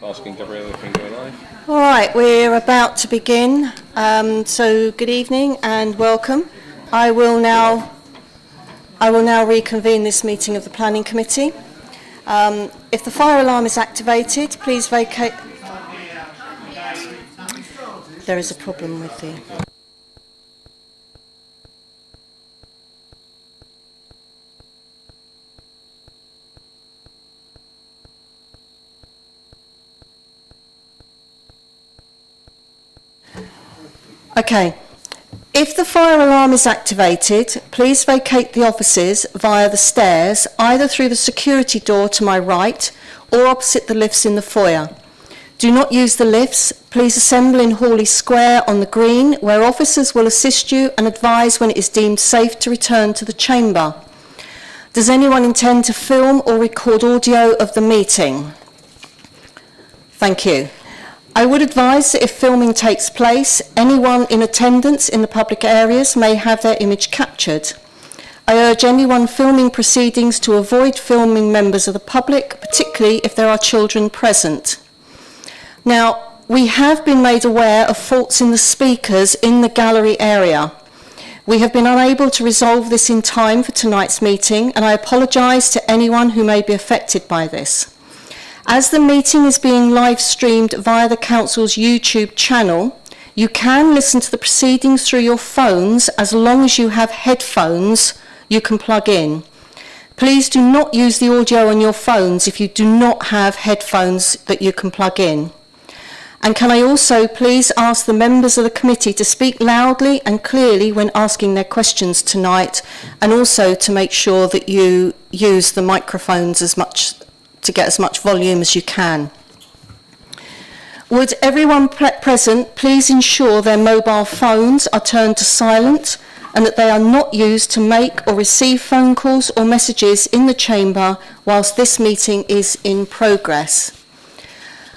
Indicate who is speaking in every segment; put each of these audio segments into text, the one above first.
Speaker 1: Asking Gabrielle if we can go live.
Speaker 2: All right, we're about to begin. So good evening and welcome. I will now reconvene this meeting of the Planning Committee. If the fire alarm is activated, please vacate. There is a problem with the... Okay, if the fire alarm is activated, please vacate the offices via the stairs, either through the security door to my right or opposite the lifts in the foyer. Do not use the lifts. Please assemble in Hawley Square on the green, where officers will assist you and advise when it is deemed safe to return to the chamber. Does anyone intend to film or record audio of the meeting? Thank you. I would advise that if filming takes place, anyone in attendance in the public areas may have their image captured. I urge anyone filming proceedings to avoid filming members of the public, particularly if there are children present. Now, we have been made aware of faults in the speakers in the gallery area. We have been unable to resolve this in time for tonight's meeting, and I apologise to anyone who may be affected by this. As the meeting is being live streamed via the Council's YouTube channel, you can listen to the proceedings through your phones as long as you have headphones you can plug in. Please do not use the audio on your phones if you do not have headphones that you can plug in. And can I also please ask the members of the committee to speak loudly and clearly when asking their questions tonight, and also to make sure that you use the microphones to get as much volume as you can. Would everyone present please ensure their mobile phones are turned to silent and that they are not used to make or receive phone calls or messages in the chamber whilst this meeting is in progress.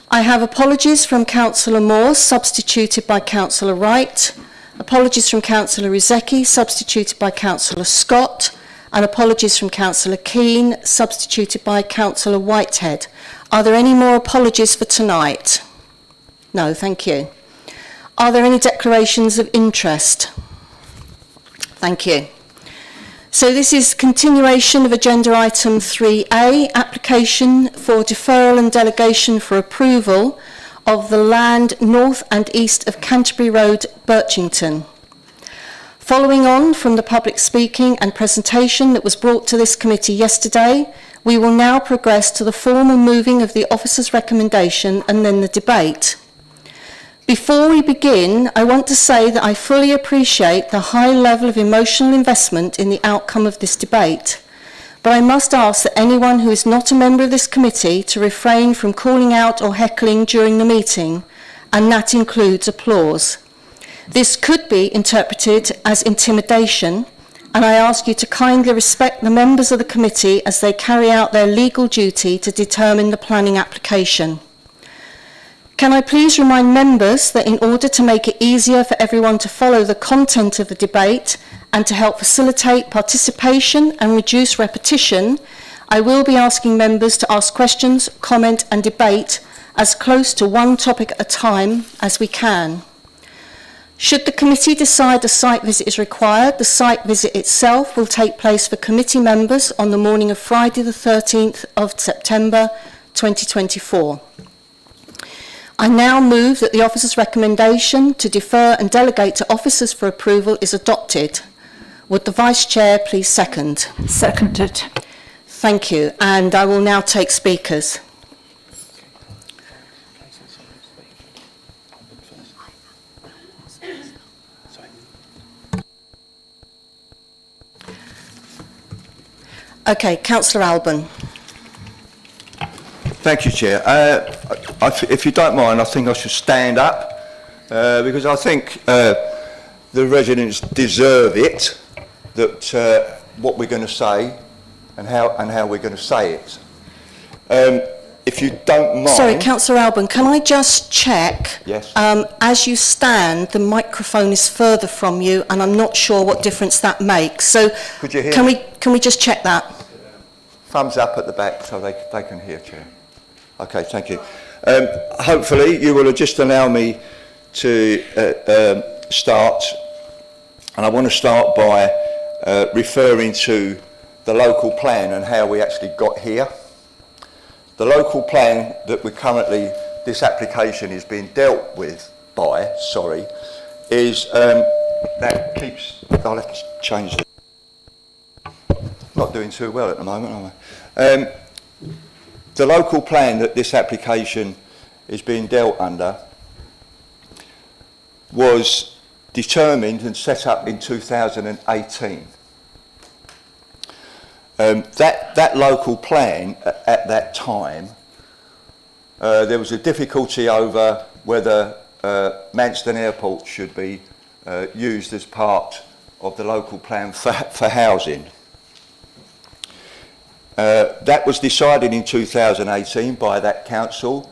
Speaker 2: I have apologies from Councillor Moore, substituted by Councillor Wright, apologies from Councillor Ruzecki, substituted by Councillor Scott, and apologies from Councillor Keane, substituted by Councillor Whitehead. Are there any more apologies for tonight? No, thank you. Are there any declarations of interest? Thank you. So this is continuation of agenda item 3A, application for deferral and delegation for approval of the land north and east of Canterbury Road, Birchington. Following on from the public speaking and presentation that was brought to this committee yesterday, we will now progress to the formal moving of the officer's recommendation and then the debate. Before we begin, I want to say that I fully appreciate the high level of emotional investment in the outcome of this debate, but I must ask that anyone who is not a member of this committee to refrain from calling out or heckling during the meeting, and that includes applause. This could be interpreted as intimidation, and I ask you to kindly respect the members of the committee as they carry out their legal duty to determine the planning application. Can I please remind members that in order to make it easier for everyone to follow the content of the debate and to help facilitate participation and reduce repetition, I will be asking members to ask questions, comment and debate as close to one topic at a time as we can. Should the committee decide a site visit is required, the site visit itself will take place for committee members on the morning of Friday the 13th of September 2024. I now move that the officer's recommendation to defer and delegate to officers for approval is adopted. Would the Vice Chair please second?
Speaker 3: Seconded.
Speaker 2: Thank you, and I will now take speakers. Okay, Councillor Alban.
Speaker 4: Thank you, Chair. If you don't mind, I think I should stand up because I think the residents deserve it, that what we're going to say and how we're going to say it. If you don't mind...
Speaker 2: Sorry, Councillor Alban, can I just check?
Speaker 4: Yes.
Speaker 2: As you stand, the microphone is further from you, and I'm not sure what difference that makes. So
Speaker 4: could you hear
Speaker 2: can we just check that?
Speaker 4: Thumbs up at the back so they can hear, Chair. Okay, thank you. Hopefully you will just allow me to start, and I want to start by referring to the local plan and how we actually got here. The local plan that this application is being dealt with by, is, that keeps, I'll have to change it. Not doing too well at the moment, am I? The local plan that this application is being dealt under was determined and set up in 2018. That local plan at that time, there was a difficulty over whether Manston Airport should be used as part of the local plan for housing. That was decided in 2018 by that council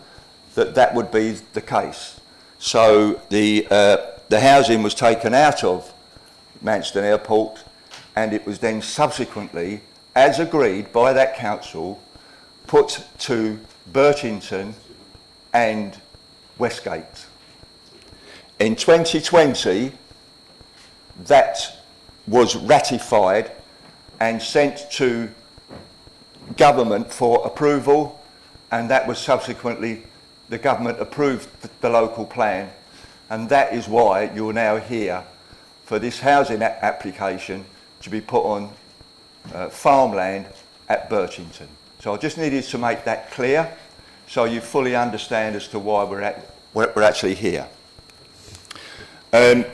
Speaker 4: that would be the case. So the housing was taken out of Manston Airport, and it was then subsequently, as agreed by that council, put to Birchington and Westgate. In 2020, that was ratified and sent to government for approval, and that was subsequently, the government approved the local plan, and that is why you're now here for this housing application to be put on farmland at Birchington. So I just needed to make that clear so you fully understand as to why we're actually here. I'm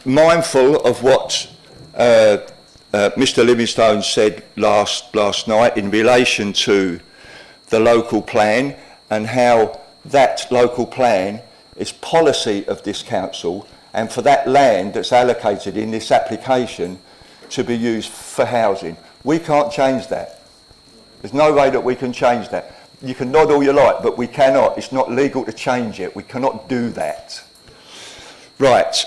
Speaker 4: mindful of what Mr. Livingstone said last night in relation to the local plan and how that local plan is policy of this council, and for that land that's allocated in this application to be used for housing. We can't change that. There's no way that we can change that. You can nod all you like, but we cannot. It's not legal to change it. We cannot do that. Right.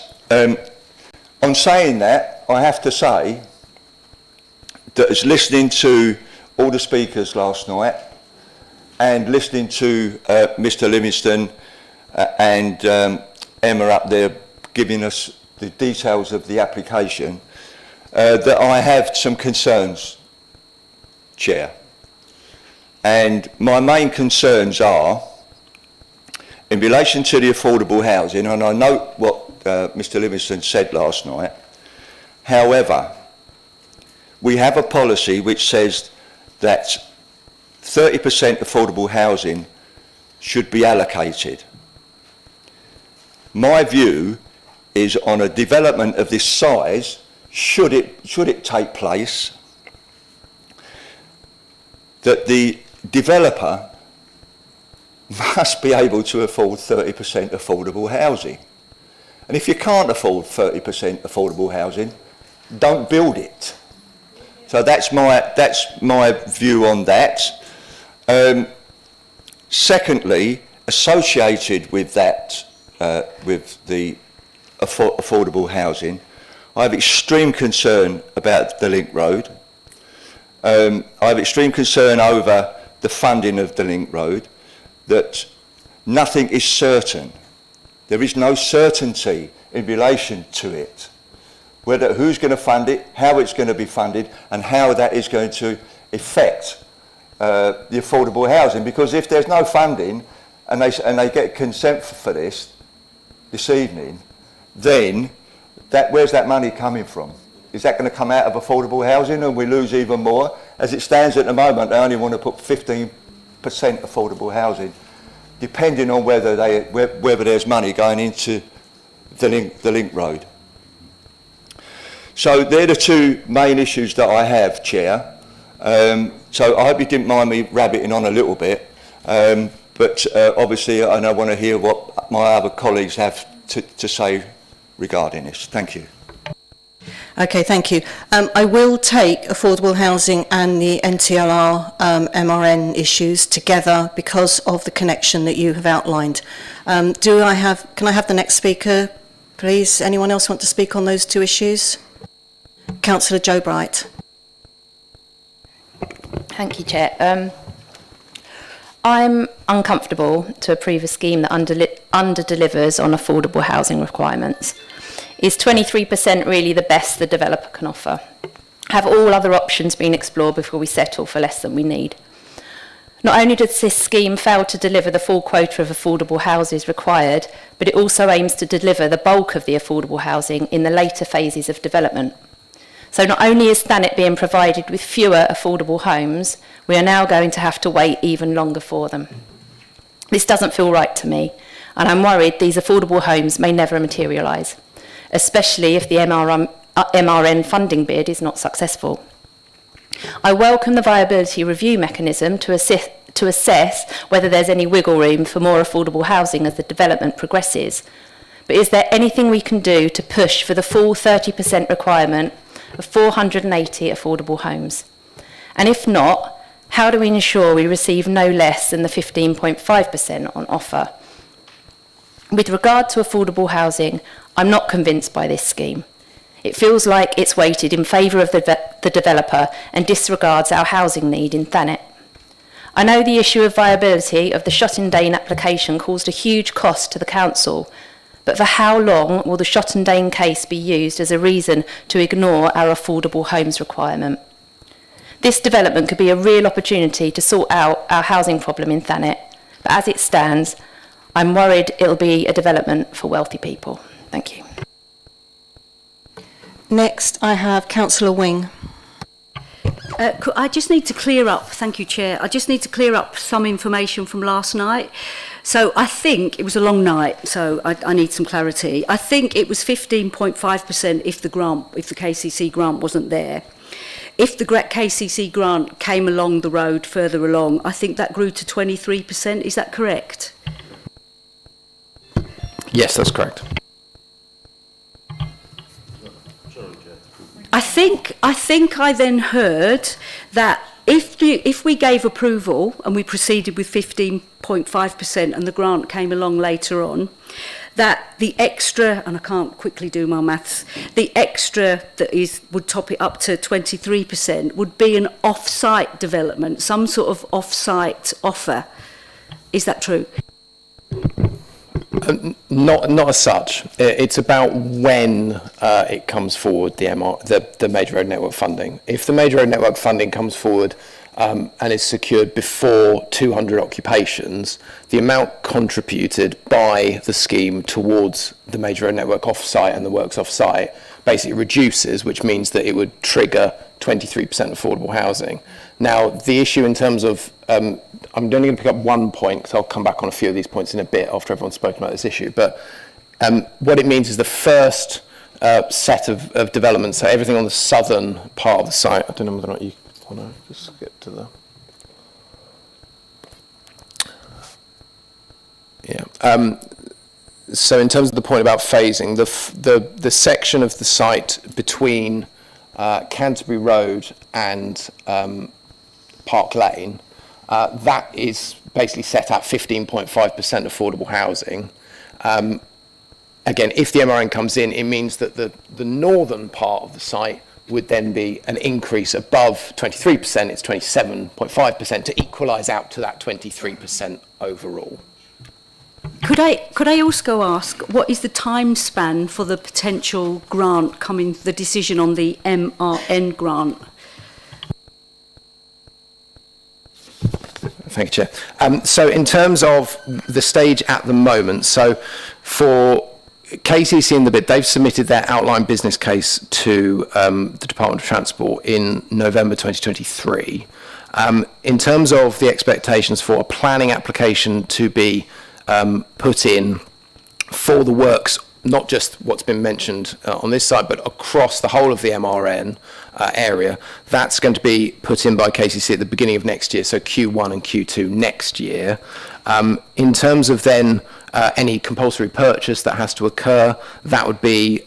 Speaker 4: On saying that, I have to say that as listening to all the speakers last night and listening to Mr. Livingstone and Emma up there giving us the details of the application, that I have some concerns, Chair. And my main concerns are in relation to the affordable housing, and I note what Mr. Livingstone said last night. However, we have a policy which says that 30% affordable housing should be allocated. My view is on a development of this size, should it take place, that the developer must be able to afford 30% affordable housing. And if you can't afford 30% affordable housing, don't build it. So that's my view on that. Secondly, associated with that, with the affordable housing, I have extreme concern about the Link Road. I have extreme concern over the funding of the Link Road, that nothing is certain. There is no certainty in relation to it, whether who's going to fund it, how it's going to be funded, and how that is going to affect the affordable housing. Because if there's no funding and they get consent for this evening, then where's that money coming from? Is that going to come out of affordable housing and we lose even more? As it stands at the moment, they only want to put 15% affordable housing, depending on whether there's money going into the Link Road. So they're the two main issues that I have, Chair. So I hope you didn't mind me rabbiting on a little bit, but obviously I want to hear what my other colleagues have to say regarding this. Thank you.
Speaker 2: Okay, thank you. I will take affordable housing and the NTLR MRN issues together because of the connection that you have outlined. Can I have the next speaker, please? Anyone else want to speak on those two issues? Councillor Joe Bright.
Speaker 1: Thank you, Chair. I'm uncomfortable to approve a scheme that under-delivers on affordable housing requirements. Is 23% really the best the developer can offer? Have all other options been explored before we settle for less than we need? Not only does this scheme fail to deliver the full quota of affordable houses required, but it also aims to deliver the bulk of the affordable housing in the later phases of development. So not only is Thanet being provided with fewer affordable homes, we are now going to have to wait even longer for them. This doesn't feel right to me, and I'm worried these affordable homes may never materialise, especially if the MRN funding bid is not successful. I welcome the viability review mechanism to assess whether there's any wiggle room for more affordable housing as the development progresses. But is there anything we can do to push for the full 30% requirement of 480 affordable homes? And if not, how do we ensure we receive no less than the 15.5% on offer? With regard to affordable housing, I'm not convinced by this scheme. It feels like it's weighted in favour of the developer and disregards our housing need in Thanet. I know the issue of viability of the Shottendane application caused a huge cost to the council, but for how long will the Shottendane case be used as a reason to ignore our affordable homes requirement? This development could be a real opportunity to sort out our housing problem in Thanet, but as it stands, I'm worried it'll be a development for wealthy people. Thank you.
Speaker 2: Next, I have Councillor Wing.
Speaker 3: I just need to clear up, thank you, Chair, I just need to clear up some information from last night. So I think it was a long night, so I need some clarity. I think it was 15.5% if the KCC grant wasn't there. If the KCC grant came along the road further along, I think that grew to 23%. Is that correct?
Speaker 5: Yes, that's correct.
Speaker 3: I think I then heard that if we gave approval and we proceeded with 15.5% and the grant came along later on, that the extra, and I can't quickly do my maths, the extra that would top it up to 23% would be an off-site development, some sort of off-site offer. Is that true?
Speaker 5: Not as such. It's about when it comes forward, the major road network funding. If the major road network funding comes forward and is secured before 200 occupations, the amount contributed by the scheme towards the major road network off-site and the works off-site basically reduces, which means that it would trigger 23% affordable housing. Now, the issue in terms of, I'm only going to pick up one point because I'll come back on a few of these points in a bit after everyone's spoken about this issue, but what it means is the first set of developments, so everything on the southern part of the site, I don't know whether or not you want to just get to the... Yeah. So in terms of the point about phasing, the section of the site between Canterbury Road and Park Lane, that is basically set at 15.5% affordable housing. Again, if the MRN comes in, it means that the northern part of the site would then be an increase above 23%, it's 27.5% to equalise out to that 23% overall.
Speaker 3: Could I also ask, what is the time span for the potential grant coming, the decision on the MRN grant?
Speaker 5: Thank you, Chair. So in terms of the stage at the moment, so for KCC in the bid, they've submitted their outline business case to the Department of Transport in November 2023. In terms of the expectations for a planning application to be put in for the works, not just what's been mentioned on this side, but across the whole of the MRN area, that's going to be put in by KCC at the beginning of next year, so Q1 and Q2 next year. In terms of then any compulsory purchase that has to occur, that would be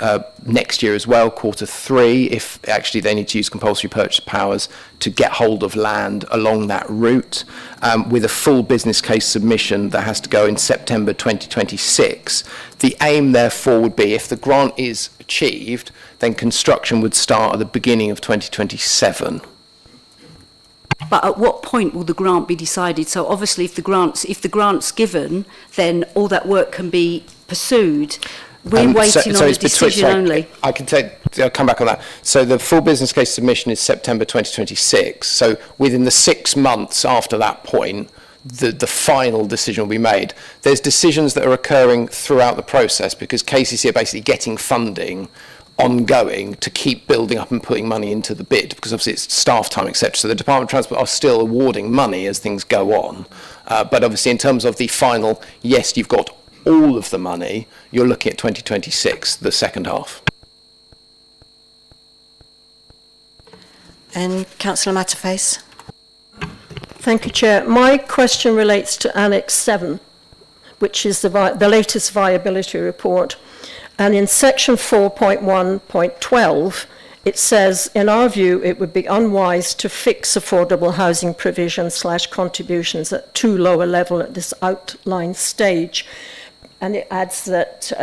Speaker 5: next year as well, Q3, if actually they need to use compulsory purchase powers to get hold of land along that route, with a full business case submission that has to go in September 2026. The aim, therefore, would be, if the grant is achieved, then construction would start at the beginning of 2027.
Speaker 3: But at what point will the grant be decided? So obviously, if the grant's given, then all that work can be pursued. We're waiting on a decision only.
Speaker 5: I'll come back on that. So the full business case submission is September 2026. So within the 6 months after that point, the final decision will be made. There's decisions that are occurring throughout the process because KCC are basically getting funding ongoing to keep building up and putting money into the bid, because obviously it's staff time, etc. So the Department of Transport are still awarding money as things go on. But obviously in terms of the final, yes, you've got all of the money, you're looking at 2026, the second half.
Speaker 2: And Councillor Matterface.
Speaker 6: Thank you, Chair. My question relates to Annex 7, which is the latest viability report. And in section 4.1.12, it says, in our view, it would be unwise to fix affordable housing provision / contributions at too low a level at this outlined stage. And it adds that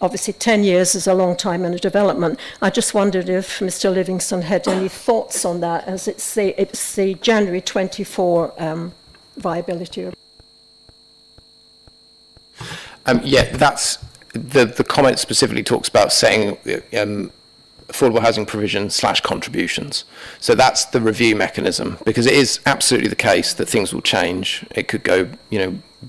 Speaker 6: obviously 10 years is a long time in a development. I just wondered if Mr. Livingston had any thoughts on that, as it's the January 24 viability report.
Speaker 5: Yeah, that's the comment specifically talks about saying affordable housing provision / contributions. So that's the review mechanism, because it is absolutely the case that things will change. It could go,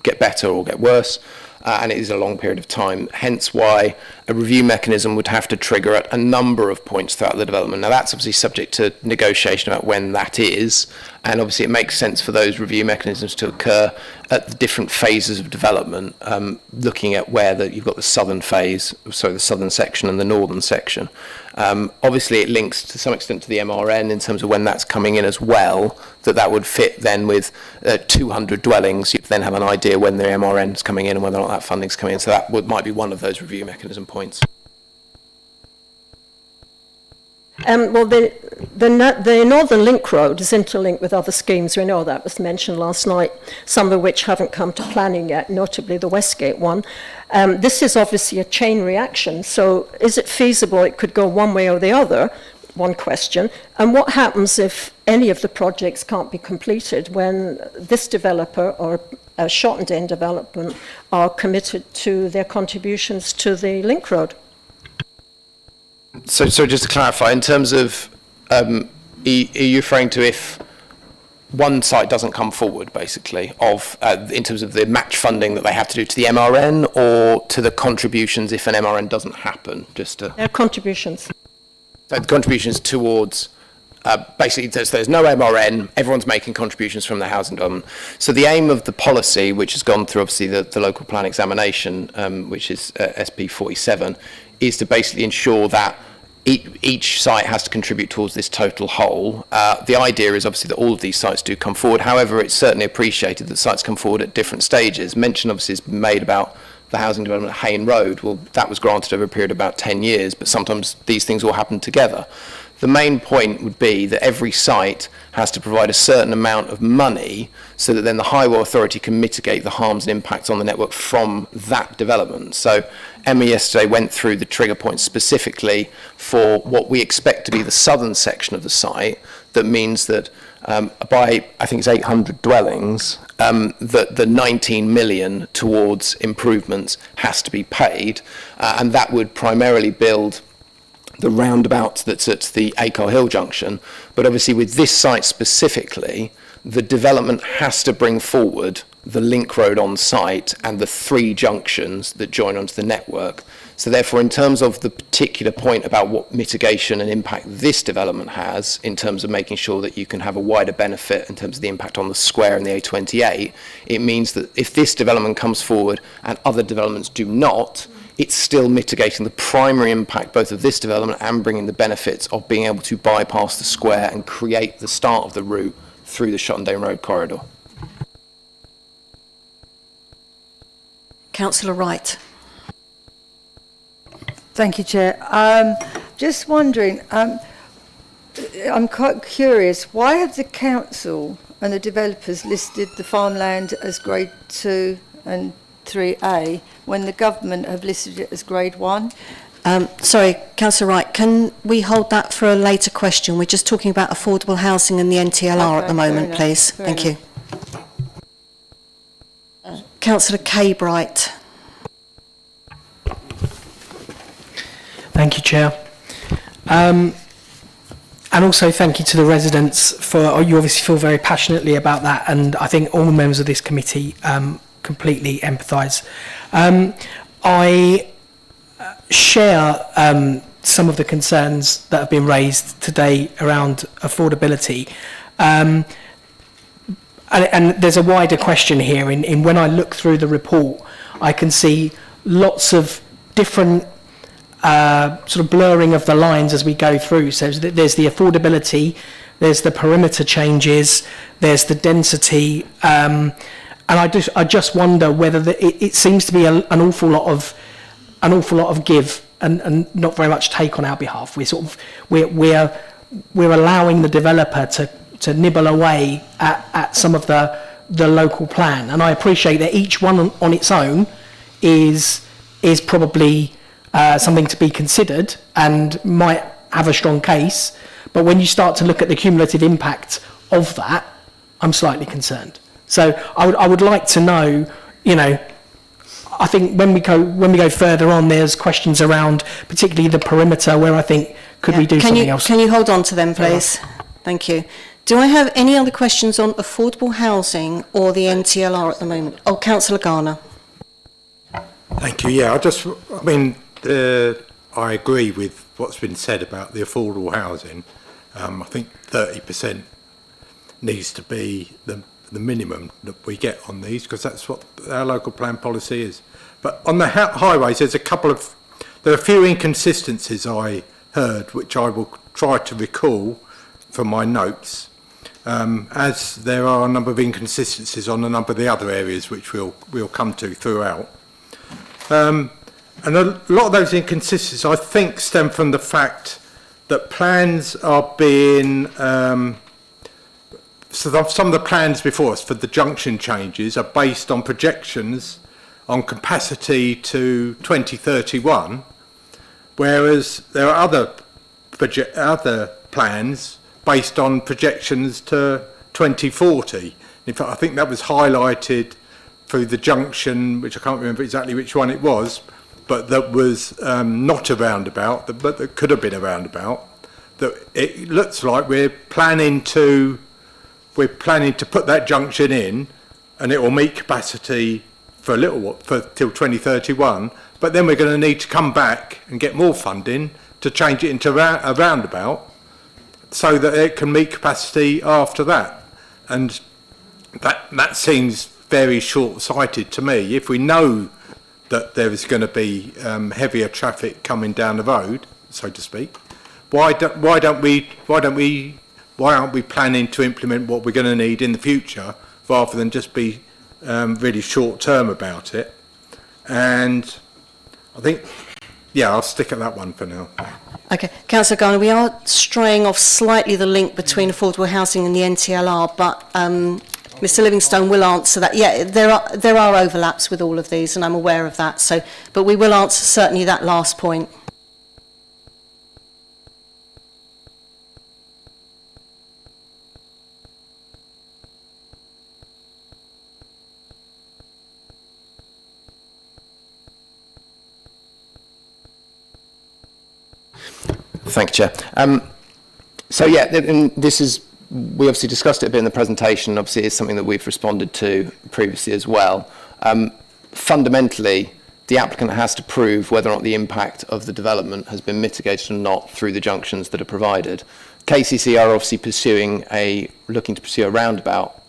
Speaker 5: get better or get worse. And it is a long period of time, hence why a review mechanism would have to trigger at a number of points throughout the development. Now, that's obviously subject to negotiation about when that is, and obviously it makes sense for those review mechanisms to occur at the different phases of development, looking at where you've got the southern section and the northern section. Obviously, it links to some extent to the MRN in terms of when that's coming in as well, that would fit then with 200 dwellings. You then have an idea when the MRN is coming in and whether or not that funding's coming in. So that might be one of those review mechanism points.
Speaker 6: Well, the Northern Link Road is interlinked with other schemes. We know that was mentioned last night, some of which haven't come to planning yet, notably the Westgate one. This is obviously a chain reaction, so is it feasible it could go one way or the other? One question. And what happens if any of the projects can't be completed when this developer or Shottendale development are committed to their contributions to the Link Road?
Speaker 5: So just to clarify, in terms of, are you referring to if one site doesn't come forward, basically, in terms of the match funding that they have to do to the MRN, or to the contributions if an MRN doesn't happen?
Speaker 6: Their contributions.
Speaker 5: So the contributions towards, basically, there's no MRN, everyone's making contributions from the housing development. So the aim of the policy, which has gone through, obviously, the local plan examination, which is SP 47, is to basically ensure that each site has to contribute towards this total whole. The idea is obviously that all of these sites do come forward. However, it's certainly appreciated that sites come forward at different stages. Mention obviously has been made about the housing development at Hayne Road. Well, that was granted over a period of about 10 years, but sometimes these things all happen together. The main point would be that every site has to provide a certain amount of money so that then the Highway Authority can mitigate the harms and impacts on the network from that development. So Emma yesterday went through the trigger points specifically for what we expect to be the southern section of the site. That means that by, I think it's 800 dwellings, that the 19 million towards improvements has to be paid, and that would primarily build the roundabout that's at the Acre Hill Junction. But obviously with this site specifically, the development has to bring forward the link road on site and the 3 junctions that join onto the network. So therefore, in terms of the particular point about what mitigation and impact this development has, in terms of making sure that you can have a wider benefit in terms of the impact on the square and the A28, it means that if this development comes forward and other developments do not, it's still mitigating the primary impact both of this development and bringing the benefits of being able to bypass the square and create the start of the route through the Shottendale Road corridor.
Speaker 2: Councillor Wright.
Speaker 7: Thank you, Chair. Just wondering, I'm quite curious, why have the council and the developers listed the farmland as grade 2 and 3A when the government have listed it as grade 1?
Speaker 2: Sorry, Councillor Wright, can we hold that for a later question? We're just talking about affordable housing and the NTLR at the moment, please. Thank you. Councillor K-Bright.
Speaker 8: Thank you, Chair. And also thank you to the residents for, you obviously feel very passionately about that, and I think all the members of this committee completely empathise. I share some of the concerns that have been raised today around affordability. And there's a wider question here. In when I look through the report, I can see lots of different sort of blurring of the lines as we go through. So there's the affordability, there's the perimeter changes, there's the density, and I just wonder whether it seems to be an awful lot of give and not very much take on our behalf. We're allowing the developer to nibble away at some of the local plan, and I appreciate that each one on its own is probably something to be considered and might have a strong case, but when you start to look at the cumulative impact of that, I'm slightly concerned. So I would like to know, I think when we go further on, there's questions around particularly the perimeter where I think could we do something else.
Speaker 2: Can you hold on to them, please? Thank you. Do I have any other questions on affordable housing or the NTLR at the moment? Oh, Councillor Garner.
Speaker 9: Thank you. Yeah, I agree with what's been said about the affordable housing. I think 30% needs to be the minimum that we get on these, because that's what our local plan policy is. But on the highways, there are a few inconsistencies I heard, which I will try to recall from my notes, as there are a number of inconsistencies on a number of the other areas which we'll come to throughout. And a lot of those inconsistencies, I think, stem from the fact that plans are being... So some of the plans before us for the junction changes are based on projections on capacity to 2031, whereas there are other plans based on projections to 2040. In fact, I think that was highlighted through the junction, which I can't remember exactly which one it was, but that was not a roundabout, but that could have been a roundabout. That it looks like we're planning to put that junction in, and it will meet capacity for a little while, till 2031. But then we're going to need to come back and get more funding to change it into a roundabout, so that it can meet capacity after that. And that seems very short-sighted to me. If we know that there is going to be heavier traffic coming down the road, so to speak, why aren't we planning to implement what we're going to need in the future, rather than just be really short-term about it? And I think, yeah, I'll stick at that one for now.
Speaker 2: Okay, Councillor Garner, we are straying off slightly the link between affordable housing and the NTLR, but Mr Livingstone will answer that. Yeah, there are overlaps with all of these, and I'm aware of that. So, but we will answer certainly that last point.
Speaker 5: Thank you, Chair. So yeah, we obviously discussed it a bit in the presentation. Obviously, it's something that we've responded to previously as well. Fundamentally, the applicant has to prove whether or not the impact of the development has been mitigated or not through the junctions that are provided. KCC are obviously looking to pursue a roundabout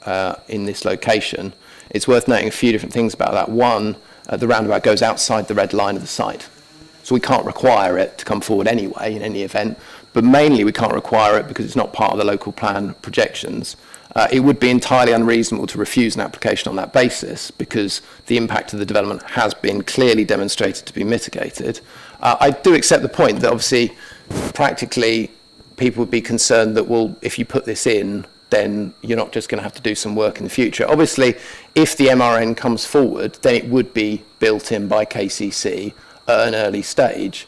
Speaker 5: in this location. It's worth noting a few different things about that. One, the roundabout goes outside the red line of the site. So we can't require it to come forward anyway in any event, but mainly we can't require it because it's not part of the local plan projections. It would be entirely unreasonable to refuse an application on that basis, because the impact of the development has been clearly demonstrated to be mitigated. I do accept the point that obviously practically people would be concerned that, well, if you put this in, then you're not just going to have to do some work in the future. Obviously, if the MRN comes forward, then it would be built in by KCC at an early stage.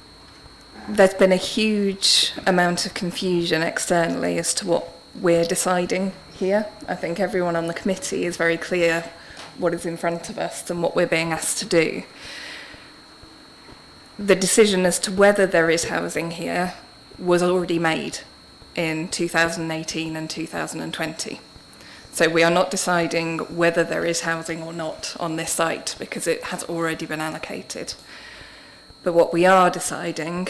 Speaker 10: there's been a huge amount of confusion externally as to what we're deciding here. I think everyone on the committee is very clear what is in front of us and what we're being asked to do. The decision as to whether there is housing here was already made in 2018 and 2020. So we are not deciding whether there is housing or not on this site because it has already been allocated. But what we are deciding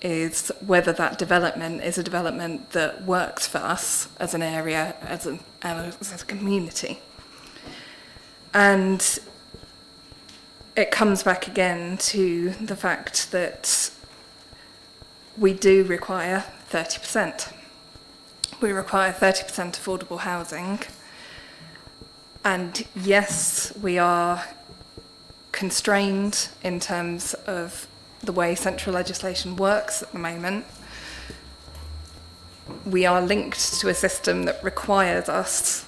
Speaker 10: is whether that development is a development that works for us as an area, as a community. And it comes back again to the fact that we do require 30%. We require 30% affordable housing. And yes, we are constrained in terms of the way central legislation works at the moment. We are linked to a system that requires us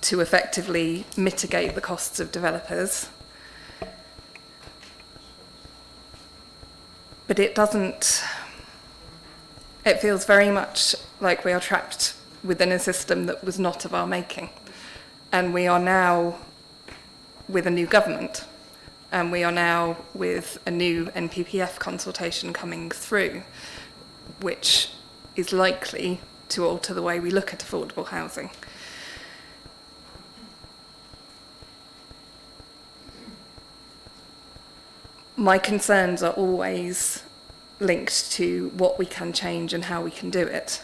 Speaker 10: to effectively mitigate the costs of developers. But it feels very much like we are trapped within a system that was not of our making. And we are now with a new government, and we are now with a new NPPF consultation coming through, which is likely to alter the way we look at affordable housing. My concerns are always linked to what we can change and how we can do it.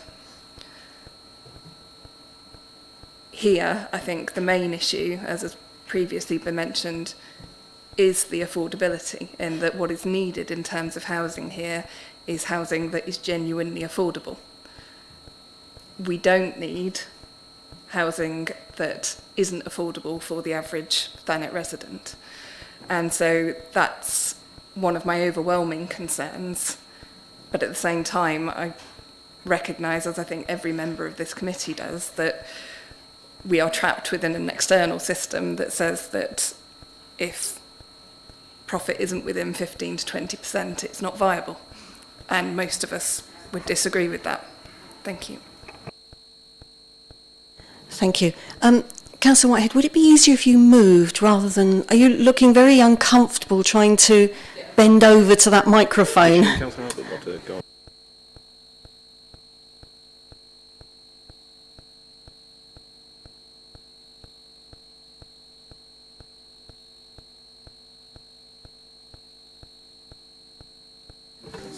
Speaker 10: Here, I think the main issue, as has previously been mentioned, is the affordability, and that what is needed in terms of housing here is housing that is genuinely affordable. We don't need housing that isn't affordable for the average Thanet resident. And so that's one of my overwhelming concerns. But at the same time, I recognise, as I think every member of this committee does, that we are trapped within an external system that says that if profit isn't within 15 to 20%, it's not viable. And most of us would disagree with that. Thank you.
Speaker 2: Thank you. Councillor Whitehead, would it be easier if you moved rather than... Are you looking very uncomfortable trying to bend over to that microphone?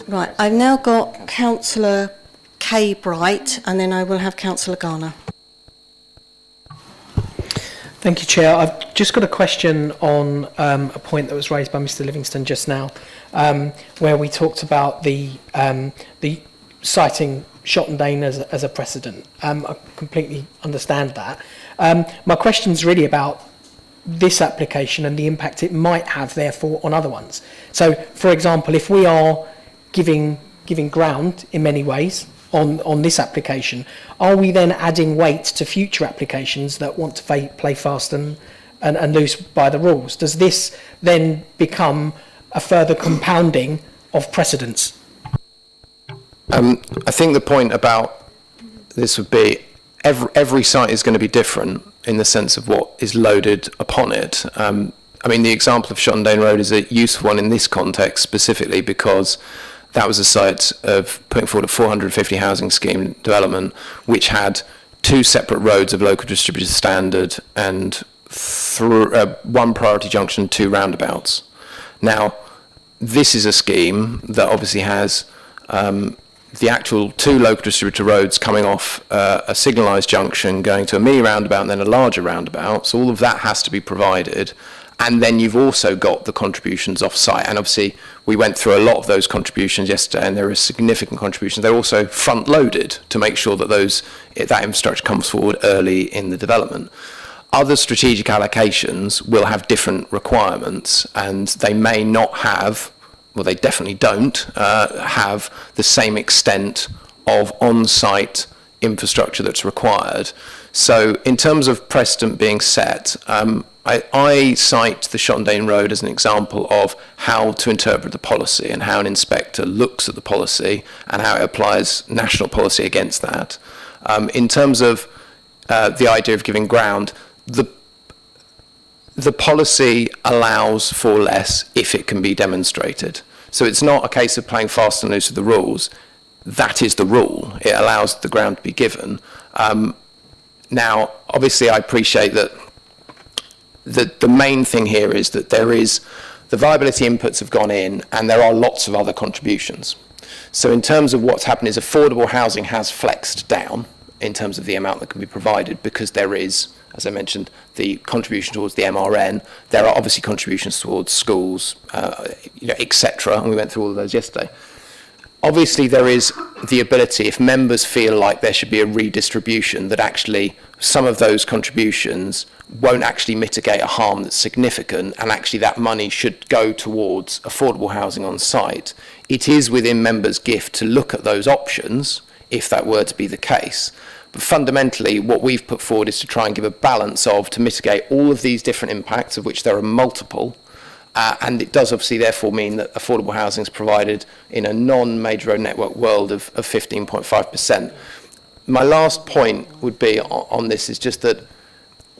Speaker 2: Right, I've now got Councillor Kay Bright, and then I will have Councillor Garner.
Speaker 8: Thank you, Chair. I've just got a question on a point that was raised by Mr. Livingston just now, where we talked about the citing Shottendane as a precedent. I completely understand that. My question is really about this application and the impact it might have, therefore, on other ones. So, for example, if we are giving ground in many ways on this application, are we then adding weight to future applications that want to play fast and loose by the rules? Does this then become a further compounding of precedents?
Speaker 5: I think the point about this would be every site is going to be different in the sense of what is loaded upon it. I mean, the example of Shottendane Road is a useful one in this context specifically because that was a site of putting forward a 450 housing scheme development, which had two separate roads of local distributed standard and one priority junction, two roundabouts. Now, this is a scheme that obviously has the actual two local distributor roads coming off a signalised junction, going to a mini roundabout and then a larger roundabout. So all of that has to be provided. And then you've also got the contributions off-site. And obviously, we went through a lot of those contributions yesterday, and there are significant contributions. They're also front-loaded to make sure that that infrastructure comes forward early in the development. Other strategic allocations will have different requirements, and they may not have, well, they definitely don't have the same extent of on-site infrastructure that's required. So in terms of precedent being set, I cite the Shotton Road as an example of how to interpret the policy and how an inspector looks at the policy and how it applies national policy against that. In terms of the idea of giving ground, the policy allows for less if it can be demonstrated. So it's not a case of playing fast and loose with the rules. That is the rule. It allows the ground to be given. Now, obviously, I appreciate that the main thing here is that the viability inputs have gone in and there are lots of other contributions. So in terms of what's happened is affordable housing has flexed down in terms of the amount that can be provided because there is, as I mentioned, the contribution towards the MRN. There are obviously contributions towards schools, etc. And we went through all of those yesterday. Obviously, there is the ability, if members feel like there should be a redistribution, that actually some of those contributions won't actually mitigate a harm that's significant, and actually that money should go towards affordable housing on site. It is within members' gift to look at those options, if that were to be the case. But fundamentally, what we've put forward is to try and give a balance to mitigate all of these different impacts, of which there are multiple, and it does obviously therefore mean that affordable housing is provided in a non-major road network world of 15.5%. My last point would be on this is just that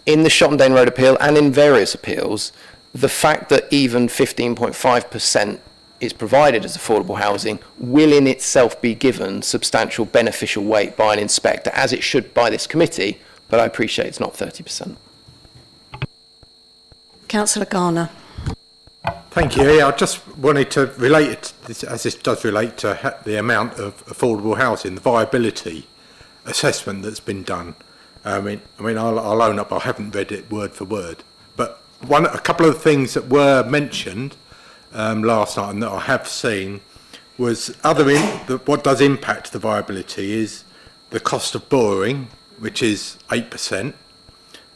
Speaker 5: in the Shotton Road appeal and in various appeals, the fact that even 15.5% is provided as affordable housing will in itself be given substantial beneficial weight by an inspector, as it should by this committee, but I appreciate it's not 30%.
Speaker 2: Councillor Garner.
Speaker 9: Thank you. Yeah, I just wanted to relate it, as this does relate to the amount of affordable housing, the viability assessment that's been done. I mean, I'll own up, I haven't read it word for word, but a couple of things that were mentioned last night and that I have seen was what does impact the viability is the cost of borrowing, which is 8%,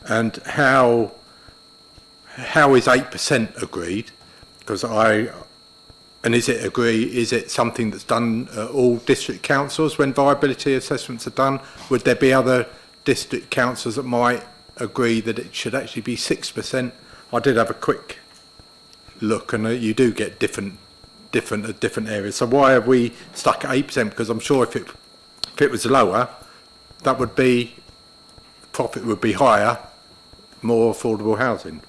Speaker 9: and how is 8% agreed? Because is it something that's done at all district councils when viability assessments are done? Would there be other district councils that might agree that it should actually be 6%? I did have a quick look, and you do get different areas. So why have we stuck at 8%? Because I'm sure if it was lower, that would be profit would be higher, more affordable housing.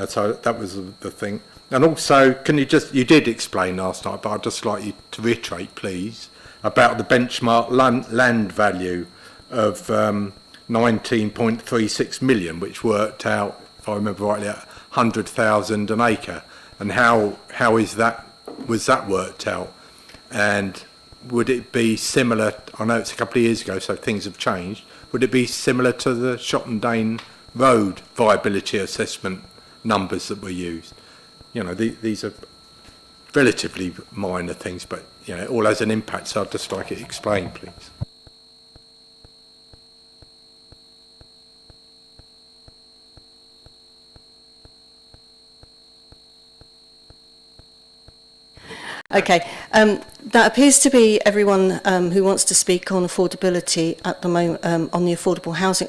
Speaker 9: So that was the thing. And also, you did explain last night, but I'd just like you to reiterate, please, about the benchmark land value of 19.36 million, which worked out, if I remember rightly, at 100,000 an acre. And how was that worked out? And would it be similar? I know it's a couple of years ago, so things have changed. Would it be similar to the Shotton Road viability assessment numbers that were used? These are relatively minor things, but it all has an impact. So I'd just like it explained, please.
Speaker 2: Okay, that appears to be everyone who wants to speak on affordability at the moment, on the affordable housing.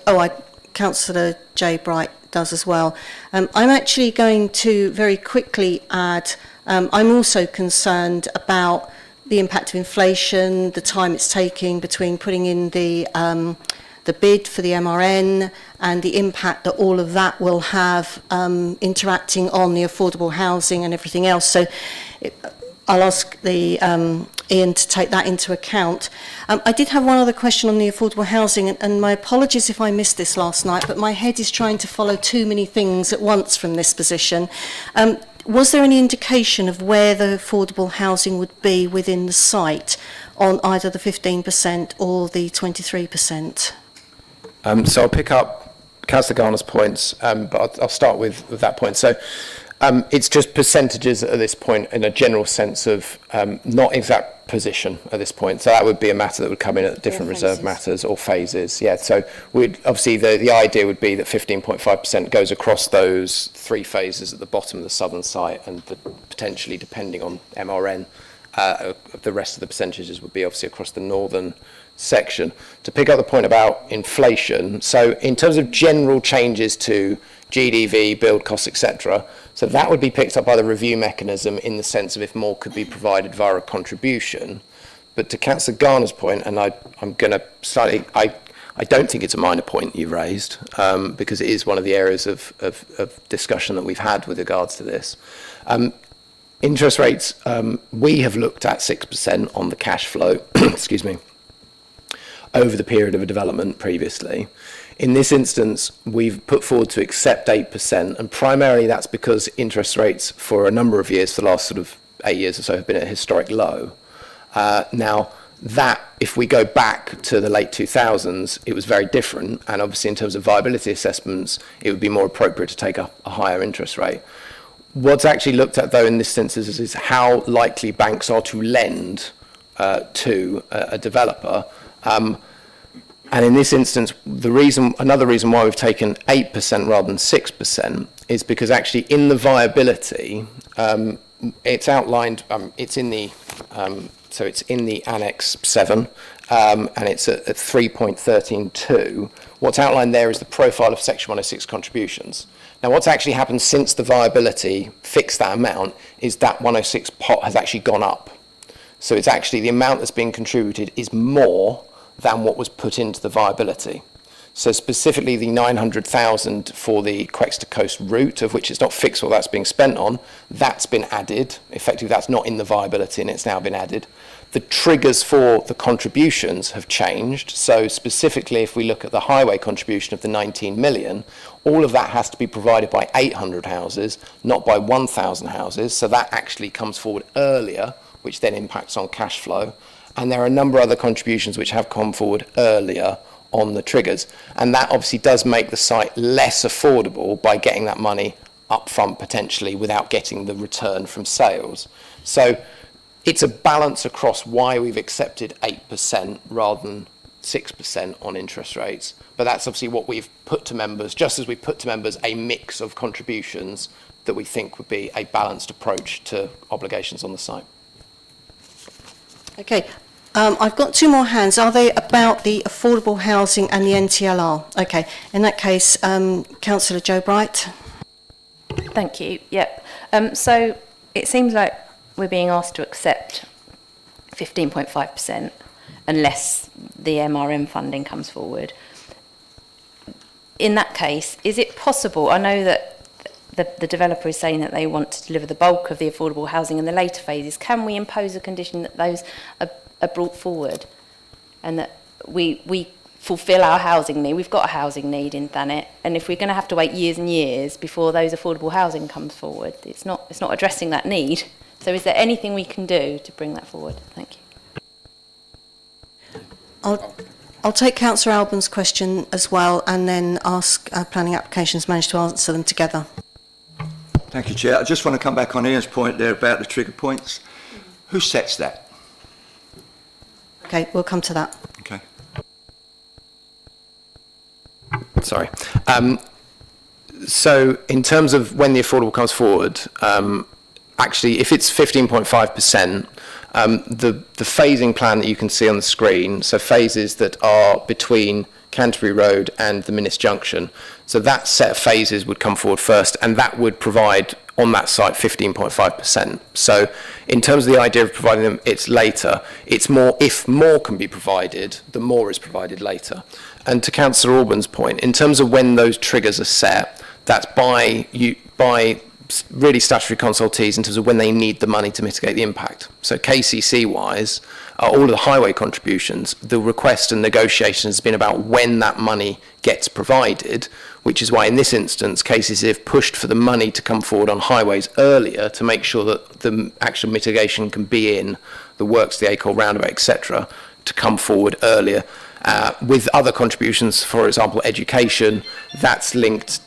Speaker 2: Councillor J. Bright does as well. I'm actually going to very quickly add, I'm also concerned about the impact of inflation, the time it's taking between putting in the bid for the MRN and the impact that all of that will have interacting on the affordable housing and everything else. So I'll ask the Ian to take that into account. I did have one other question on the affordable housing, and my apologies if I missed this last night, but my head is trying to follow too many things at once from this position. Was there any indication of where the affordable housing would be within the site on either the 15% or the 23%?
Speaker 5: So I'll pick up Councillor Garner's points, but I'll start with that point. So it's just percentages at this point in a general sense of not exact position at this point. So that would be a matter that would come in at different reserve matters or phases. Yeah, so obviously the idea would be that 15.5% goes across those three phases at the bottom of the southern site, and potentially, depending on MRN, the rest of the percentages would be obviously across the northern section. To pick up the point about inflation, so in terms of general changes to GDV, build costs, etc. So that would be picked up by the review mechanism in the sense of if more could be provided via a contribution. But to Councillor Garner's point, and I'm going to slightly, I don't think it's a minor point you've raised, because it is one of the areas of discussion that we've had with regards to this. Interest rates, we have looked at 6% on the cash flow, excuse me, over the period of a development previously. In this instance, we've put forward to accept 8%, and primarily that's because interest rates for a number of years, for the last sort of 8 years or so, have been at a historic low. Now, that, if we go back to the late 2000s, it was very different, and obviously in terms of viability assessments, it would be more appropriate to take a higher interest rate. What's actually looked at, though, in this instance is how likely banks are to lend to a developer. And in this instance, another reason why we've taken 8% rather than 6% is because actually in the viability, it's outlined, it's in the Annex 7, and it's at 3.13.2. What's outlined there is the profile of Section 106 contributions. Now, what's actually happened since the viability fixed that amount is that 106 pot has actually gone up. So it's actually the amount that's being contributed is more than what was put into the viability. So specifically the 900,000 for the Quexter Coast route, of which it's not fixed what that's being spent on, that's been added. Effectively, that's not in the viability and it's now been added. The triggers for the contributions have changed. So specifically, if we look at the highway contribution of the 19 million, all of that has to be provided by 800 houses, not by 1,000 houses. So that actually comes forward earlier, which then impacts on cash flow. And there are a number of other contributions which have come forward earlier on the triggers. And that obviously does make the site less affordable by getting that money up front potentially without getting the return from sales. So it's a balance across why we've accepted 8% rather than 6% on interest rates. But that's obviously what we've put to members, just as we put to members a mix of contributions that we think would be a balanced approach to obligations on the site.
Speaker 2: Okay. I've got two more hands. Are they about the affordable housing and the NTLR? Okay. In that case, Councillor Joe Bright.
Speaker 1: Thank you. Yep. So it seems like we're being asked to accept 15.5% unless the MRM funding comes forward. In that case, is it possible, I know that the developer is saying that they want to deliver the bulk of the affordable housing in the later phases, can we impose a condition that those are brought forward and that we fulfil our housing need? We've got a housing need in Thanet, and if we're going to have to wait years and years before those affordable housing comes forward, it's not addressing that need. So is there anything we can do to bring that forward? Thank you.
Speaker 2: I'll take Councillor Albon's question as well and then ask Planning Applications Manager to answer them together.
Speaker 4: Thank you, Chair. I just want to come back on Ian's point there about the trigger points. Who sets that?
Speaker 2: Okay, we'll come to that.
Speaker 4: Okay.
Speaker 5: Sorry. So in terms of when the affordable comes forward, actually, if it's 15.5%, the phasing plan that you can see on the screen, so phases that are between Canterbury Road and the Minnis Junction, so that set of phases would come forward first, and that would provide on that site 15.5%. So in terms of the idea of providing them, it's later. It's more, if more can be provided, the more is provided later. And to Councillor Alban's point, in terms of when those triggers are set, that's by really statutory consultees in terms of when they need the money to mitigate the impact. So KCC-wise, all of the highway contributions, the request and negotiation has been about when that money gets provided, which is why in this instance, KCC have pushed for the money to come forward on highways earlier to make sure that the actual mitigation can be in, the works, the ACOL roundabout, etc., to come forward earlier. With other contributions, for example, education, that's linked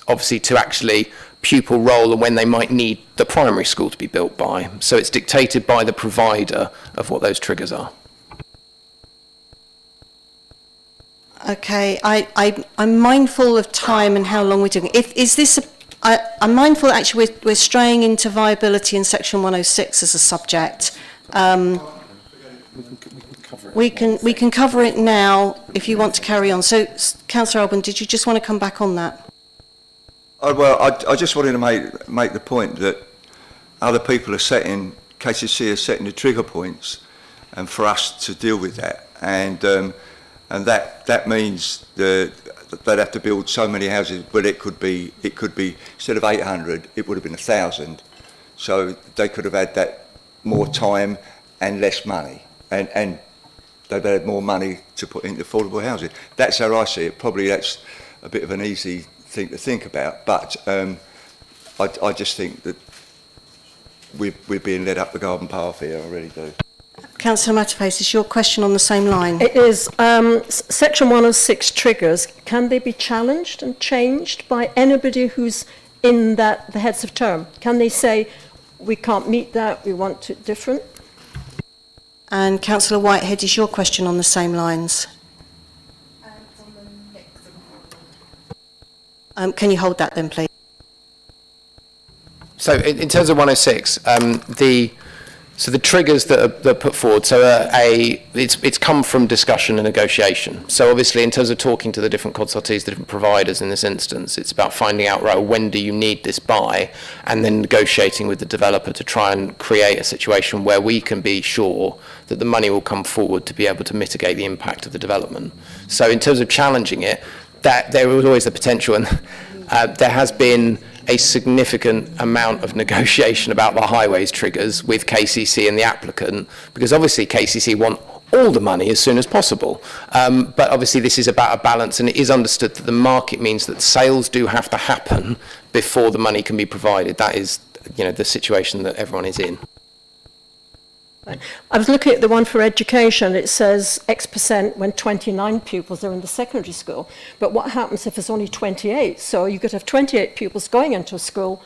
Speaker 5: obviously to actually pupil role and when they might need the primary school to be built by. So it's dictated by the provider of what those triggers are.
Speaker 2: Okay, I'm mindful of time and how long we're doing. I'm mindful actually we're straying into viability in section 106 as a subject. We can cover it now if you want to carry on. So, Councillor Alban, did you just want to come back on that?
Speaker 4: Well, I just wanted to make the point that other people are setting, KCC are setting the trigger points, and for us to deal with that, and that means they'd have to build so many houses, but it could be instead of 800, it would have been 1,000. So they could have had that more time and less money, and they've had more money to put into affordable housing. That's how I see it. Probably that's a bit of an easy thing to think about, but I just think that we're being led up the garden path here. I really do.
Speaker 2: Councillor Matterface, is your question on the same line?
Speaker 6: It is. Section 106 triggers, can they be challenged and changed by anybody who's in the heads of term? Can they say, we can't meet that, we want it different?
Speaker 2: And Councillor Whitehead, is your question on the same lines? Can you hold that then, please?
Speaker 5: So in terms of 106, the triggers that are put forward, it's come from discussion and negotiation. So obviously in terms of talking to the different consultees, the different providers in this instance, it's about finding out, right, when do you need this by, and then negotiating with the developer to try and create a situation where we can be sure that the money will come forward to be able to mitigate the impact of the development. So in terms of challenging it, that there was always the potential, and there has been a significant amount of negotiation about the highways triggers with KCC and the applicant, because obviously KCC want all the money as soon as possible. But obviously this is about a balance, and it is understood that the market means that sales do have to happen before the money can be provided. That is, the situation that everyone is in.
Speaker 6: I was looking at the one for education. It says X% when 29 pupils are in the secondary school. But what happens if there's only 28? So you could have 28 pupils going into a school,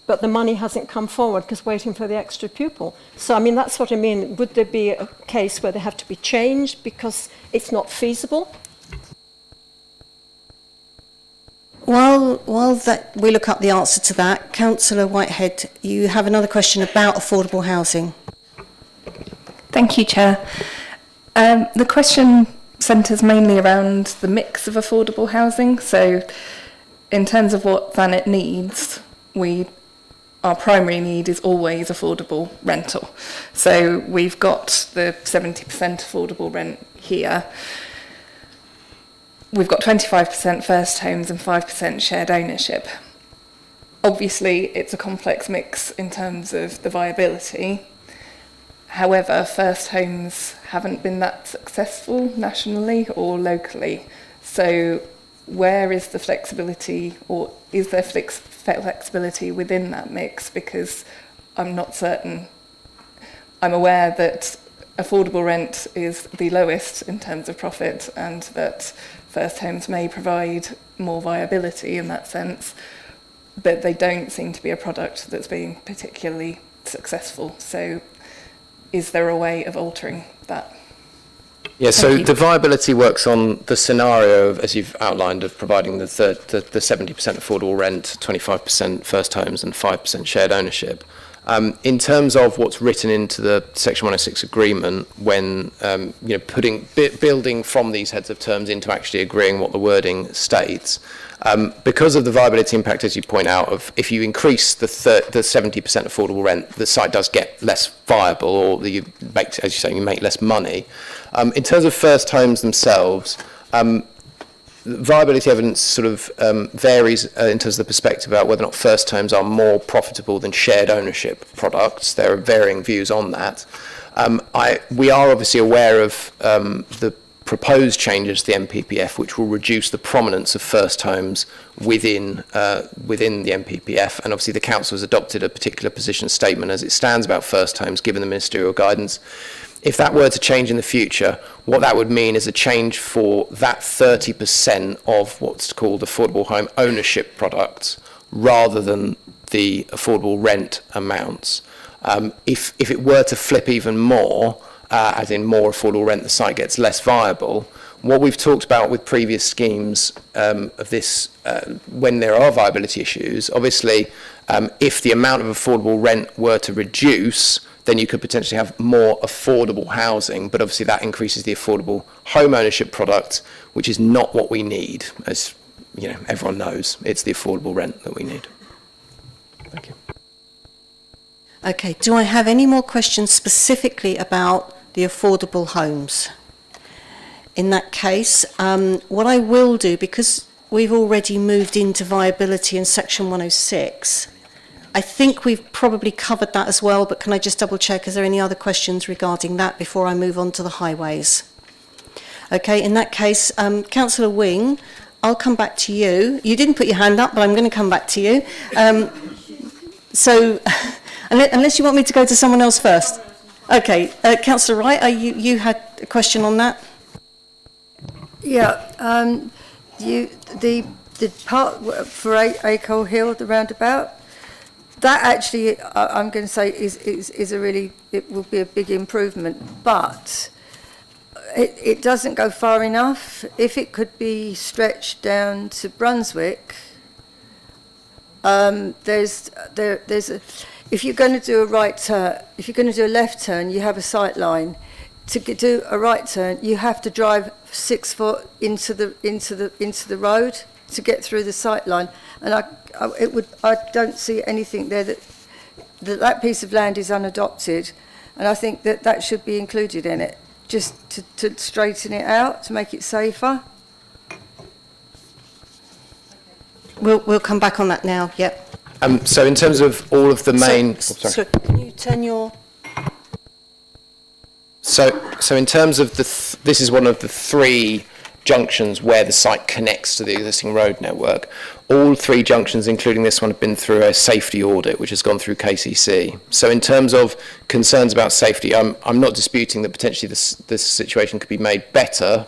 Speaker 6: but the money hasn't come forward because waiting for the extra pupil. So, I mean, that's what I mean. Would there be a case where they have to be changed because it's not feasible?
Speaker 2: While we look up the answer to that, Councillor Whitehead, you have another question about affordable housing.
Speaker 10: Thank you, Chair. The question centres mainly around the mix of affordable housing. So in terms of what Thanet needs, our primary need is always affordable rental. So we've got the 70% affordable rent here. We've got 25% first homes and 5% shared ownership. Obviously, it's a complex mix in terms of the viability. However, first homes haven't been that successful nationally or locally. So where is the flexibility, or is there flexibility within that mix? Because I'm not certain. I'm aware that affordable rent is the lowest in terms of profit, and that first homes may provide more viability in that sense, but they don't seem to be a product that's being particularly successful. So is there a way of altering that?
Speaker 5: Yeah, so the viability works on the scenario of, as you've outlined, of providing the 70% affordable rent, 25% first homes and 5% shared ownership. In terms of what's written into the Section 106 agreement, when building from these heads of terms into actually agreeing what the wording states, because of the viability impact, as you point out, of if you increase the 70% affordable rent, the site does get less viable, or you make, as you say, you make less money. In terms of first homes themselves, viability evidence sort of varies in terms of the perspective about whether or not first homes are more profitable than shared ownership products. There are varying views on that. We are obviously aware of the proposed changes to the MPPF, which will reduce the prominence of first homes within the MPPF, and obviously the council has adopted a particular position statement as it stands about first homes, given the ministerial guidance. If that were to change in the future, what that would mean is a change for that 30% of what's called affordable home ownership products, rather than the affordable rent amounts. If it were to flip even more, as in more affordable rent, the site gets less viable. What we've talked about with previous schemes of this, when there are viability issues, obviously, if the amount of affordable rent were to reduce, then you could potentially have more affordable housing, but obviously that increases the affordable home ownership product, which is not what we need, as you know, everyone knows. It's the affordable rent that we need. Thank you.
Speaker 2: Okay, do I have any more questions specifically about the affordable homes? In that case, what I will do, because we've already moved into viability in section 106, I think we've probably covered that as well, but can I just double check, is there any other questions regarding that before I move on to the highways? Okay, in that case, Councillor Wing, I'll come back to you. You didn't put your hand up, but I'm going to come back to you. So, unless you want me to go to someone else first. Okay, Councillor Wright, you had a question on that?
Speaker 7: Yeah, the part for Acol Hill, the roundabout, that actually, I'm going to say, is a really, it will be a big improvement, but it doesn't go far enough. If it could be stretched down to Brunswick, there's a, if you're going to do a right turn, if you're going to do a left turn, you have a sight line. To do a right turn, you have to drive 6 foot into the road to get through the sight line, and I don't see anything there that piece of land is unadopted, and I think that should be included in it, just to straighten it out, to make it safer.
Speaker 2: We'll come back on that now. Yep.
Speaker 5: So in terms of all of the main...
Speaker 2: So can you turn your...
Speaker 5: So in terms of this is one of the 3 junctions where the site connects to the existing road network. All 3 junctions, including this one, have been through a safety audit, which has gone through KCC. So in terms of concerns about safety, I'm not disputing that potentially this situation could be made better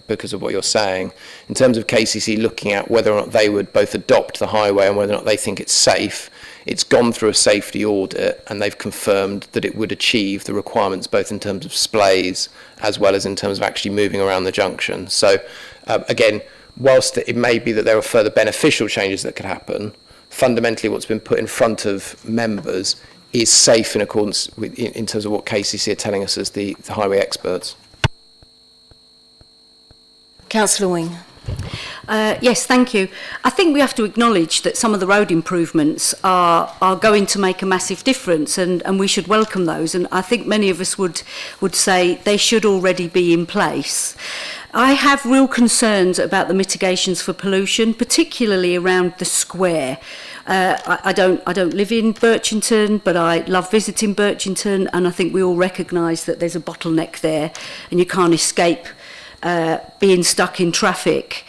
Speaker 5: because of what you're saying. In terms of KCC looking at whether or not they would both adopt the highway and whether or not they think it's safe, it's gone through a safety audit and they've confirmed that it would achieve the requirements both in terms of splays as well as in terms of actually moving around the junction. So again, whilst it may be that there are further beneficial changes that could happen, fundamentally what's been put in front of members is safe in accordance with, in terms of what KCC are telling us as the highway experts.
Speaker 2: Councillor Wing.
Speaker 3: Yes, thank you. I think we have to acknowledge that some of the road improvements are going to make a massive difference, and we should welcome those. And I think many of us would say they should already be in place. I have real concerns about the mitigations for pollution, particularly around the square. I don't live in Birchington, but I love visiting Birchington, and I think we all recognise that there's a bottleneck there, and you can't escape being stuck in traffic.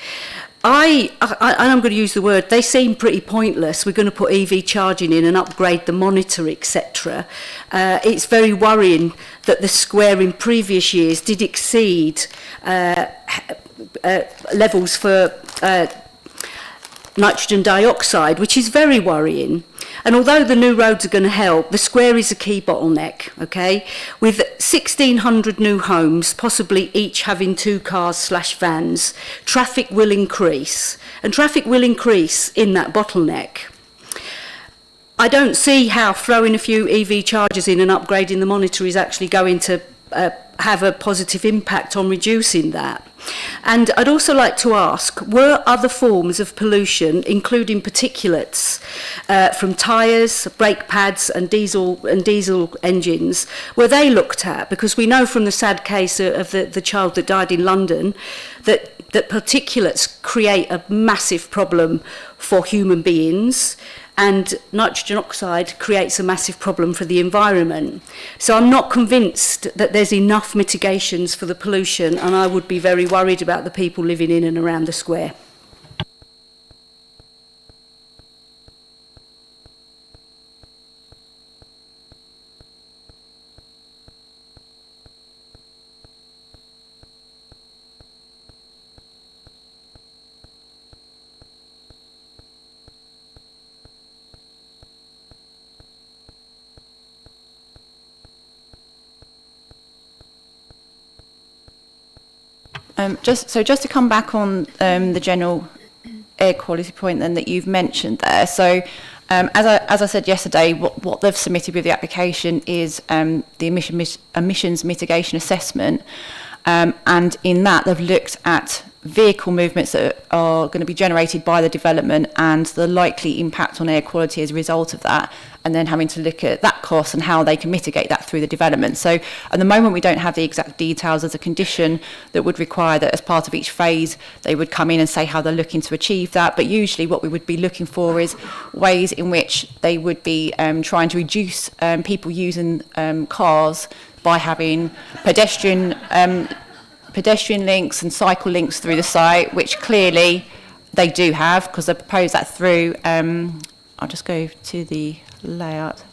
Speaker 3: I'm going to use the word, they seem pretty pointless. We're going to put EV charging in and upgrade the monitor, etc. It's very worrying that the square in previous years did exceed levels for nitrogen dioxide, which is very worrying. And although the new roads are going to help, the square is a key bottleneck, okay? With 1,600 new homes, possibly each having 2 cars/vans, traffic will increase. And traffic will increase in that bottleneck. I don't see how throwing a few EV chargers in and upgrading the monitor is actually going to have a positive impact on reducing that. And I'd also like to ask, were other forms of pollution, including particulates from tyres, brake pads and diesel engines, were they looked at? Because we know from the sad case of the child that died in London that particulates create a massive problem for human beings, and nitrogen oxide creates a massive problem for the environment. So I'm not convinced that there's enough mitigations for the pollution, and I would be very worried about the people living in and around the square.
Speaker 11: Just to come back on the general air quality point then that you've mentioned there. So
Speaker 1: As I said yesterday, what they've submitted with the application is the emissions mitigation assessment, and in that they've looked at vehicle movements that are going to be generated by the development and the likely impact on air quality as a result of that, and then having to look at that cost and how they can mitigate that through the development. So at the moment we don't have the exact details as a condition that would require that as part of each phase they would come in and say how they're looking to achieve that, but usually what we would be looking for is ways in which they would be trying to reduce people using cars by having pedestrian links and cycle links through the site, which clearly they do have because they propose that through. I'll just go to the layout.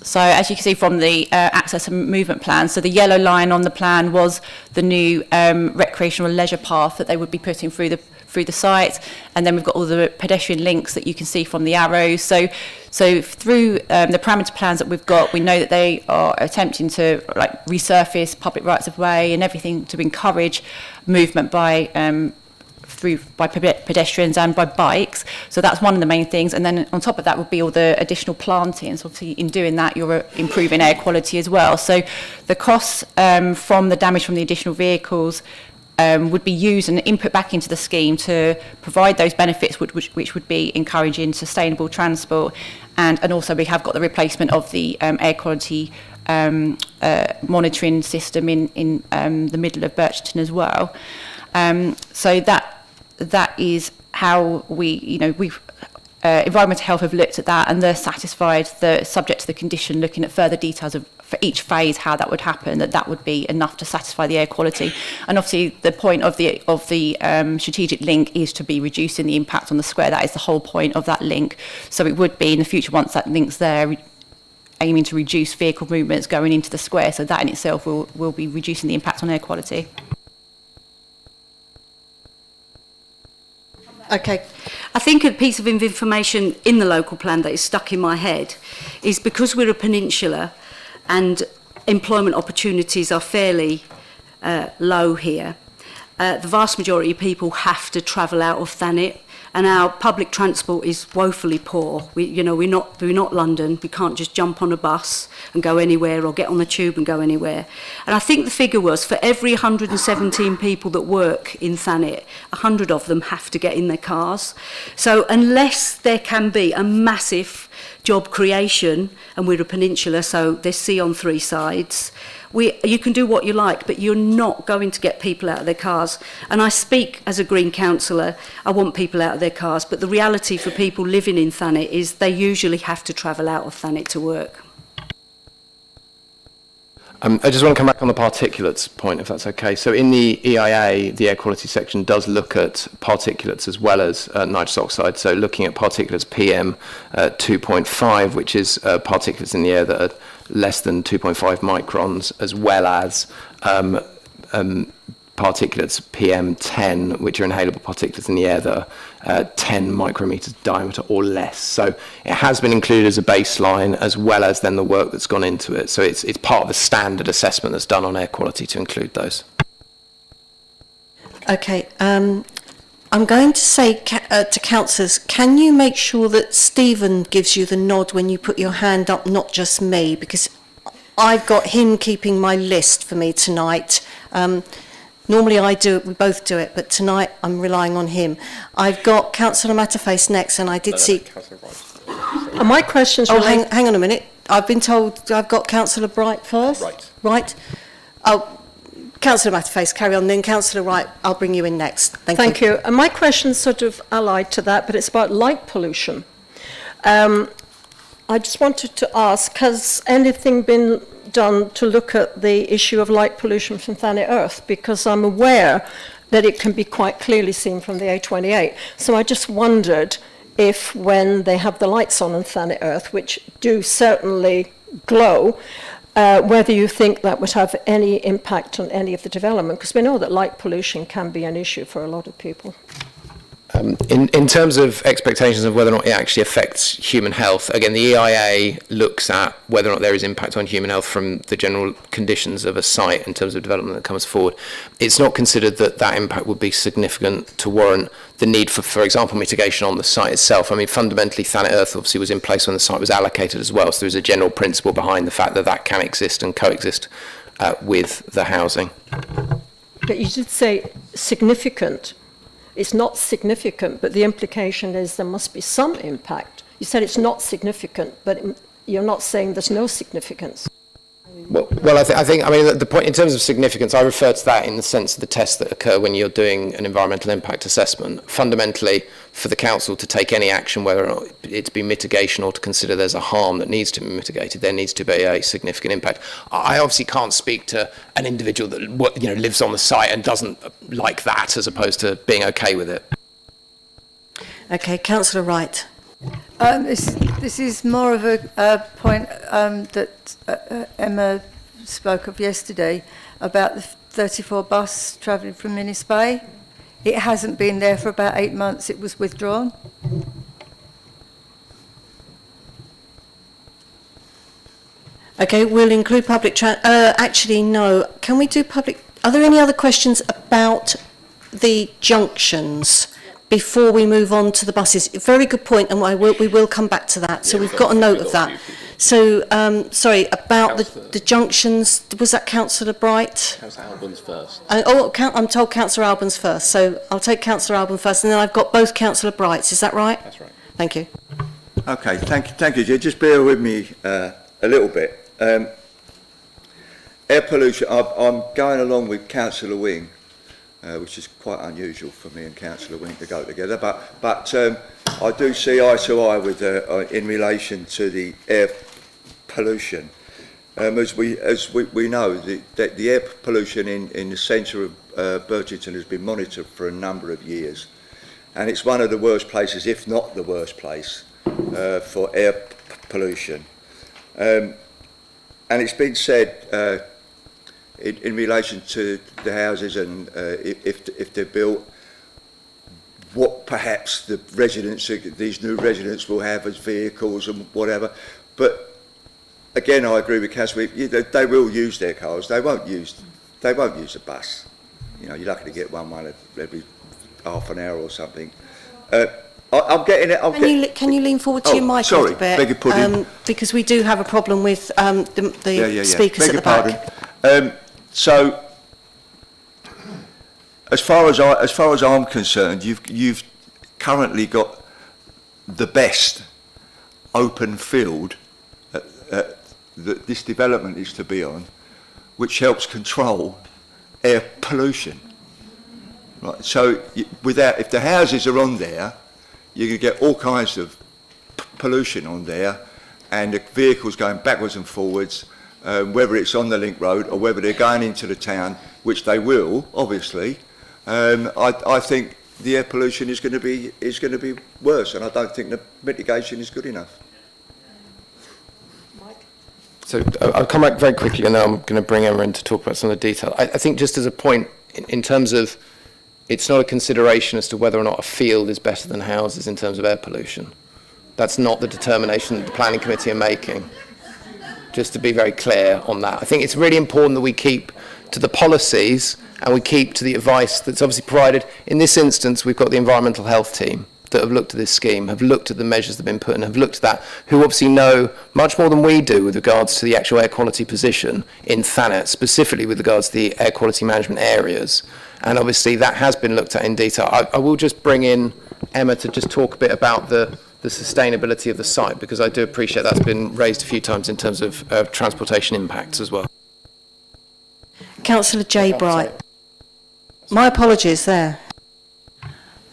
Speaker 1: So as you can see from the access and movement plan, so the yellow line on the plan was the new recreational leisure path that they would be putting through the site, and then we've got all the pedestrian links that you can see from the arrows. So through the parameter plans that we've got, we know that they are attempting to resurface public rights of way and everything to encourage movement by pedestrians and by bikes. So that's one of the main things, and then on top of that would be all the additional plantings. Obviously in doing that you're improving air quality as well. So the costs from the damage from the additional vehicles would be used and input back into the scheme to provide those benefits which would be encouraging sustainable transport, and also we have got the replacement of the air quality monitoring system in the middle of Birchton as well. So that is how we've Environmental Health have looked at that, and they're satisfied that, subject to the condition, looking at further details for each phase how that would happen, that would be enough to satisfy the air quality. And obviously the point of the strategic link is to be reducing the impact on the square. That is the whole point of that link. So it would be in the future, once that link's there, aiming to reduce vehicle movements going into the square. So that in itself will be reducing the impact on air quality.
Speaker 2: Okay.
Speaker 3: I think a piece of information in the local plan that is stuck in my head is because we're a peninsula and employment opportunities are fairly low here, the vast majority of people have to travel out of Thanet, and our public transport is woefully poor. We're not London. We can't just jump on a bus and go anywhere, or get on the tube and go anywhere. And I think the figure was, for every 117 people that work in Thanet, 100 of them have to get in their cars. So unless there can be a massive job creation, and we're a peninsula, so there's sea on three sides, you can do what you like, but you're not going to get people out of their cars. And I speak as a Green councillor, I want people out of their cars, but the reality for people living in Thanet is they usually have to travel out of Thanet to work.
Speaker 5: I just want to come back on the particulates point, if that's okay. So in the EIA, the air quality section does look at particulates as well as nitrous oxide. So looking at particulates PM 2.5, which is particulates in the air that are less than 2.5 microns, as well as particulates PM10, which are inhalable particulates in the air that are 10 micrometers diameter or less. So it has been included as a baseline, as well as then the work that's gone into it. So it's part of the standard assessment that's done on air quality to include those.
Speaker 2: Okay, I'm going to say to councillors, can you make sure that Stephen gives you the nod when you put your hand up, not just me, because I've got him keeping my list for me tonight. Normally I do it, we both do it, but tonight I'm relying on him. I've got Councillor Matterface next, and I did see...
Speaker 6: And my question's
Speaker 2: hang on a minute. I've been told I've got Councillor Bright first. Right. Oh, Councillor Matterface, carry on. Then Councillor Wright, I'll bring you in next. Thank you.
Speaker 6: And my question's sort of allied to that, but it's about light pollution. I just wanted to ask, has anything been done to look at the issue of light pollution from Thanet Earth? Because I'm aware that it can be quite clearly seen from the A28. So I just wondered if, when they have the lights on Thanet Earth, which do certainly glow, whether you think that would have any impact on any of the development, because we know that light pollution can be an issue for a lot of people.
Speaker 5: In terms of expectations of whether or not it actually affects human health, again, the EIA looks at whether or not there is impact on human health from the general conditions of a site in terms of development that comes forward, it's not considered that that impact would be significant to warrant the need for example, mitigation on the site itself. I mean, fundamentally, Thanet Earth obviously was in place when the site was allocated as well, so there's a general principle behind the fact that that can exist and coexist with the housing.
Speaker 6: But you did say significant. It's not significant, but the implication is there must be some impact. You said it's not significant, but you're not saying there's no significance.
Speaker 5: Well, I think, I mean, the point in terms of significance, I refer to that in the sense of the tests that occur when you're doing an environmental impact assessment. Fundamentally, for the council to take any action, whether or not it's be mitigation or to consider there's a harm that needs to be mitigated, there needs to be a significant impact. I obviously can't speak to an individual that lives on the site and doesn't like that, as opposed to being okay with it.
Speaker 2: Okay, Councillor Wright.
Speaker 7: This is more of a point that Emma spoke of yesterday about the 34 bus travelling from Minis Bay. It hasn't been there for about 8 months. It was withdrawn.
Speaker 2: Okay, we'll include public actually, no. Can we do public... Are there any other questions about the junctions before we move on to the buses? Very good point, and we will come back to that. So we've got a note of that. So, sorry, about the junctions, was that Councillor Bright?
Speaker 11: Councillor Albans first.
Speaker 2: I'm told Councillor Albans first, so I'll take Councillor Albans first, and then I've got both Councillor Brights. Is that right?
Speaker 11: That's right.
Speaker 2: Thank you.
Speaker 4: Okay, thank you. Just bear with me a little bit. Air pollution, I'm going along with Councillor Wing, which is quite unusual for me and Councillor Wing to go together, but I do see eye to eye with in relation to the air pollution. As we know, the air pollution in the centre of Birchington has been monitored for a number of years, and it's one of the worst places, if not the worst place, for air pollution. And it's been said in relation to the houses and if they're built, what perhaps the residents, these new residents will have as vehicles and whatever. But again, I agree with Councillor, they will use their cars. They won't use a bus. You know, you're lucky to get one every half an hour or something. I'm getting it.
Speaker 2: Can you lean forward to your mic a little bit?
Speaker 4: Beg your pardon.
Speaker 2: Because we do have a problem with the speakers at the back.
Speaker 4: So, as far as I'm concerned, you've currently got the best open field that this development is to be on, which helps control air pollution. Right. So, if the houses are on there, you can get all kinds of pollution on there, and the vehicles going backwards and forwards, whether it's on the link road or whether they're going into the town, which they will, obviously. I think the air pollution is going to be worse, and I don't think the mitigation is good enough.
Speaker 5: So I'll come back very quickly, and then I'm going to bring Emma in to talk about some of the detail. I think just as a point, in terms of, it's not a consideration as to whether or not a field is better than houses in terms of air pollution. That's not the determination that the planning committee are making. Just to be very clear on that. I think it's really important that we keep to the policies and we keep to the advice that's obviously provided. In this instance, we've got the environmental health team that have looked at this scheme, have looked at the measures that have been put in, have looked at that, who obviously know much more than we do with regards to the actual air quality position in Thanet, specifically with regards to the air quality management areas. And obviously that has been looked at in detail. I will just bring in Emma to just talk a bit about the sustainability of the site, because I do appreciate that's been raised a few times in terms of transportation impacts as well.
Speaker 2: Councillor J. Bright. My apologies there.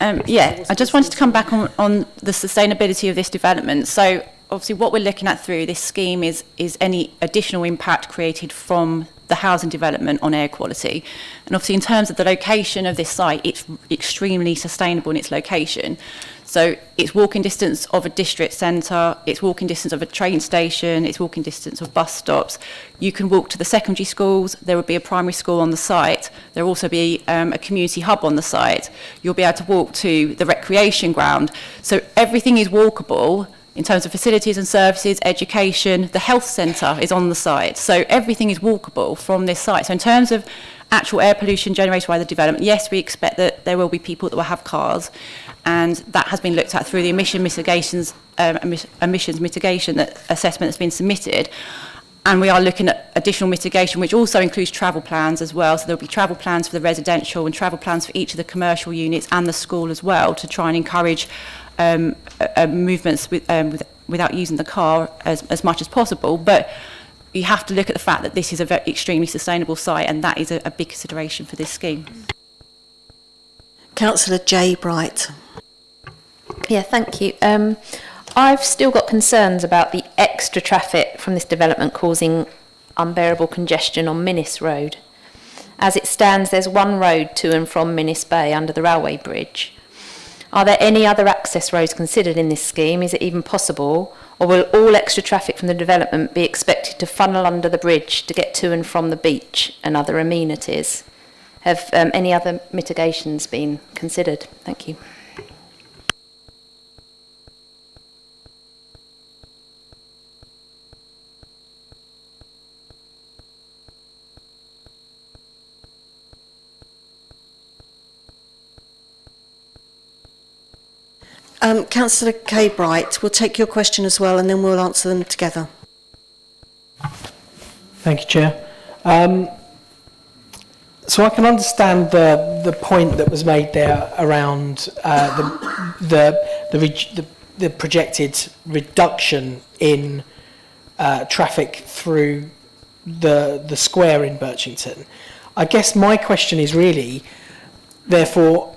Speaker 12: I just wanted to come back on the sustainability of this development. So obviously what we're looking at through this scheme is any additional impact created from the housing development on air quality. And obviously in terms of the location of this site, it's extremely sustainable in its location. So it's walking distance of a district centre, it's walking distance of a train station, it's walking distance of bus stops. You can walk to the secondary schools, there will be a primary school on the site, there will also be a community hub on the site. You'll be able to walk to the recreation ground. So everything is walkable in terms of facilities and services, education, the health centre is on the site. So everything is walkable from this site. So in terms of actual air pollution generated by the development, yes, we expect that there will be people that will have cars, and that has been looked at through the emissions mitigation assessment that's been submitted. And we are looking at additional mitigation, which also includes travel plans as well. So there'll be travel plans for the residential and travel plans for each of the commercial units and the school as well, to try and encourage movements without using the car as much as possible. But you have to look at the fact that this is a very extremely sustainable site, and that is a big consideration for this scheme.
Speaker 2: Councillor J. Bright.
Speaker 1: Yeah, thank you. I've still got concerns about the extra traffic from this development causing unbearable congestion on Minnis Road. As it stands, there's one road to and from Minnis Bay under the railway bridge. Are there any other access roads considered in this scheme? Is it even possible? Or will all extra traffic from the development be expected to funnel under the bridge to get to and from the beach and other amenities? Have any other mitigations been considered? Thank you.
Speaker 2: Councillor Kay Bright, we'll take your question as well, and then we'll answer them together.
Speaker 8: Thank you, Chair. So I can understand the point that was made there around the projected reduction in traffic through the square in Birchington. I guess my question is really, therefore,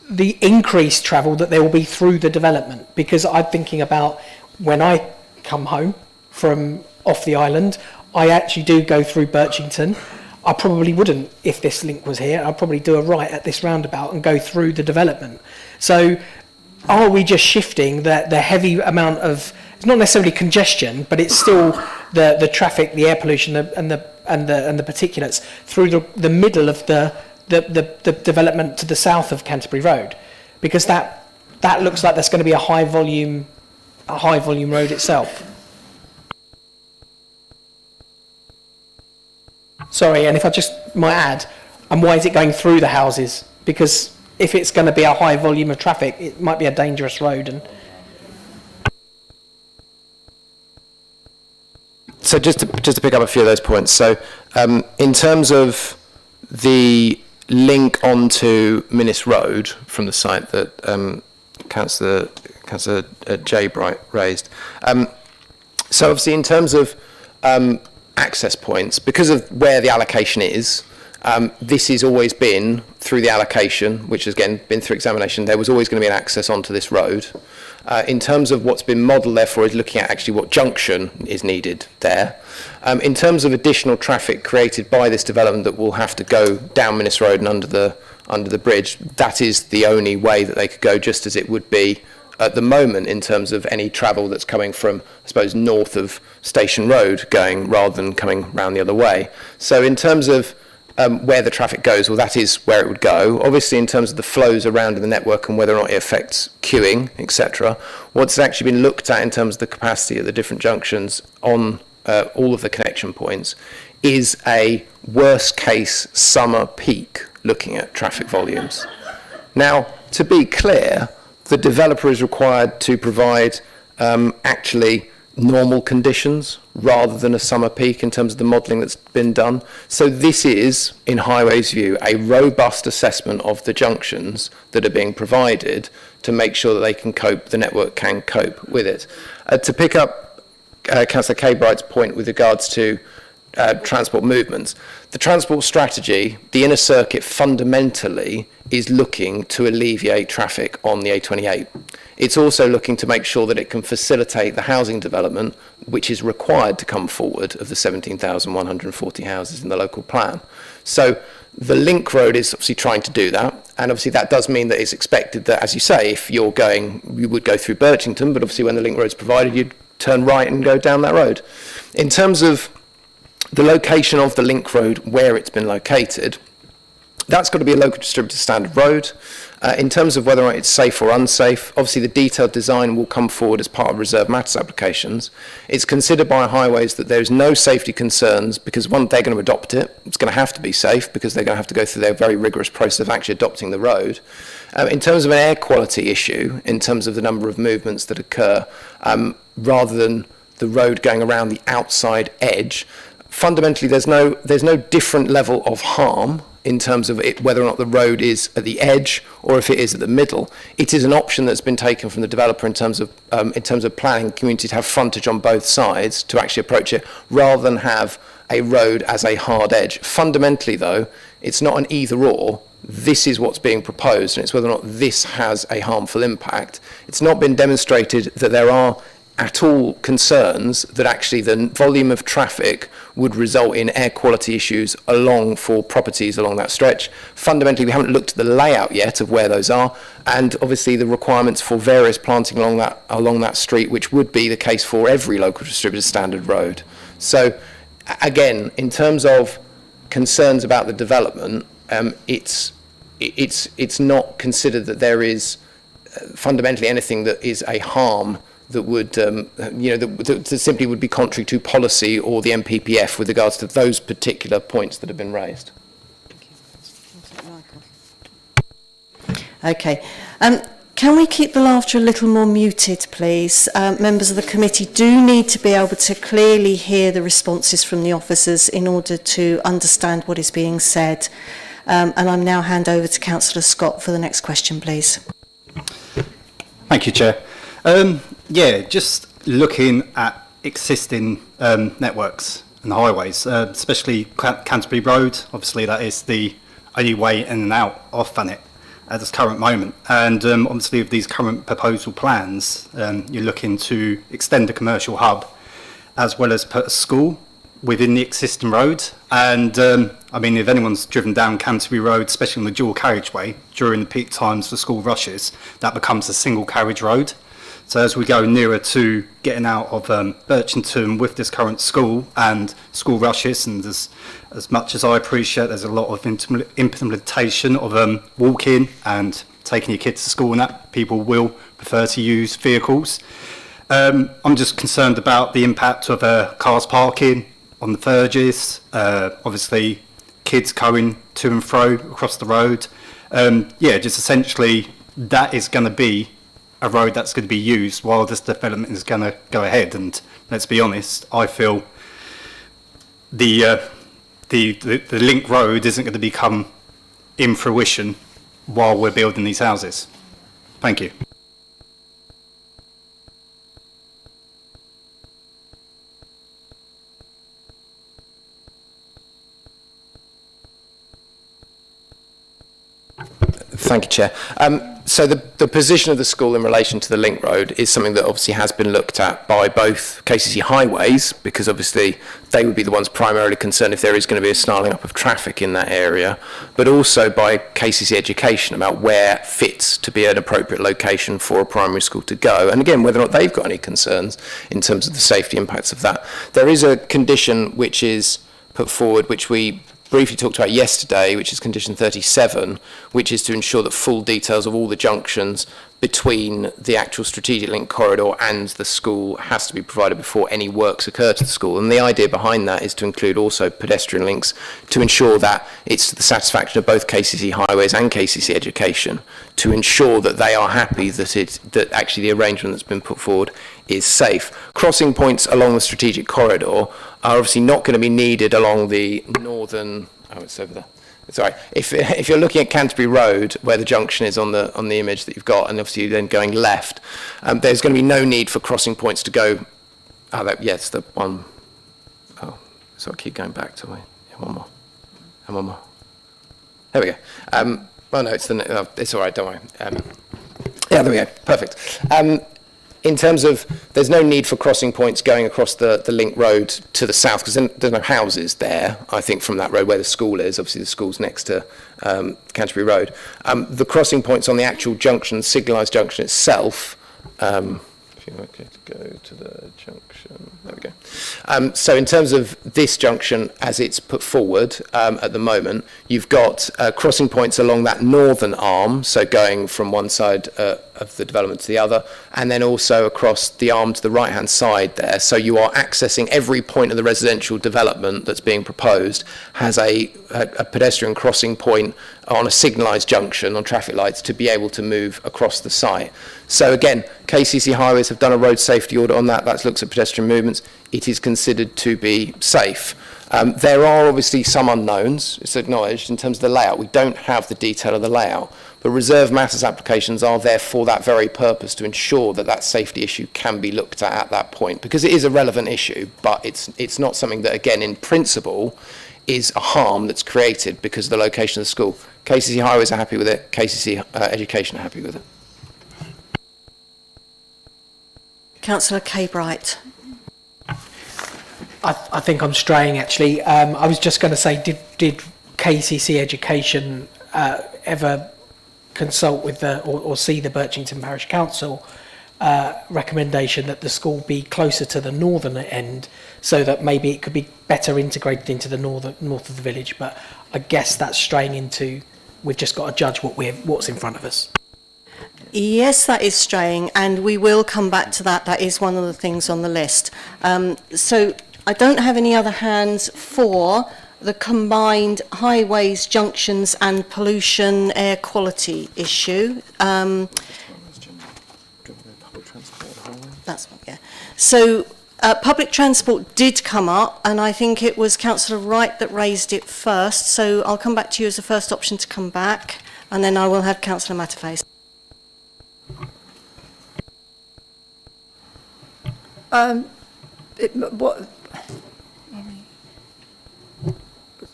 Speaker 8: the increased travel that there will be through the development, because I'm thinking about when I come home from off the island, I actually do go through Birchington. I probably wouldn't if this link was here. I'd probably do a right at this roundabout and go through the development. So are we just shifting the heavy amount of, it's not necessarily congestion, but it's still the traffic, the air pollution and the particulates through the middle of the development to the south of Canterbury Road, because that looks like that's going to be a high volume road itself. Sorry, and if I just might add, and why is it going through the houses? Because if it's going to be a high volume of traffic, it might be a dangerous road. And
Speaker 5: so just to pick up a few of those points. So in terms of the link onto Minnis Road from the site that Councillor J. Bright raised. So obviously in terms of access points, because of where the allocation is, this has always been through the allocation, which has again been through examination, there was always going to be an access onto this road. In terms of what's been modelled, therefore, is looking at actually what junction is needed there. In terms of additional traffic created by this development that will have to go down Minnis Road and under the bridge, that is the only way that they could go, just as it would be at the moment in terms of any travel that's coming from, I suppose, north of Station Road going rather than coming round the other way. So in terms of where the traffic goes, well, that is where it would go. Obviously, in terms of the flows around in the network and whether or not it affects queuing, etc., what's actually been looked at in terms of the capacity at the different junctions on all of the connection points is a worst-case summer peak looking at traffic volumes. Now, to be clear, the developer is required to provide actually normal conditions rather than a summer peak in terms of the modelling that's been done. So this is, in Highways View, a robust assessment of the junctions that are being provided to make sure that they can cope, the network can cope with it. To pick up Councillor Kay Bright's point with regards to transport movements, the transport strategy, the inner circuit fundamentally is looking to alleviate traffic on the A28. It's also looking to make sure that it can facilitate the housing development which is required to come forward of the 17,140 houses in the local plan. So the link road is obviously trying to do that, and obviously that does mean that it's expected that, as you say, if you're going, you would go through Birchington, but obviously when the link road is provided, you'd turn right and go down that road. In terms of the location of the link road, where it's been located, that's got to be a local distributed standard road. In terms of whether or not it's safe or unsafe, obviously the detailed design will come forward as part of reserve matters applications. It's considered by highways that there's no safety concerns because, one, they're going to adopt it. It's going to have to be safe because they're going to have to go through their very rigorous process of actually adopting the road. In terms of an air quality issue, in terms of the number of movements that occur, rather than the road going around the outside edge, fundamentally there's no different level of harm in terms of it, whether or not the road is at the edge or if it is at the middle. It is an option that's been taken from the developer in terms of planning community to have frontage on both sides to actually approach it, rather than have a road as a hard edge. Fundamentally, though, it's not an either or. This is what's being proposed, and it's whether or not this has a harmful impact. It's not been demonstrated that there are at all concerns that actually the volume of traffic would result in air quality issues for properties along that stretch. Fundamentally, we haven't looked at the layout yet of where those are, and obviously the requirements for various planting along that street, which would be the case for every local distributed standard road. So again, in terms of concerns about the development, it's not considered that there is fundamentally anything that is a harm that would, that simply would be contrary to policy or the MPPF with regards to those particular points that have been raised.
Speaker 2: Okay. Can we keep the laughter a little more muted, please? Members of the committee do need to be able to clearly hear the responses from the officers in order to understand what is being said. And I'm now hand over to Councillor Scott for the next question, please.
Speaker 11: Thank you, Chair. Just looking at existing networks and highways, especially Canterbury Road. Obviously, that is the only way in and out of Thanet at this current moment. And obviously, with these current proposal plans, you're looking to extend the commercial hub as well as put a school within the existing road. And I mean, if anyone's driven down Canterbury Road, especially on the dual carriageway, during the peak times for school rushes, that becomes a single carriage road. So as we go nearer to getting out of Birchington with this current school and school rushes, and as much as I appreciate there's a lot of implementation of walking and taking your kids to school and that, people will prefer to use vehicles. I'm just concerned about the impact of cars parking on the verges, obviously kids going to and fro across the road. Just essentially that is going to be a road that's going to be used while this development is going to go ahead. And let's be honest, I feel the link road isn't going to become in fruition while we're building these houses. Thank you.
Speaker 5: Thank you, Chair. So the position of the school in relation to the link road is something that obviously has been looked at by both KCC Highways, because obviously they would be the ones primarily concerned if there is going to be a snarling up of traffic in that area, but also by KCC Education about where fits to be an appropriate location for a primary school to go. And again, whether or not they've got any concerns in terms of the safety impacts of that. There is a condition which is put forward, which we briefly talked about yesterday, which is condition 37, which is to ensure that full details of all the junctions between the actual strategic link corridor and the school has to be provided before any works occur to the school. And the idea behind that is to include also pedestrian links to ensure that it's to the satisfaction of both KCC Highways and KCC Education, to ensure that they are happy that actually the arrangement that's been put forward is safe. Crossing points along the strategic corridor are obviously not going to be needed along the northern, it's over there. It's all right. If you're looking at Canterbury Road, where the junction is on the image that you've got, and obviously then going left, there's going to be no need for crossing points to go. Yes, the one. Oh, so I keep going back to one more, and one more. There we go. Well, no, it's all right. Don't worry. There we go. Perfect. In terms of, there's no need for crossing points going across the link road to the south, because there's no houses there, I think, from that road where the school is. Obviously, the school's next to Canterbury Road. The crossing points on the actual junction, signalised junction itself, If you okay to go to the junction, there we go. So in terms of this junction as it's put forward at the moment, you've got crossing points along that northern arm, so going from one side of the development to the other, and then also across the arm to the right-hand side there. So you are accessing every point of the residential development that's being proposed has a pedestrian crossing point on a signalised junction on traffic lights to be able to move across the site. So again, KCC Highways have done a road safety audit on that. That looks at pedestrian movements. It is considered to be safe. There are obviously some unknowns, it's acknowledged, in terms of the layout. We don't have the detail of the layout, but reserve matters applications are there for that very purpose, to ensure that that safety issue can be looked at that point, because it is a relevant issue, but it's not something that, again, in principle, is a harm that's created because of the location of the school. KCC Highways are happy with it, KCC Education are happy with it.
Speaker 2: Councillor K-Bright.
Speaker 8: I think I'm straying, actually. I was just going to say, did KCC Education ever consult with or see the Birchington Parish Council recommendation that the school be closer to the northern end, so that maybe it could be better integrated into the north of the village? But I guess that's straying into, we've just got to judge what's in front of us.
Speaker 2: Yes, that is straying, and we will come back to that. That is one of the things on the list. So I don't have any other hands for the combined highways, junctions and pollution air quality issue. That's one, yeah. So public transport did come up, and I think it was Councillor Wright that raised it first. So I'll come back to you as the first option to come back, and then I will have Councillor Matterface.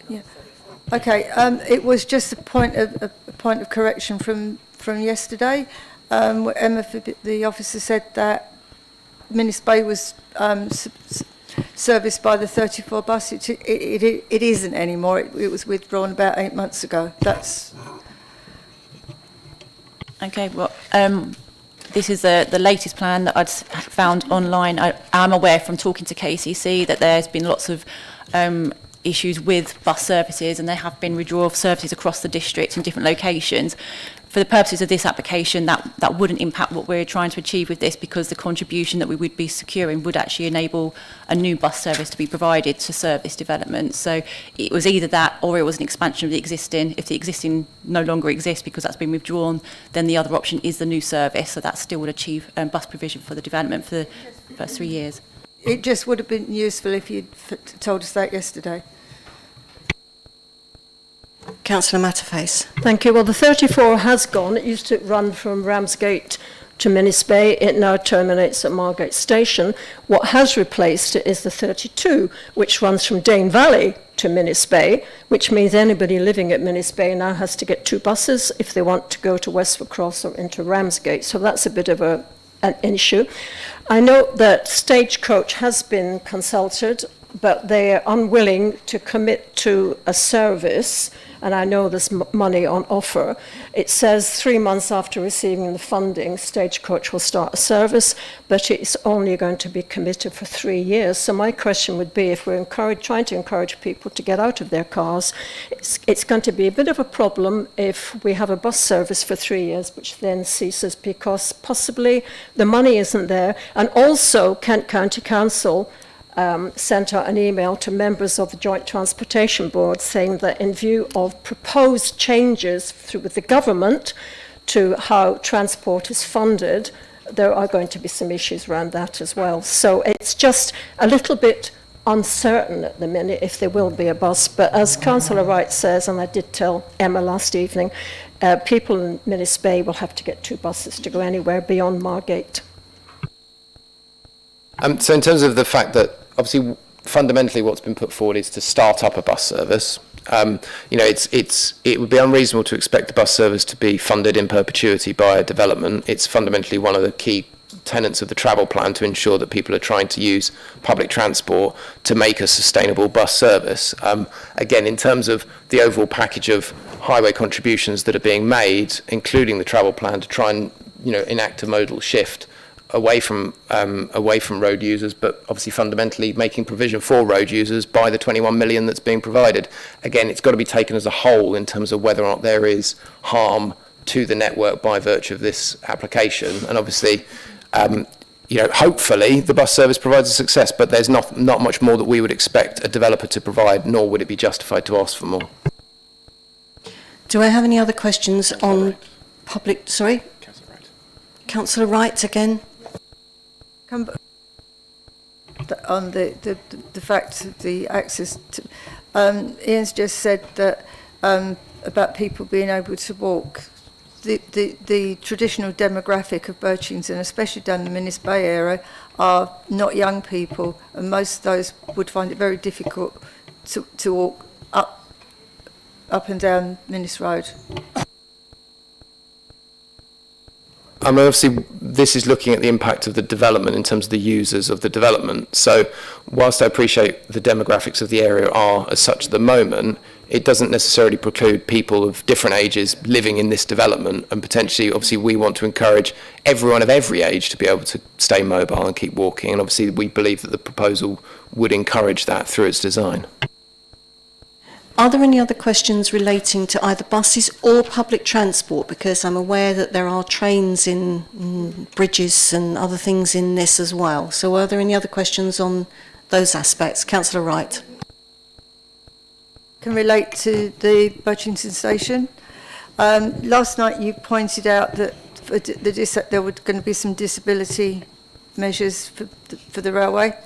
Speaker 7: Yeah. Okay. It was just a point of correction from yesterday. Where Emma, the officer, said that Minnis Bay was serviced by the 34 bus. It isn't anymore. It was withdrawn about 8 months ago. That's
Speaker 12: okay. Well, this is the latest plan that I'd found online. I am aware from talking to KCC that there's been lots of issues with bus services, and there have been withdrawal of services across the district in different locations. For the purposes of this application, that wouldn't impact what we're trying to achieve with this, because the contribution that we would be securing would actually enable a new bus service to be provided to serve this development. So it was either that, or it was an expansion of the existing. If the existing no longer exists because that's been withdrawn, then the other option is the new service. So that still would achieve bus provision for the development for the first 3 years.
Speaker 7: It just would have been useful if you'd told us that yesterday.
Speaker 2: Councillor Matterface.
Speaker 6: Thank you. Well, the 34 has gone. It used to run from Ramsgate to Minnis Bay. It now terminates at Margate Station. What has replaced it is the 32, which runs from Dane Valley to Minnis Bay, which means anybody living at Minnis Bay now has to get 2 buses if they want to go to Westford Cross or into Ramsgate. So that's a bit of an issue. I know that Stagecoach has been consulted, but they are unwilling to commit to a service, and I know there's money on offer. It says 3 months after receiving the funding, Stagecoach will start a service, but it's only going to be committed for 3 years. So my question would be, if we're trying to encourage people to get out of their cars, it's going to be a bit of a problem if we have a bus service for 3 years, which then ceases because possibly the money isn't there. And also, Kent County Council sent out an email to members of the Joint Transportation Board saying that in view of proposed changes with the government to how transport is funded, there are going to be some issues around that as well. So it's just a little bit uncertain at the minute if there will be a bus. But as Councillor Wright says, and I did tell Emma last evening, people in Minnis Bay will have to get 2 buses to go anywhere beyond Margate.
Speaker 5: So in terms of the fact that obviously fundamentally what's been put forward is to start up a bus service. It would be unreasonable to expect the bus service to be funded in perpetuity by a development. It's fundamentally one of the key tenets of the travel plan to ensure that people are trying to use public transport to make a sustainable bus service. Again, in terms of the overall package of highway contributions that are being made, including the travel plan to try and enact a modal shift, away from road users, but obviously fundamentally making provision for road users by the 21 million that's being provided. Again, it's got to be taken as a whole in terms of whether or not there is harm to the network by virtue of this application. And obviously, hopefully the bus service provides a success, but there's not much more that we would expect a developer to provide, nor would it be justified to ask for more.
Speaker 2: Do I have any other questions on public... Sorry? Councillor Wright again.
Speaker 7: On the fact of the access to... Ian's just said that about people being able to walk. The traditional demographic of Birchington, especially down the Minnis Bay area, are not young people, and most of those would find it very difficult to walk up and down Minnis Road.
Speaker 5: I mean, obviously, this is looking at the impact of the development in terms of the users of the development. So whilst I appreciate the demographics of the area are as such at the moment, it doesn't necessarily preclude people of different ages living in this development, and potentially, obviously, we want to encourage everyone of every age to be able to stay mobile and keep walking, and obviously we believe that the proposal would encourage that through its design.
Speaker 2: Are there any other questions relating to either buses or public transport? Because I'm aware that there are trains in bridges and other things in this as well. So are there any other questions on those aspects? Councillor Wright.
Speaker 7: Can relate to the Birchington station. Last night you pointed out that there were going to be some disability measures for the railway.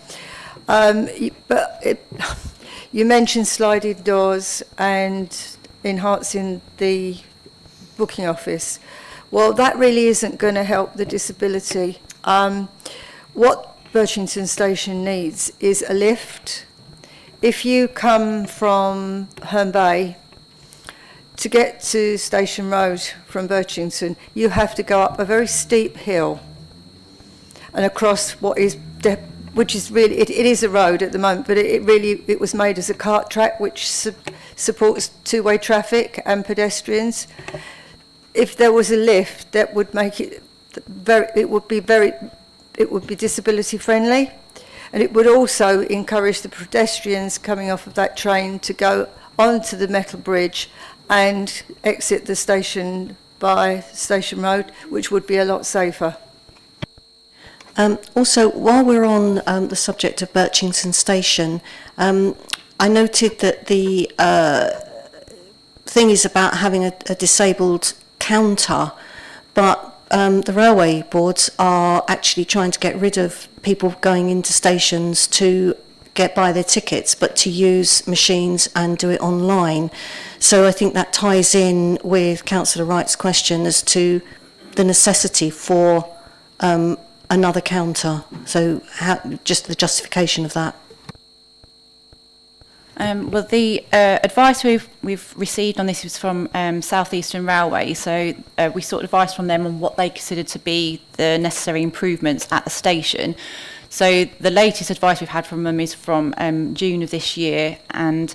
Speaker 7: You mentioned sliding doors and enhancing the booking office. Well, that really isn't going to help the disability. What Birchington Station needs is a lift. If you come from Herne Bay, to get to Station Road from Birchington, you have to go up a very steep hill and across what is which is really, it is a road at the moment, but it was made as a cart track which supports two-way traffic and pedestrians. If there was a lift, that would make it it would be disability friendly, and it would also encourage the pedestrians coming off of that train to go onto the metal bridge and exit the station by Station Road, which would be a lot safer.
Speaker 2: Also, while we're on the subject of Birchington Station, I noted that the thing is about having a disabled counter, but the railway boards are actually trying to get rid of people going into stations to buy their tickets, but to use machines and do it online. So I think that ties in with Councillor Wright's question as to the necessity for another counter. So just the justification of that.
Speaker 12: Well, the advice we've received on this was from South Eastern Railway. So we sought advice from them on what they considered to be the necessary improvements at the station. So the latest advice we've had from them is from June of this year, and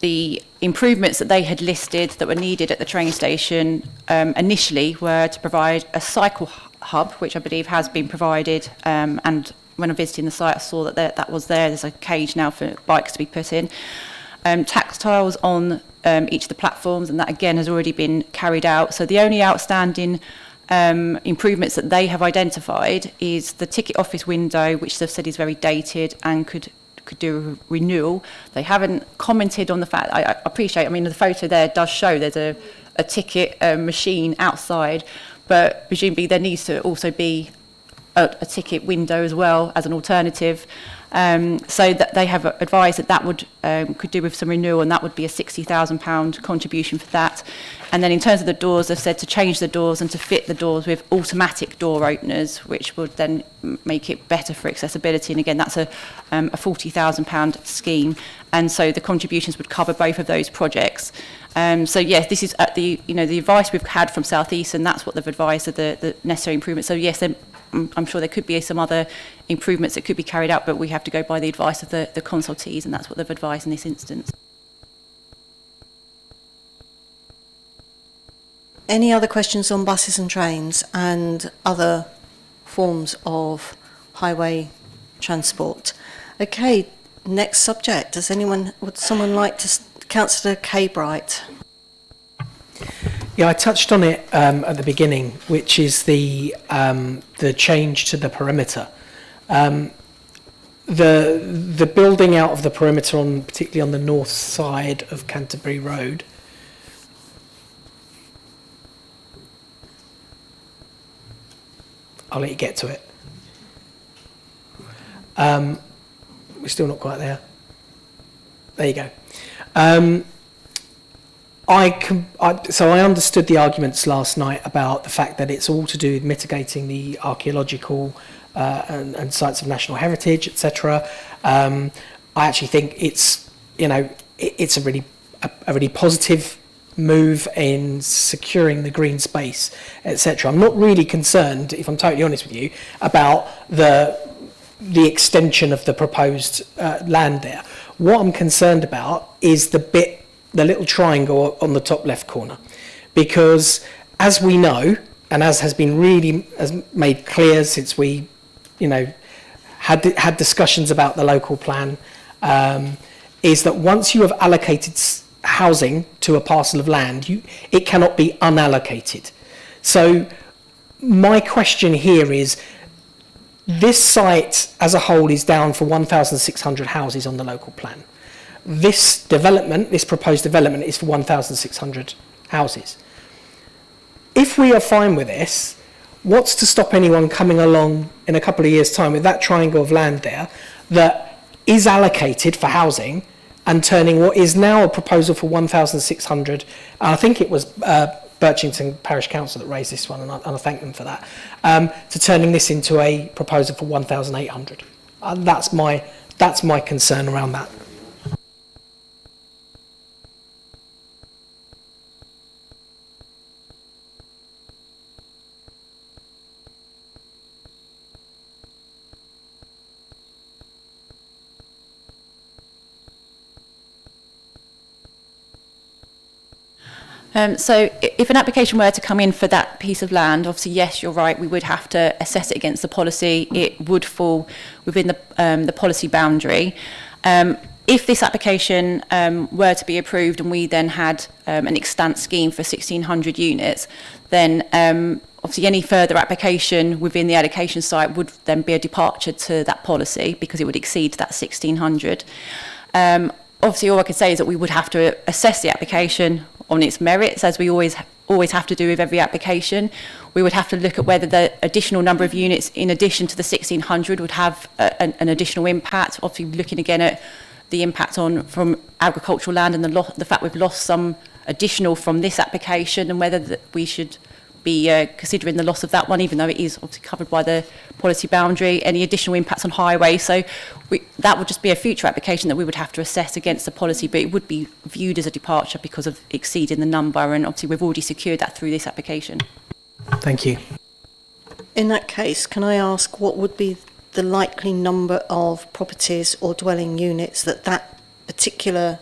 Speaker 12: the improvements that they had listed that were needed at the train station initially were to provide a cycle hub, which I believe has been provided, and when I'm visiting the site I saw that was there. There's a cage now for bikes to be put in. Tactiles on each of the platforms, and that again has already been carried out. So the only outstanding improvements that they have identified is the ticket office window, which they've said is very dated and could do a renewal. They haven't commented on the fact, I appreciate, I mean the photo there does show there's a ticket machine outside, but presumably there needs to also be a ticket window as well as an alternative. So that they have advised that would could do with some renewal, and that would be a £60,000 contribution for that. And then in terms of the doors, they've said to change the doors and to fit the doors with automatic door openers, which would then make it better for accessibility. And again, that's a £40,000 scheme. And so the contributions would cover both of those projects. So yes, this is at the the advice we've had from South East, and that's what they've advised of the necessary improvements. So yes, I'm sure there could be some other improvements that could be carried out, but we have to go by the advice of the consultees, and that's what they've advised in this instance.
Speaker 2: Any other questions on buses and trains and other forms of highway transport. Okay, next subject. Would someone like to, Councillor K-Bright?
Speaker 8: Yeah, I touched on it at the beginning, which is the change to the perimeter. The building out of the perimeter, particularly on the north side of Canterbury Road, I'll let you get to it. We're still not quite there. There you go. So I understood the arguments last night about the fact that it's all to do with mitigating the archaeological and sites of national heritage, etc. I actually think it's a really positive move in securing the green space, etc. I'm not really concerned, if I'm totally honest with you, about the extension of the proposed land there. What I'm concerned about is the little triangle on the top left corner, because as we know, and as has been made clear since we, had discussions about the local plan, is that once you have allocated housing to a parcel of land, it cannot be unallocated. So my question here is, this site as a whole is down for 1,600 houses on the local plan. This proposed development is for 1,600 houses. If we are fine with this, what's to stop anyone coming along in a couple of years' time with that triangle of land there that is allocated for housing and turning what is now a proposal for 1,600, I think it was Birchington Parish Council that raised this one, and I thank them for that, to turning this into a proposal for 1,800. That's my concern around that.
Speaker 12: So if an application were to come in for that piece of land, obviously, yes, you're right, we would have to assess it against the policy. It would fall within the policy boundary. If this application were to be approved and we then had an extant scheme for 1,600 units, then obviously any further application within the allocation site would then be a departure to that policy because it would exceed that 1,600. Obviously, all I could say is that we would have to assess the application on its merits, as we always have to do with every application. We would have to look at whether the additional number of units in addition to the 1,600 would have an additional impact. Obviously, looking again at the impact from agricultural land and the fact we've lost some additional from this application, and whether we should be considering the loss of that one, even though it is obviously covered by the policy boundary, any additional impacts on highways. So that would just be a future application that we would have to assess against the policy, but it would be viewed as a departure because of exceeding the number, and obviously we've already secured that through this application.
Speaker 8: Thank you.
Speaker 2: In that case, can I ask what would be the likely number of properties or dwelling units that particular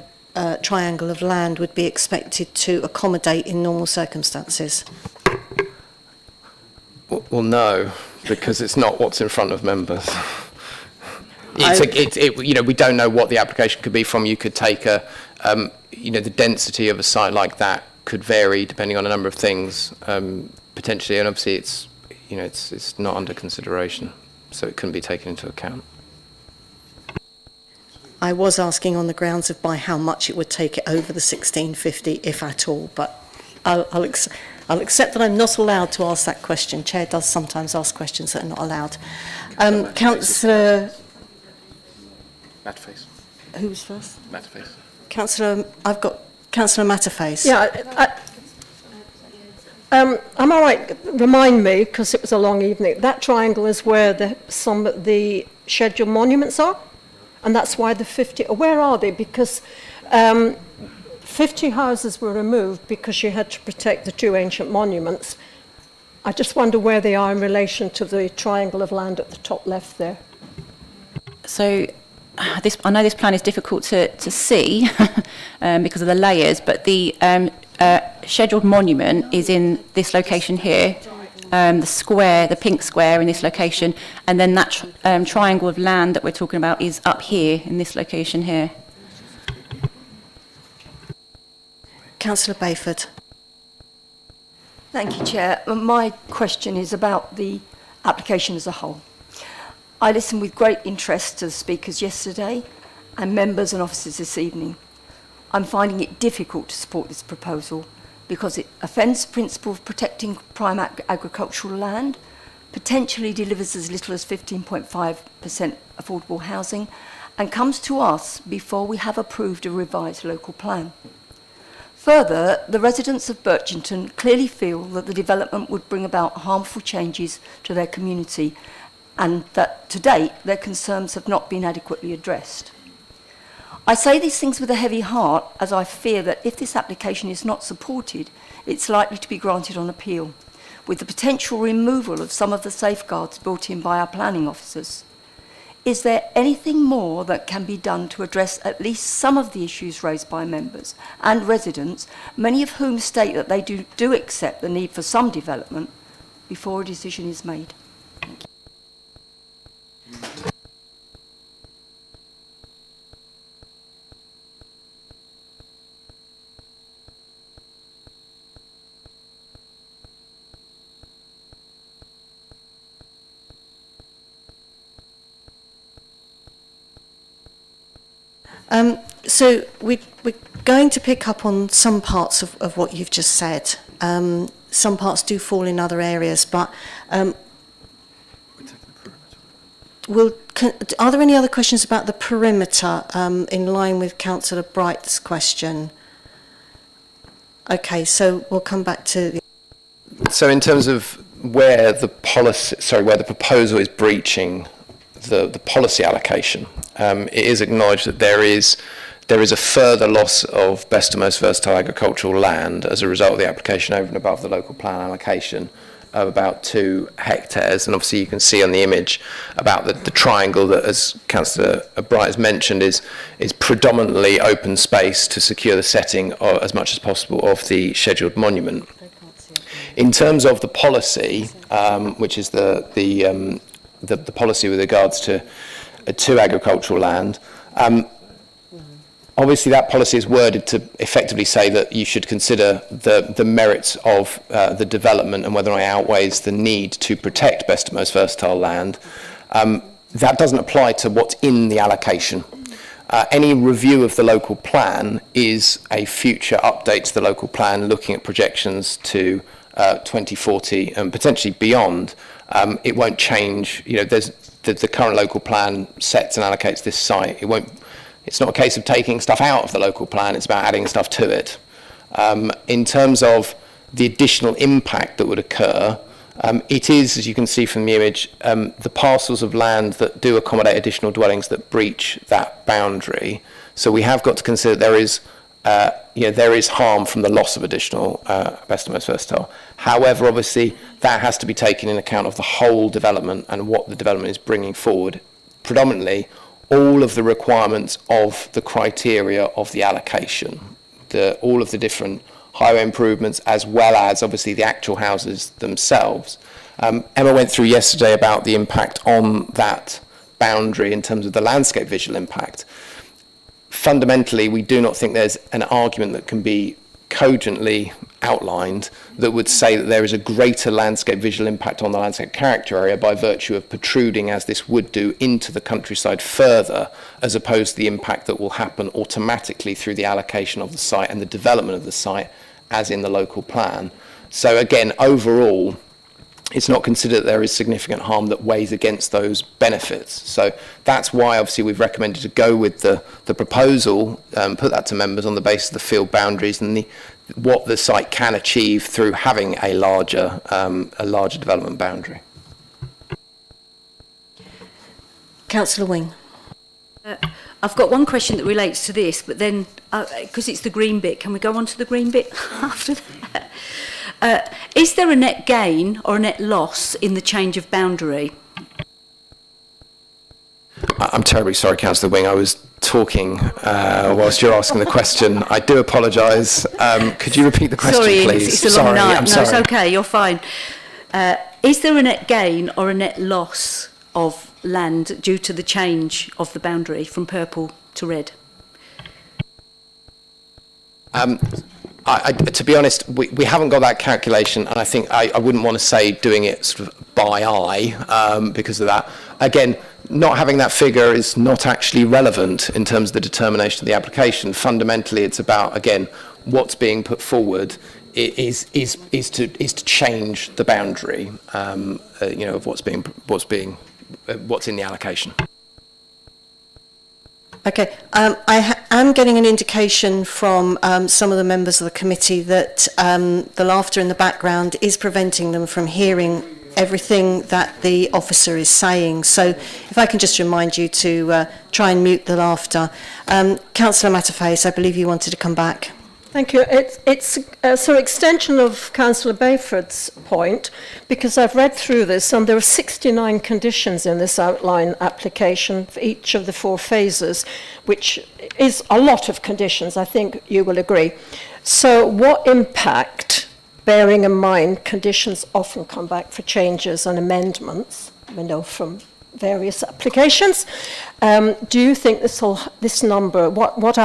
Speaker 2: triangle of land would be expected to accommodate in normal circumstances?
Speaker 5: Well, no, because it's not what's in front of members. We don't know what the application could be from. You could take the density of a site like that could vary depending on a number of things, potentially, and obviously it's not under consideration, so it couldn't be taken into account.
Speaker 2: I was asking on the grounds of by how much it would take it over the 1,650, if at all, but I'll accept that I'm not allowed to ask that question. Chair does sometimes ask questions that are not allowed. Councillor...
Speaker 5: Matterface.
Speaker 2: Who was first?
Speaker 5: Matterface.
Speaker 2: Councillor... I've got Councillor Matterface.
Speaker 6: Yeah, am I right? Remind me, because it was a long evening, that triangle is where some of the scheduled monuments are? And that's why the 50... Where are they? Because 50 houses were removed because you had to protect the two ancient monuments. I just wonder where they are in relation to the triangle of land at the top left there.
Speaker 12: So I know this plan is difficult to see because of the layers, but the scheduled monument is in this location here, the square, the pink square in this location, and then that triangle of land that we're talking about is up here in this location here.
Speaker 2: Councillor Bayford.
Speaker 13: Thank you, Chair. My question is about the application as a whole. I listened with great interest to the speakers yesterday and members and officers this evening. I'm finding it difficult to support this proposal because it offends the principle of protecting prime agricultural land, potentially delivers as little as 15.5% affordable housing, and comes to us before we have approved a revised local plan. Further, the residents of Birchington clearly feel that the development would bring about harmful changes to their community and that to date their concerns have not been adequately addressed. I say these things with a heavy heart as I fear that if this application is not supported, it's likely to be granted on appeal, with the potential removal of some of the safeguards built in by our planning officers. Is there anything more that can be done to address at least some of the issues raised by members and residents, many of whom state that they do accept the need for some development before a decision is made? Thank you.
Speaker 2: So we're going to pick up on some parts of what you've just said. Some parts do fall in other areas, but are there any other questions about the perimeter in line with Councillor Bright's question? Okay, so we'll come back to...
Speaker 5: So in terms of where the proposal is breaching the policy allocation, it is acknowledged that there is a further loss of best and most versatile agricultural land as a result of the application over and above the local plan allocation of about 2 hectares. And obviously you can see on the image about the triangle that, as Councillor Bright has mentioned, is predominantly open space to secure the setting as much as possible of the scheduled monument. In terms of the policy, which is the policy with regards to agricultural land, obviously that policy is worded to effectively say that you should consider the merits of the development and whether or not it outweighs the need to protect best and most versatile land. That doesn't apply to what's in the allocation. Any review of the local plan is a future update to the local plan looking at projections to 2040 and potentially beyond. It won't change, there's the current local plan sets and allocates this site. It's not a case of taking stuff out of the local plan, it's about adding stuff to it. In terms of the additional impact that would occur, it is, as you can see from the image, the parcels of land that do accommodate additional dwellings that breach that boundary. So we have got to consider there is harm from the loss of additional best and most versatile. However, obviously, that has to be taken in account of the whole development and what the development is bringing forward. Predominantly, all of the requirements of the criteria of the allocation, all of the different highway improvements, as well as obviously the actual houses themselves. Emma went through yesterday about the impact on that boundary in terms of the landscape visual impact. Fundamentally, we do not think there's an argument that can be cogently outlined that would say that there is a greater landscape visual impact on the landscape character area by virtue of protruding, as this would do, into the countryside further, as opposed to the impact that will happen automatically through the allocation of the site and the development of the site as in the local plan. So again, overall, it's not considered that there is significant harm that weighs against those benefits. So that's why obviously we've recommended to go with the proposal, put that to members on the basis of the field boundaries and what the site can achieve through having a larger development boundary.
Speaker 2: Councillor Wing.
Speaker 3: I've got one question that relates to this, but then, because it's the green bit, can we go on to the green bit after that? Is there a net gain or a net loss in the change of boundary?
Speaker 5: I'm terribly sorry, Councillor Wing. I was talking whilst you're asking the question. I do apologise. Could you repeat the question,
Speaker 3: sorry,
Speaker 5: please?
Speaker 3: It's a long night.
Speaker 5: I'm
Speaker 3: no,
Speaker 5: sorry.
Speaker 3: It's okay. You're fine. Is there a net gain or a net loss of land due to the change of the boundary from purple to red?
Speaker 5: To be honest, we haven't got that calculation, and I think I wouldn't want to say doing it sort of by eye because of that. Again, not having that figure is not actually relevant in terms of the determination of the application. Fundamentally, it's about, again, what's being put forward is to change the boundary, of what's in the allocation.
Speaker 2: Okay, I am getting an indication from some of the members of the committee that the laughter in the background is preventing them from hearing everything that the officer is saying. So if I can just remind you to try and mute the laughter. Councillor Matterface, I believe you wanted to come back.
Speaker 6: Thank you. It's so extension of Councillor Bayford's point, because I've read through this and there are 69 conditions in this outline application for each of the 4 phases, which is a lot of conditions, I think you will agree. So what impact, bearing in mind conditions often come back for changes and amendments, we know from various applications, do you think this number, what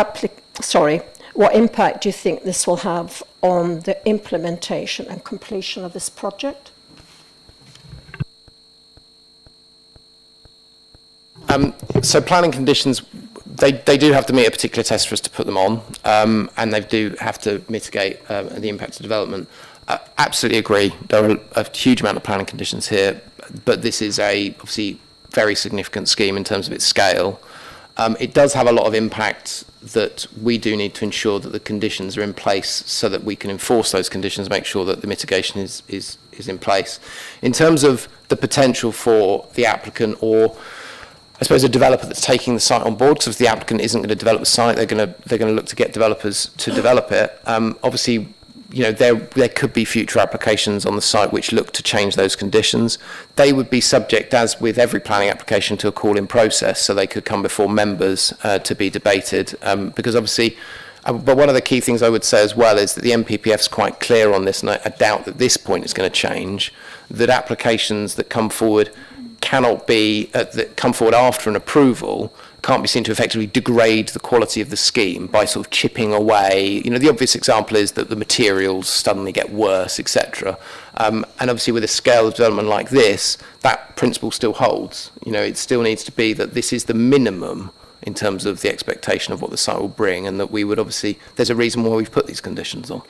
Speaker 6: impact do you think this will have on the implementation and completion of this project?
Speaker 5: So planning conditions, they do have to meet a particular test for us to put them on, and they do have to mitigate the impact of development. Absolutely agree. There are a huge amount of planning conditions here, but this is obviously very significant scheme in terms of its scale. It does have a lot of impact that we do need to ensure that the conditions are in place so that we can enforce those conditions, make sure that the mitigation is in place. In terms of the potential for the applicant, or I suppose a developer that's taking the site on board, because if the applicant isn't going to develop the site, they're going to look to get developers to develop it. Obviously, there could be future applications on the site which look to change those conditions. They would be subject, as with every planning application, to a call-in process, so they could come before members to be debated. Because obviously, but one of the key things I would say as well is that the MPPF is quite clear on this, and I doubt that this point is going to change, that applications that come forward cannot be, that come forward after an approval, can't be seen to effectively degrade the quality of the scheme by sort of chipping away. The obvious example is that the materials suddenly get worse, etc. And obviously with a scale of development like this, that principle still holds. It still needs to be that this is the minimum in terms of the expectation of what the site will bring, and that we would obviously, there's a reason why we've put these conditions on.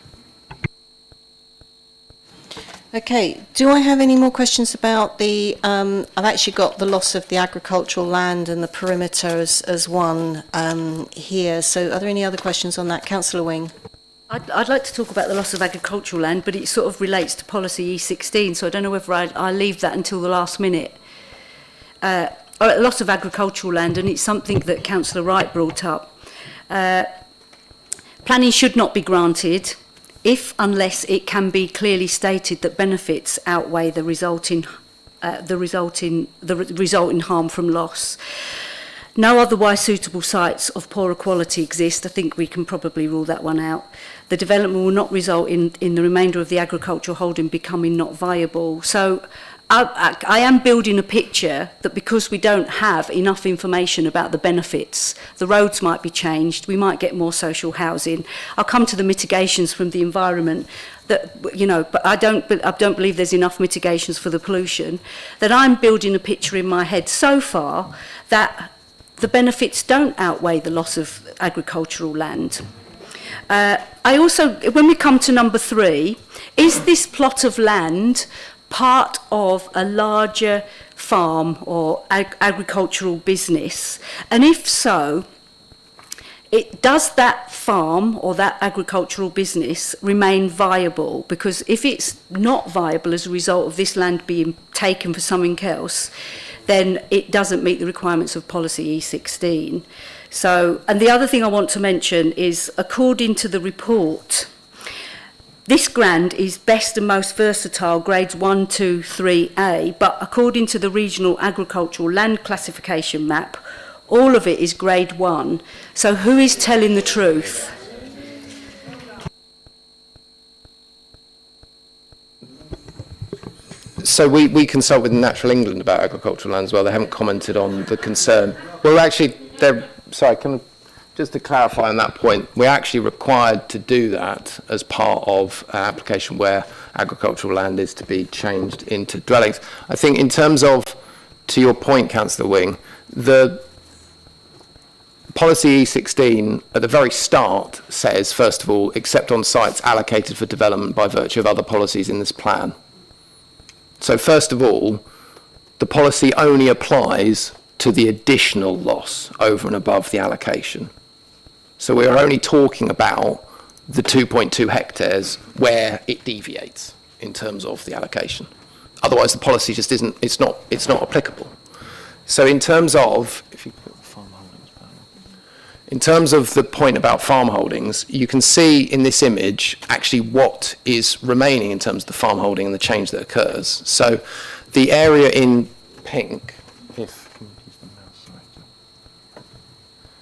Speaker 2: Okay, do I have any more questions about I've actually got the loss of the agricultural land and the perimeter as one here, so are there any other questions on that? Councillor Wing.
Speaker 3: I'd like to talk about the loss of agricultural land, but it sort of relates to policy E16, so I don't know whether I leave that until the last minute. Loss of agricultural land, and it's something that Councillor Wright brought up. Planning should not be granted unless it can be clearly stated that benefits outweigh the result in harm from loss. No otherwise suitable sites of poorer quality exist. I think we can probably rule that one out. The development will not result in the remainder of the agricultural holding becoming not viable. So I am building a picture that because we don't have enough information about the benefits, the roads might be changed, we might get more social housing. I'll come to the mitigations from the environment, that, but I don't believe there's enough mitigations for the pollution, that I'm building a picture in my head so far that the benefits don't outweigh the loss of agricultural land. I also, when we come to number 3, is this plot of land part of a larger farm or agricultural business? And if so, does that farm or that agricultural business remain viable? Because if it's not viable as a result of this land being taken for something else, then it doesn't meet the requirements of policy E16. So, and the other thing I want to mention is, according to the report, this grant is best and most versatile, grades 1, 2, 3A, but according to the regional agricultural land classification map, all of it is grade 1. So who is telling the truth?
Speaker 5: So we consult with Natural England about agricultural land as well. They haven't commented on the concern. Well, actually, just to clarify on that point, we're actually required to do that as part of an application where agricultural land is to be changed into dwellings. I think in terms of, to your point, Councillor Wing, the policy E16 at the very start says, first of all, except on sites allocated for development by virtue of other policies in this plan. So first of all, the policy only applies to the additional loss over and above the allocation. So we are only talking about the 2.2 hectares where it deviates in terms of the allocation. Otherwise, the policy just isn't, it's not applicable. So in terms of, if you put farm holdings back, in terms of the point about farm holdings, you can see in this image actually what is remaining in terms of the farm holding and the change that occurs. So the area in pink,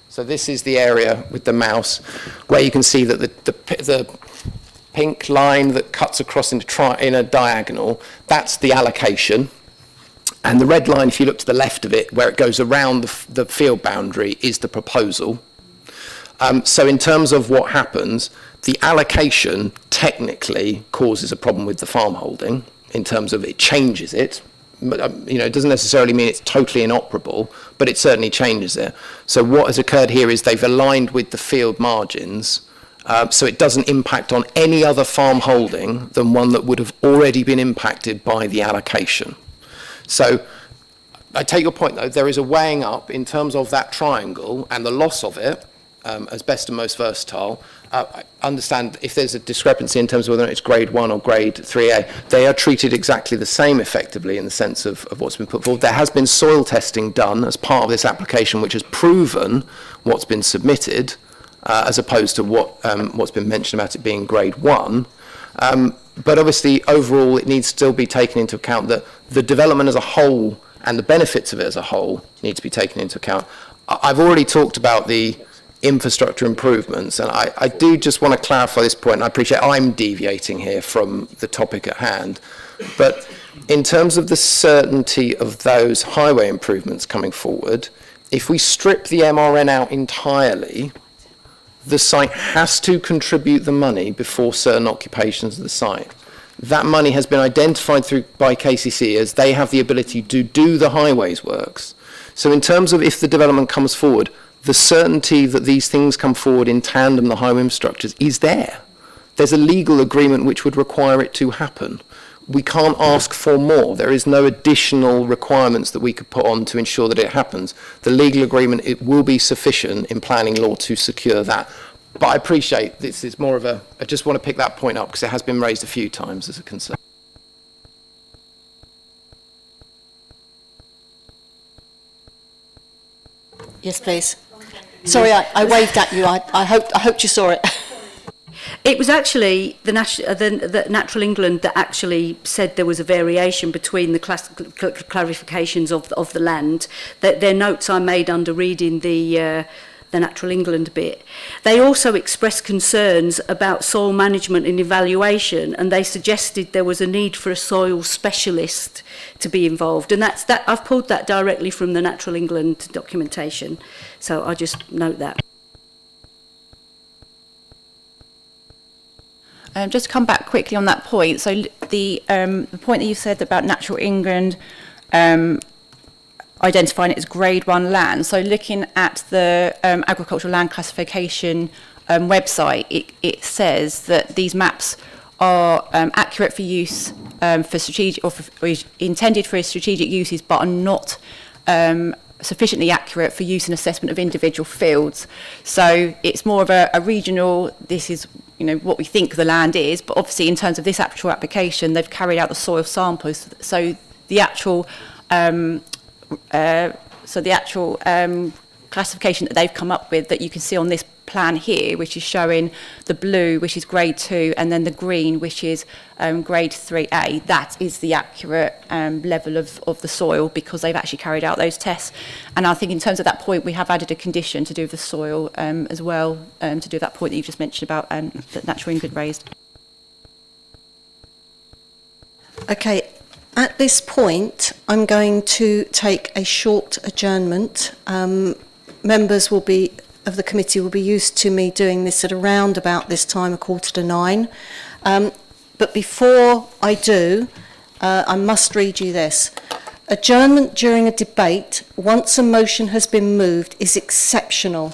Speaker 5: so this is the area with the mouse where you can see that the pink line that cuts across in a diagonal, that's the allocation. And the red line, if you look to the left of it, where it goes around the field boundary, is the proposal. So in terms of what happens, the allocation technically causes a problem with the farm holding in terms of it changes it. It doesn't necessarily mean it's totally inoperable, but it certainly changes it. So what has occurred here is they've aligned with the field margins, so it doesn't impact on any other farm holding than one that would have already been impacted by the allocation. So I take your point, though, there is a weighing up in terms of that triangle and the loss of it as best and most versatile. I understand if there's a discrepancy in terms of whether it's grade 1 or grade 3A, they are treated exactly the same effectively in the sense of what's been put forward. There has been soil testing done as part of this application which has proven what's been submitted as opposed to what's been mentioned about it being grade 1. But obviously overall it needs to still be taken into account that the development as a whole and the benefits of it as a whole need to be taken into account. I've already talked about the infrastructure improvements, and I do just want to clarify this point, and I appreciate I'm deviating here from the topic at hand, but in terms of the certainty of those highway improvements coming forward, if we strip the MRN out entirely, the site has to contribute the money before certain occupations of the site. That money has been identified by KCC as they have the ability to do the highways works. So in terms of if the development comes forward, the certainty that these things come forward in tandem, the highway infrastructures, is there. There's a legal agreement which would require it to happen. We can't ask for more. There is no additional requirements that we could put on to ensure that it happens. The legal agreement, it will be sufficient in planning law to secure that. But I appreciate this is more of a, I just want to pick that point up because it has been raised a few times as a concern.
Speaker 2: Yes, please. Sorry, I waved at you. I hoped you saw it.
Speaker 3: It was actually the Natural England that actually said there was a variation between the clarifications of the land. That their notes I made under reading the Natural England bit. They also expressed concerns about soil management and evaluation, and they suggested there was a need for a soil specialist to be involved. And that's that. I've pulled that directly from the Natural England documentation, so I just note that.
Speaker 12: Just to come back quickly on that point, so the point that you said about Natural England identifying it as grade 1 land, so looking at the agricultural land classification website, it says that these maps are accurate for use for strategic or intended for strategic uses, but are not sufficiently accurate for use and assessment of individual fields. So it's more of a regional, this is what we think the land is, but obviously in terms of this actual application, they've carried out the soil samples. So the actual classification that they've come up with that you can see on this plan here, which is showing the blue, which is grade 2, and then the green, which is grade 3A, that is the accurate level of the soil because they've actually carried out those tests. And I think in terms of that point, we have added a condition to do with the soil as well, to do with that point that you just mentioned about that Natural England raised.
Speaker 2: Okay, At this point, I'm going to take a short adjournment. Members will be of the committee will be used to me doing this at around about this time, 8:45. But before I do, I must read you this. Adjournment during a debate, once a motion has been moved, is exceptional,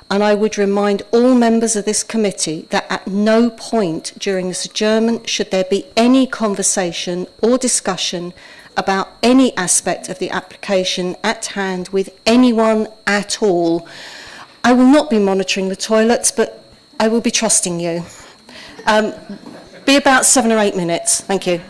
Speaker 2: and I would remind all members of this committee that at no point during this adjournment should there be any conversation or discussion about any aspect of the application at hand with anyone at all. I will not be monitoring the toilets, but I will be trusting you. Be about 7 or 8 minutes. Thank you.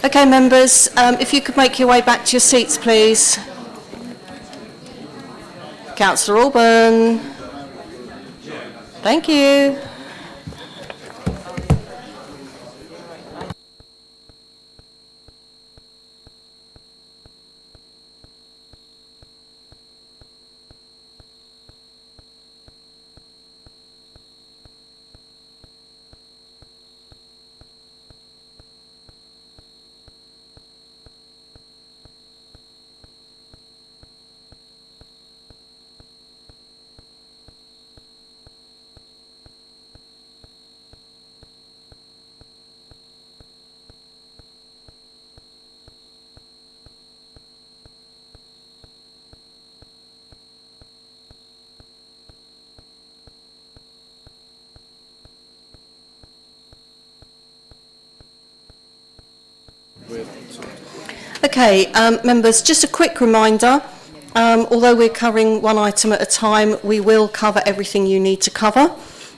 Speaker 2: Okay, members, if you could make your way back to your seats, please. Councillor Alban. Thank you. Okay, members, just a quick reminder, although we're covering one item at a time, we will cover everything you need to cover.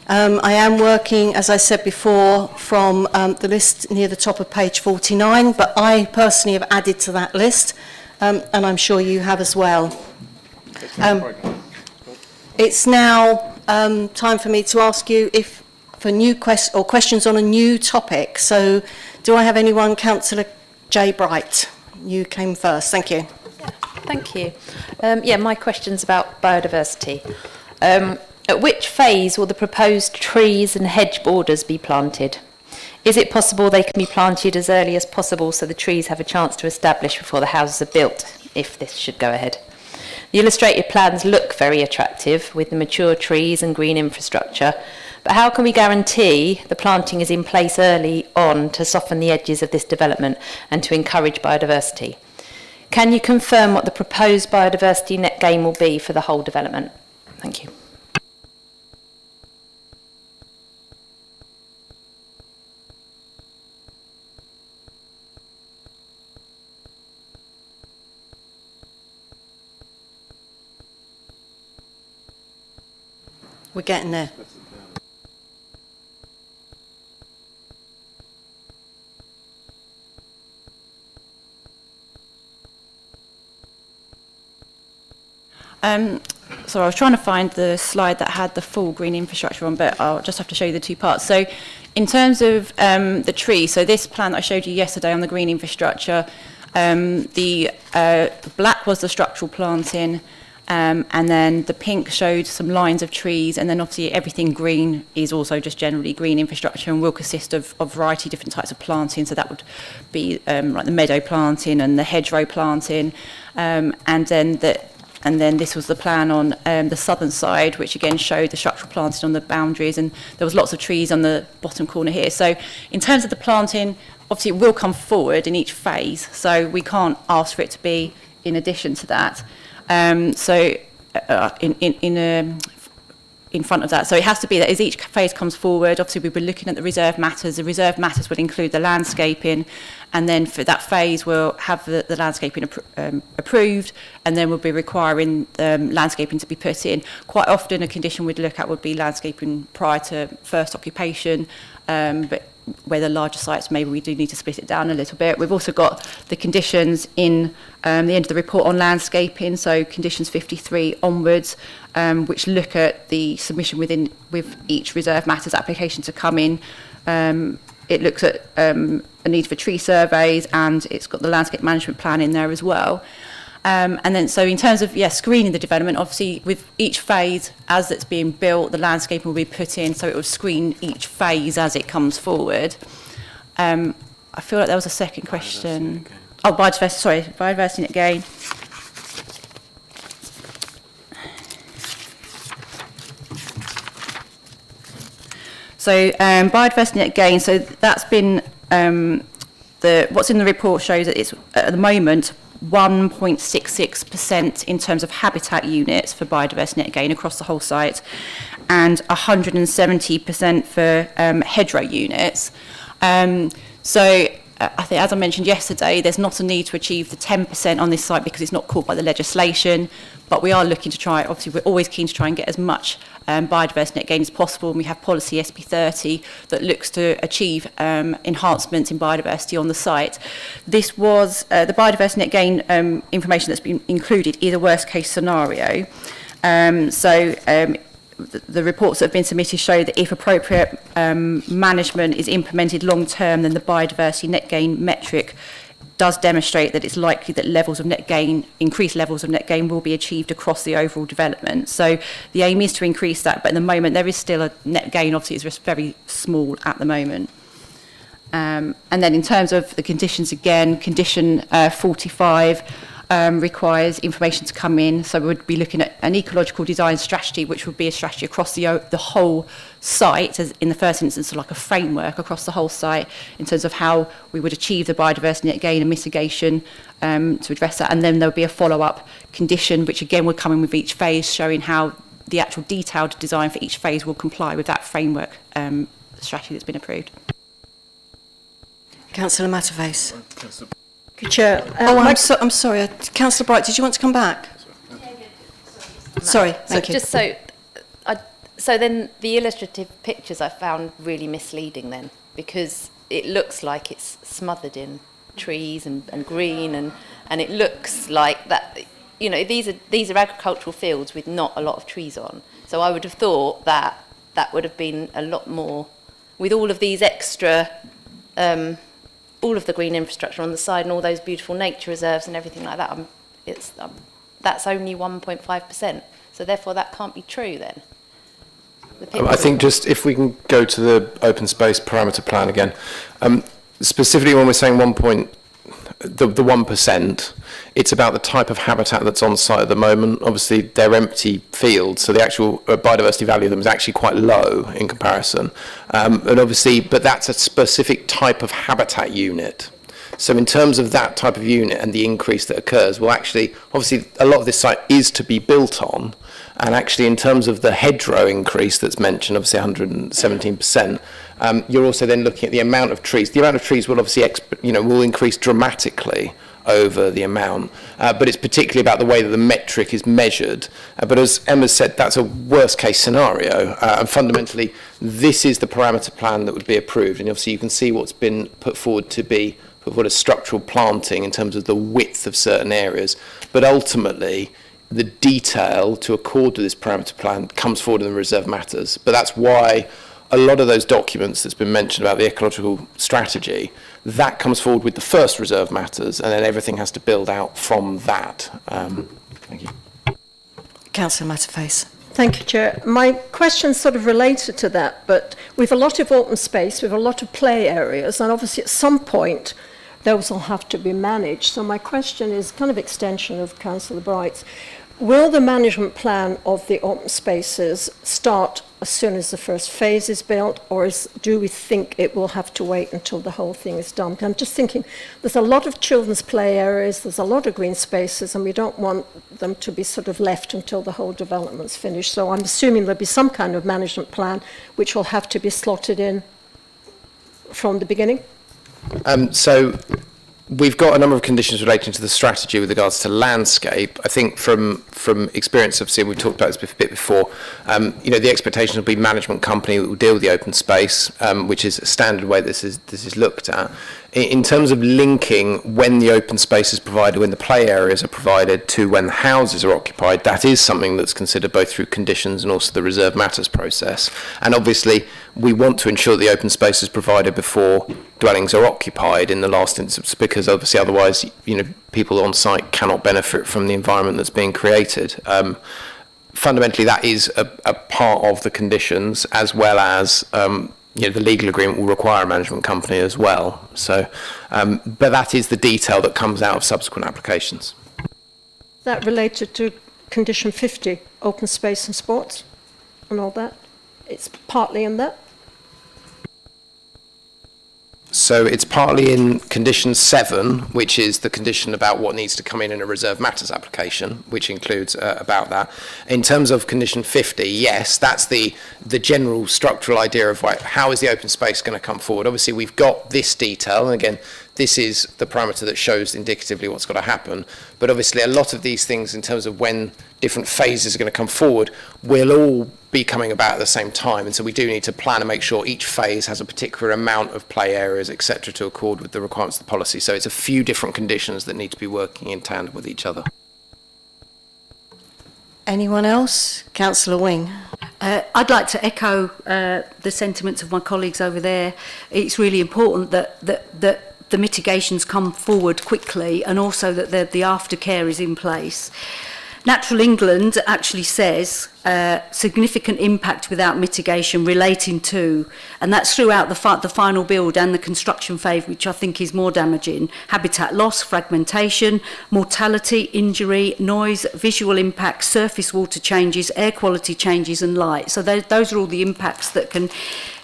Speaker 2: I am working, as I said before, from the list near the top of page 49, but I personally have added to that list, and I'm sure you have as well. It's now time for me to ask you if for new questions on a new topic. So do I have anyone? Councillor J. Bright, you came first. Thank you.
Speaker 1: Thank you. My question's about biodiversity. At which phase will the proposed trees and hedge borders be planted? Is it possible they can be planted as early as possible so the trees have a chance to establish before the houses are built, if this should go ahead? The illustrated plans look very attractive with the mature trees and green infrastructure, but how can we guarantee the planting is in place early on to soften the edges of this development and to encourage biodiversity? Can you confirm what the proposed biodiversity net gain will be for the whole development? Thank you.
Speaker 2: We're getting there.
Speaker 12: So I was trying to find the slide that had the full green infrastructure on, but I'll just have to show you the two parts. So in terms of the tree, so this plan that I showed you yesterday on the green infrastructure, the black was the structural planting, and then the pink showed some lines of trees, and then obviously everything green is also just generally green infrastructure and will consist of a variety of different types of planting. So that would be like the meadow planting and the hedgerow planting, and then this was the plan on the southern side, which again showed the structural planting on the boundaries, and there was lots of trees on the bottom corner here. So in terms of the planting, obviously it will come forward in each phase, so we can't ask for it to be in addition to that. In front of that. So it has to be that as each phase comes forward, obviously we'll be looking at the reserve matters. The reserve matters will include the landscaping, and then for that phase we'll have the landscaping approved, and then we'll be requiring landscaping to be put in. Quite often a condition we'd look at would be landscaping prior to first occupation, but where the larger sites, maybe we do need to split it down a little bit. We've also got the conditions in the end of the report on landscaping, so conditions 53 onwards, which look at the submission with each reserve matters application to come in. It looks at a need for tree surveys, and it's got the landscape management plan in there as well. And then, so in terms of screening the development, obviously with each phase as it's being built, the landscaping will be put in, so it will screen each phase as it comes forward. I feel like there was a second question. Oh, biodiversity net gain. So biodiversity net gain. So that's been what's in the report shows that it's at the moment 1.66% in terms of habitat units for biodiversity net gain across the whole site, and 170% for hedgerow units. So I think, as I mentioned yesterday, there's not a need to achieve the 10% on this site because it's not caught by the legislation, but we are looking to try, obviously we're always keen to try and get as much biodiversity net gain as possible, and we have policy SP30 that looks to achieve enhancements in biodiversity on the site. This was, the biodiversity net gain information that's been included is a worst case scenario. The reports that have been submitted show that if appropriate management is implemented long term, then the biodiversity net gain metric does demonstrate that it's likely that levels of net gain, increased levels of net gain will be achieved across the overall development. So the aim is to increase that, but at the moment there is still a net gain, obviously it's just very small at the moment. And then in terms of the conditions again, condition 45, requires information to come in, so we would be looking at an ecological design strategy, which would be a strategy across the whole site, as in the first instance, like a framework across the whole site in terms of how we would achieve the biodiversity net gain and mitigation to address that. And then there would be a follow-up condition, which again would come in with each phase, showing how the actual detailed design for each phase will comply with that framework strategy that's been approved.
Speaker 2: Councillor Matterface.
Speaker 6: Chair,
Speaker 2: I'm sorry, Councillor Bright, did you want to come back? Sorry, thank you.
Speaker 1: Just so then the illustrative pictures I found really misleading then, because it looks like it's smothered in trees and green, and it looks like that, you know, these are agricultural fields with not a lot of trees on. So I would have thought that that would have been a lot more, with all of these extra all of the green infrastructure on the side and all those beautiful nature reserves and everything like that, that's only 1.5%. So therefore that can't be true then.
Speaker 5: I think just if we can go to the open space parameter plan again, specifically when we're saying the 1%, it's about the type of habitat that's on site at the moment. Obviously, they're empty fields, so the actual biodiversity value of them is actually quite low in comparison. And obviously, but that's a specific type of habitat unit. So in terms of that type of unit and the increase that occurs, well, actually, obviously, a lot of this site is to be built on. And actually, in terms of the hedgerow increase that's mentioned, obviously 117%, you're also then looking at the amount of trees. The amount of trees will obviously, will increase dramatically over the amount, but it's particularly about the way that the metric is measured. But as Emma said, that's a worst case scenario, and fundamentally, this is the parameter plan that would be approved. And obviously, you can see what's been put forward to be what is structural planting in terms of the width of certain areas. But ultimately, the detail to accord to this parameter plan comes forward in the reserve matters. But that's why a lot of those documents that's been mentioned about the ecological strategy, that comes forward with the first reserve matters, and then everything has to build out from that. Thank you.
Speaker 2: Councillor Matterface.
Speaker 6: Thank you, Chair. My question's sort of related to that, but we've a lot of open space, we've a lot of play areas, and obviously at some point those will have to be managed. So my question is kind of extension of Councillor Bright's. Will the management plan of the open spaces start as soon as the first phase is built, or do we think it will have to wait until the whole thing is done? I'm just thinking there's a lot of children's play areas, there's a lot of green spaces, and we don't want them to be sort of left until the whole development's finished. So I'm assuming there'll be some kind of management plan which will have to be slotted in from the beginning.
Speaker 5: So we've got a number of conditions relating to the strategy with regards to landscape. I think from experience, obviously, we've talked about this a bit before, the expectation will be management company that will deal with the open space, which is a standard way this is looked at. In terms of linking when the open space is provided, when the play areas are provided, to when the houses are occupied, that is something that's considered both through conditions and also the reserve matters process. And obviously, we want to ensure the open space is provided before dwellings are occupied in the last instance, because obviously otherwise, people on site cannot benefit from the environment that's being created. Fundamentally, that is a part of the conditions, as well as the legal agreement will require a management company as well. So, but that is the detail that comes out of subsequent applications.
Speaker 6: That related to condition 50, open space and sports and all that? It's partly in that?
Speaker 5: So it's partly in condition 7, which is the condition about what needs to come in a reserve matters application, which includes about that. In terms of condition 50, yes, that's the general structural idea of how is the open space going to come forward. Obviously, we've got this detail, and again, this is the parameter that shows indicatively what's got to happen. But obviously a lot of these things in terms of when different phases are going to come forward will all be coming about at the same time, and so we do need to plan and make sure each phase has a particular amount of play areas, etc., to accord with the requirements of the policy. So it's a few different conditions that need to be working in tandem with each other.
Speaker 2: Anyone else? Councillor Wing.
Speaker 3: I'd like to echo the sentiments of my colleagues over there. It's really important that the mitigations come forward quickly, and also that the aftercare is in place. Natural England actually says significant impact without mitigation relating to, and that's throughout the final build and the construction phase, which I think is more damaging: habitat loss, fragmentation, mortality, injury, noise, visual impact, surface water changes, air quality changes and light. So those are all the impacts that can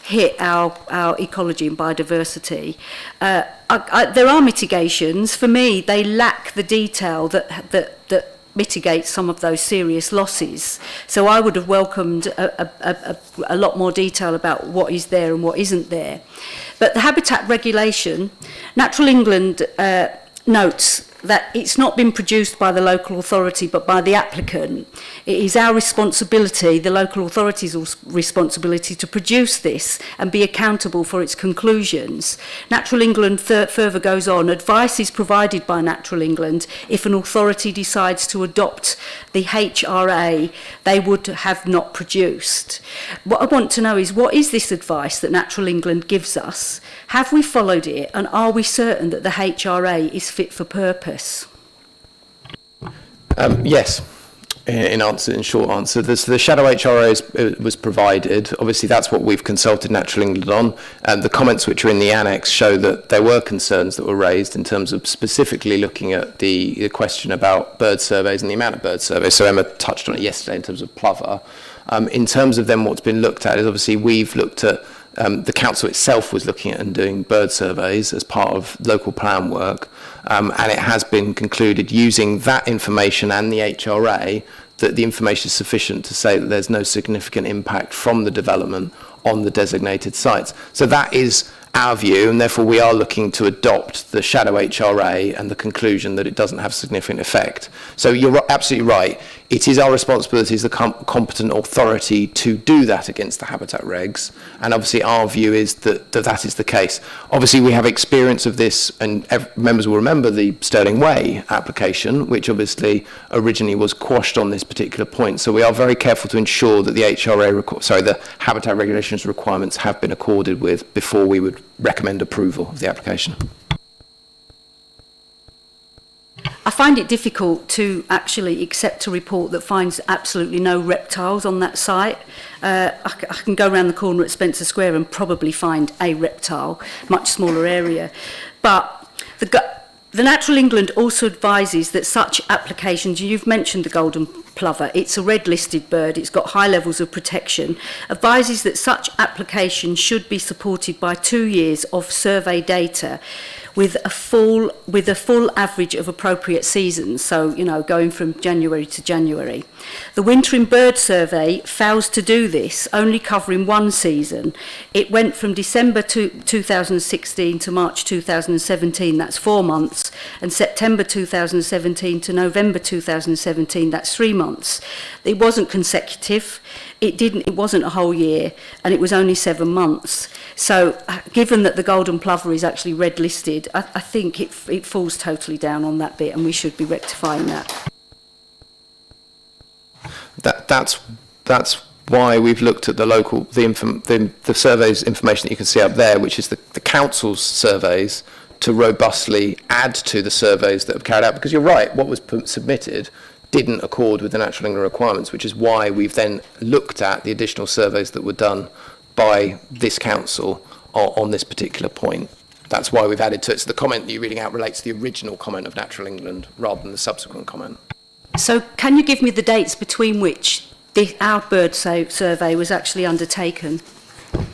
Speaker 3: hit our ecology and biodiversity. There are mitigations. For me, they lack the detail that mitigate some of those serious losses. So I would have welcomed a lot more detail about what is there and what isn't there. But the habitat regulation, Natural England notes that it's not been produced by the local authority but by the applicant. It is our responsibility, the local authority's responsibility, to produce this and be accountable for its conclusions. Natural England further goes on: advice is provided by Natural England if an authority decides to adopt the HRA they would have not produced. What I want to know is, what is this advice that Natural England gives us? Have we followed it, and are we certain that the HRA is fit for purpose?
Speaker 5: Yes. In short answer, the shadow HRA was provided. Obviously, that's what we've consulted Natural England on. And the comments which are in the annex show that there were concerns that were raised in terms of specifically looking at the question about bird surveys and the amount of bird surveys. So Emma touched on it yesterday in terms of plover. In terms of then what's been looked at is, obviously we've looked at, the council itself was looking at and doing bird surveys as part of local plan work, and it has been concluded using that information and the HRA that the information is sufficient to say that there's no significant impact from the development on the designated sites. So that is our view, and therefore we are looking to adopt the shadow HRA and the conclusion that it doesn't have significant effect. So you're absolutely right. It is our responsibility as the competent authority to do that against the habitat regs, and obviously our view is that is the case. Obviously we have experience of this, and members will remember the Stirling Way application, which obviously originally was quashed on this particular point. So we are very careful to ensure that the the habitat regulations requirements have been accorded with before we would recommend approval of the application.
Speaker 3: I find it difficult to actually accept a report that finds absolutely no reptiles on that site. I can go around the corner at Spencer Square and probably find a reptile, much smaller area. But the Natural England also advises that such applications, you've mentioned the golden plover, it's a red listed bird, it's got high levels of protection, advises that such applications should be supported by 2 years of survey data with a full average of appropriate seasons, so going from January to January. The Wintering Bird Survey fails to do this, only covering one season. It went from December 2016 to March 2017, that's 4 months, and September 2017 to November 2017, that's 3 months. It wasn't consecutive. It wasn't a whole year, and it was only 7 months. So given that the golden plover is actually red listed, I think it falls totally down on that bit, and we should be rectifying that.
Speaker 5: That's why we've looked at the surveys information that you can see up there, which is the council's surveys, to robustly add to the surveys that have carried out, because you're right, what was submitted didn't accord with the Natural England requirements, which is why we've then looked at the additional surveys that were done by this council on this particular point. That's why we've added to it. So the comment that you're reading out relates to the original comment of Natural England rather than the subsequent comment.
Speaker 3: So can you give me the dates between which our bird survey was actually undertaken?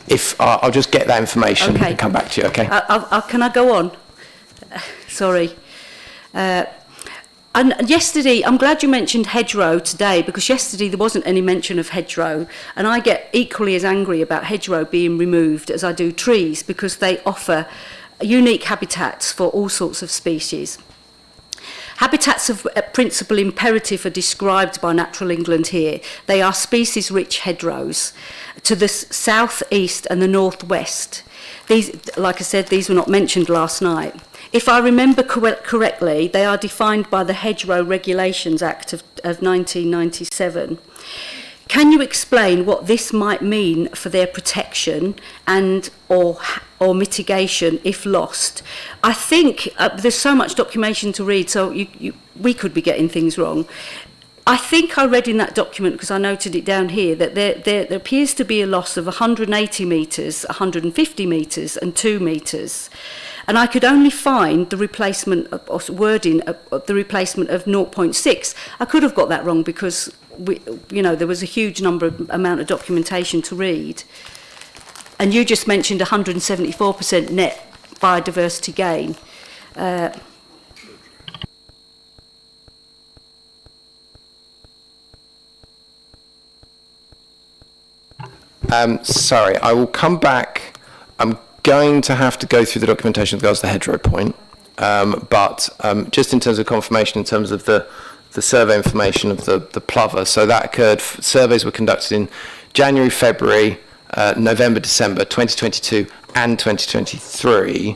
Speaker 5: If I'll just get that information and come back to you, okay?
Speaker 3: Can I go on? Sorry. And yesterday, I'm glad you mentioned hedgerow today, because yesterday there wasn't any mention of hedgerow, and I get equally as angry about hedgerow being removed as I do trees, because they offer unique habitats for all sorts of species. Habitats of principal imperative are described by Natural England here. They are species-rich hedgerows to the south, east and the northwest. These, like I said, these were not mentioned last night. If I remember correctly, they are defined by the Hedgerow Regulations Act of 1997. Can you explain what this might mean for their protection and or mitigation if lost? I think there's so much documentation to read, so we could be getting things wrong. I think I read in that document, because I noted it down here, that there appears to be a loss of 180 metres, 150 metres and 2 metres. And I could only find the replacement of wording of the replacement of 0.6. I could have got that wrong because there was a huge amount of documentation to read. And you just mentioned 174% net biodiversity gain.
Speaker 5: Sorry, I will come back. I'm going to have to go through the documentation with regards to the hedgerow point, but just in terms of confirmation, in terms of the survey information of the plover, so that occurred, surveys were conducted in January, February, November, December 2022 and 2023,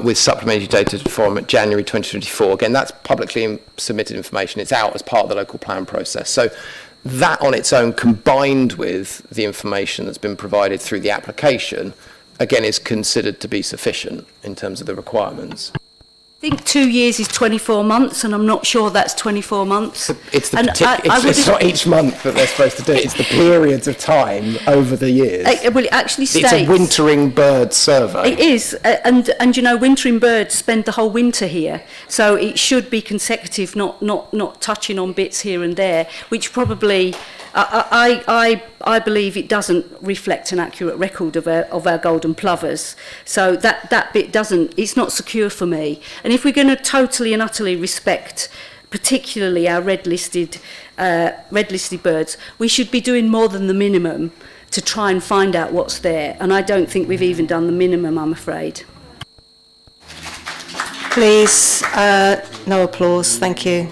Speaker 5: with supplementary data from January 2024. Again, that's publicly submitted information. It's out as part of the local plan process. So that on its own, combined with the information that's been provided through the application, again, is considered to be sufficient in terms of the requirements.
Speaker 3: I think 2 years is 24 months, and I'm not sure that's 24 months.
Speaker 5: It's not each month that they're supposed to do it. It's the periods of time over the years.
Speaker 3: Well, it actually states...
Speaker 5: It's a wintering bird survey.
Speaker 3: It is, and wintering birds spend the whole winter here, so it should be consecutive, not touching on bits here and there, which probably... I believe it doesn't reflect an accurate record of our golden plovers. So that bit it's not secure for me. And if we're going to totally and utterly respect particularly our red-listed birds, we should be doing more than the minimum to try and find out what's there. And I don't think we've even done the minimum, I'm afraid.
Speaker 2: Please, no applause, thank you.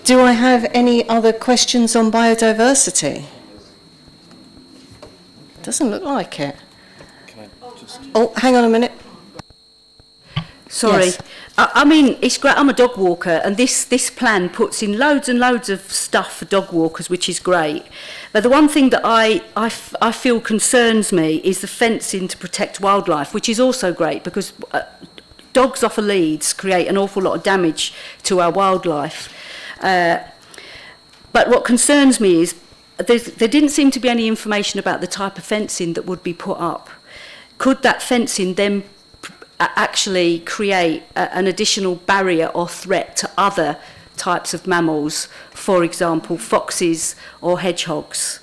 Speaker 2: Do I have any other questions on biodiversity? Doesn't look like it. Oh, hang on a minute.
Speaker 3: Sorry.
Speaker 2: Yes.
Speaker 3: I mean, it's great. I'm a dog walker, and this plan puts in loads and loads of stuff for dog walkers, which is great. But the one thing that I feel concerns me is the fencing to protect wildlife, which is also great because dogs off of leads create an awful lot of damage to our wildlife. But what concerns me is there didn't seem to be any information about the type of fencing that would be put up. Could that fencing then actually create an additional barrier or threat to other types of mammals, for example, foxes or hedgehogs?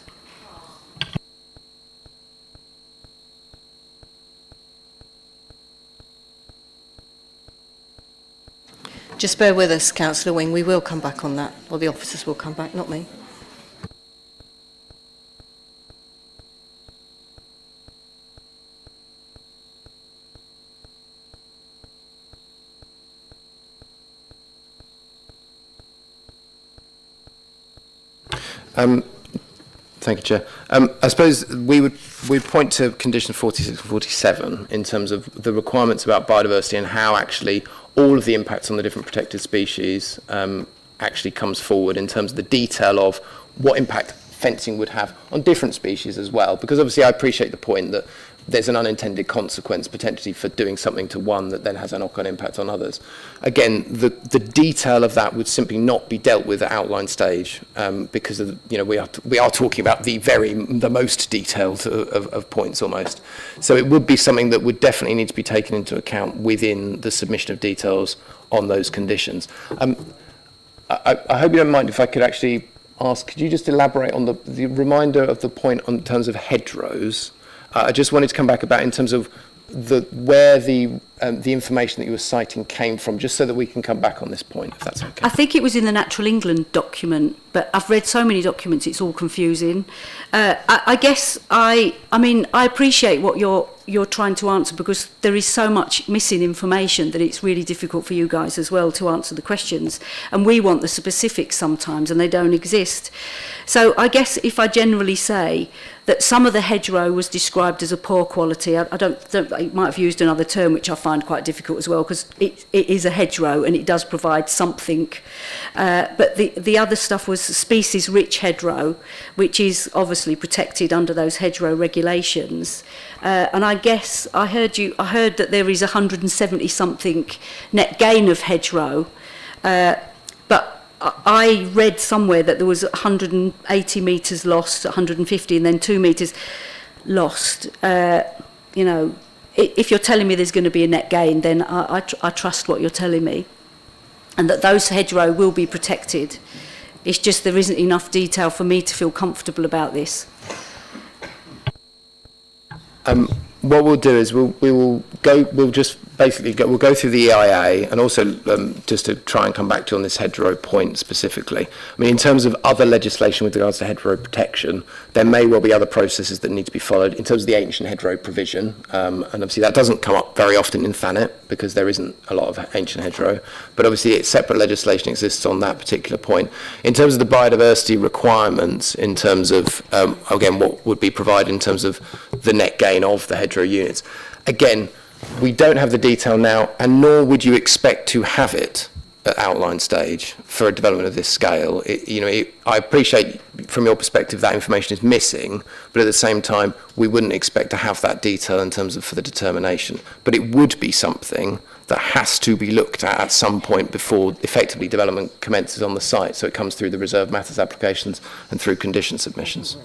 Speaker 2: Just bear with us, Councillor Wing. We will come back on that. Well, the officers will come back, not me.
Speaker 5: Thank you, Chair. I suppose we'd point to condition 46 and 47 in terms of the requirements about biodiversity and how actually all of the impacts on the different protected species actually comes forward in terms of the detail of what impact fencing would have on different species as well. Because obviously I appreciate the point that there's an unintended consequence potentially for doing something to one that then has a knock-on impact on others. Again, the detail of that would simply not be dealt with at outline stage because of, we are talking about the most detailed of points almost. So it would be something that would definitely need to be taken into account within the submission of details on those conditions. I hope you don't mind if I could actually ask, could you just elaborate on the reminder of the point in terms of hedgerows? I just wanted to come back about in terms of where the the information that you were citing came from, just so that we can come back on this point, if that's okay.
Speaker 3: I think it was in the Natural England document, but I've read so many documents, it's all confusing. I guess I mean, I appreciate what you're trying to answer, because there is so much missing information that it's really difficult for you guys as well to answer the questions. And we want the specifics sometimes, and they don't exist. So I guess if I generally say that some of the hedgerow was described as a poor quality, I might have used another term which I find quite difficult as well, because it is a hedgerow and it does provide something. But the other stuff was species-rich hedgerow, which is obviously protected under those hedgerow regulations. And I guess I heard that there is 170-something net gain of hedgerow, but I read somewhere that there was 180 metres lost, 150, and then 2 metres lost. You know, if you're telling me there's going to be a net gain, then I trust what you're telling me, and that those hedgerow will be protected. It's just there isn't enough detail for me to feel comfortable about this.
Speaker 5: What we'll do is we'll go through the EIA, and also just to try and come back to on this hedgerow point specifically. I mean, in terms of other legislation with regards to hedgerow protection, there may well be other processes that need to be followed in terms of the ancient hedgerow provision, and obviously that doesn't come up very often in Thanet because there isn't a lot of ancient hedgerow, but obviously separate legislation exists on that particular point. In terms of the biodiversity requirements, in terms of, again, what would be provided in terms of the net gain of the hedgerow units, again, we don't have the detail now, and nor would you expect to have it at outline stage for a development of this scale. I appreciate from your perspective that information is missing, but at the same time, we wouldn't expect to have that detail in terms of for the determination. But it would be something that has to be looked at some point before effectively development commences on the site, so it comes through the reserved matters applications and through condition submissions.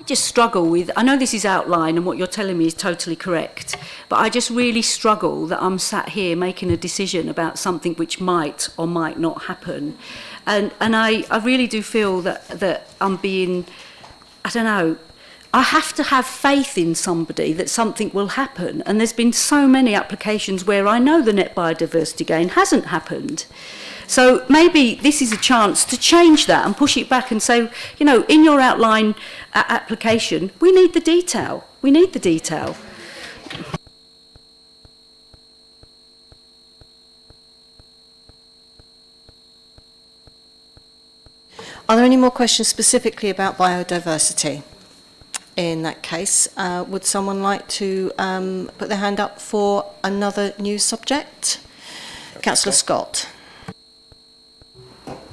Speaker 3: Just struggle with, I know this is outline and what you're telling me is totally correct, but I just really struggle that I'm sat here making a decision about something which might or might not happen. And I really do feel that I'm being, I don't know, I have to have faith in somebody that something will happen. And there's been so many applications where I know the net biodiversity gain hasn't happened. So maybe this is a chance to change that and push it back and say, you know, in your outline application, we need the detail. We need the detail.
Speaker 2: Are there any more questions specifically about biodiversity? In that case, would someone like to put their hand up for another new subject? Councillor Scott.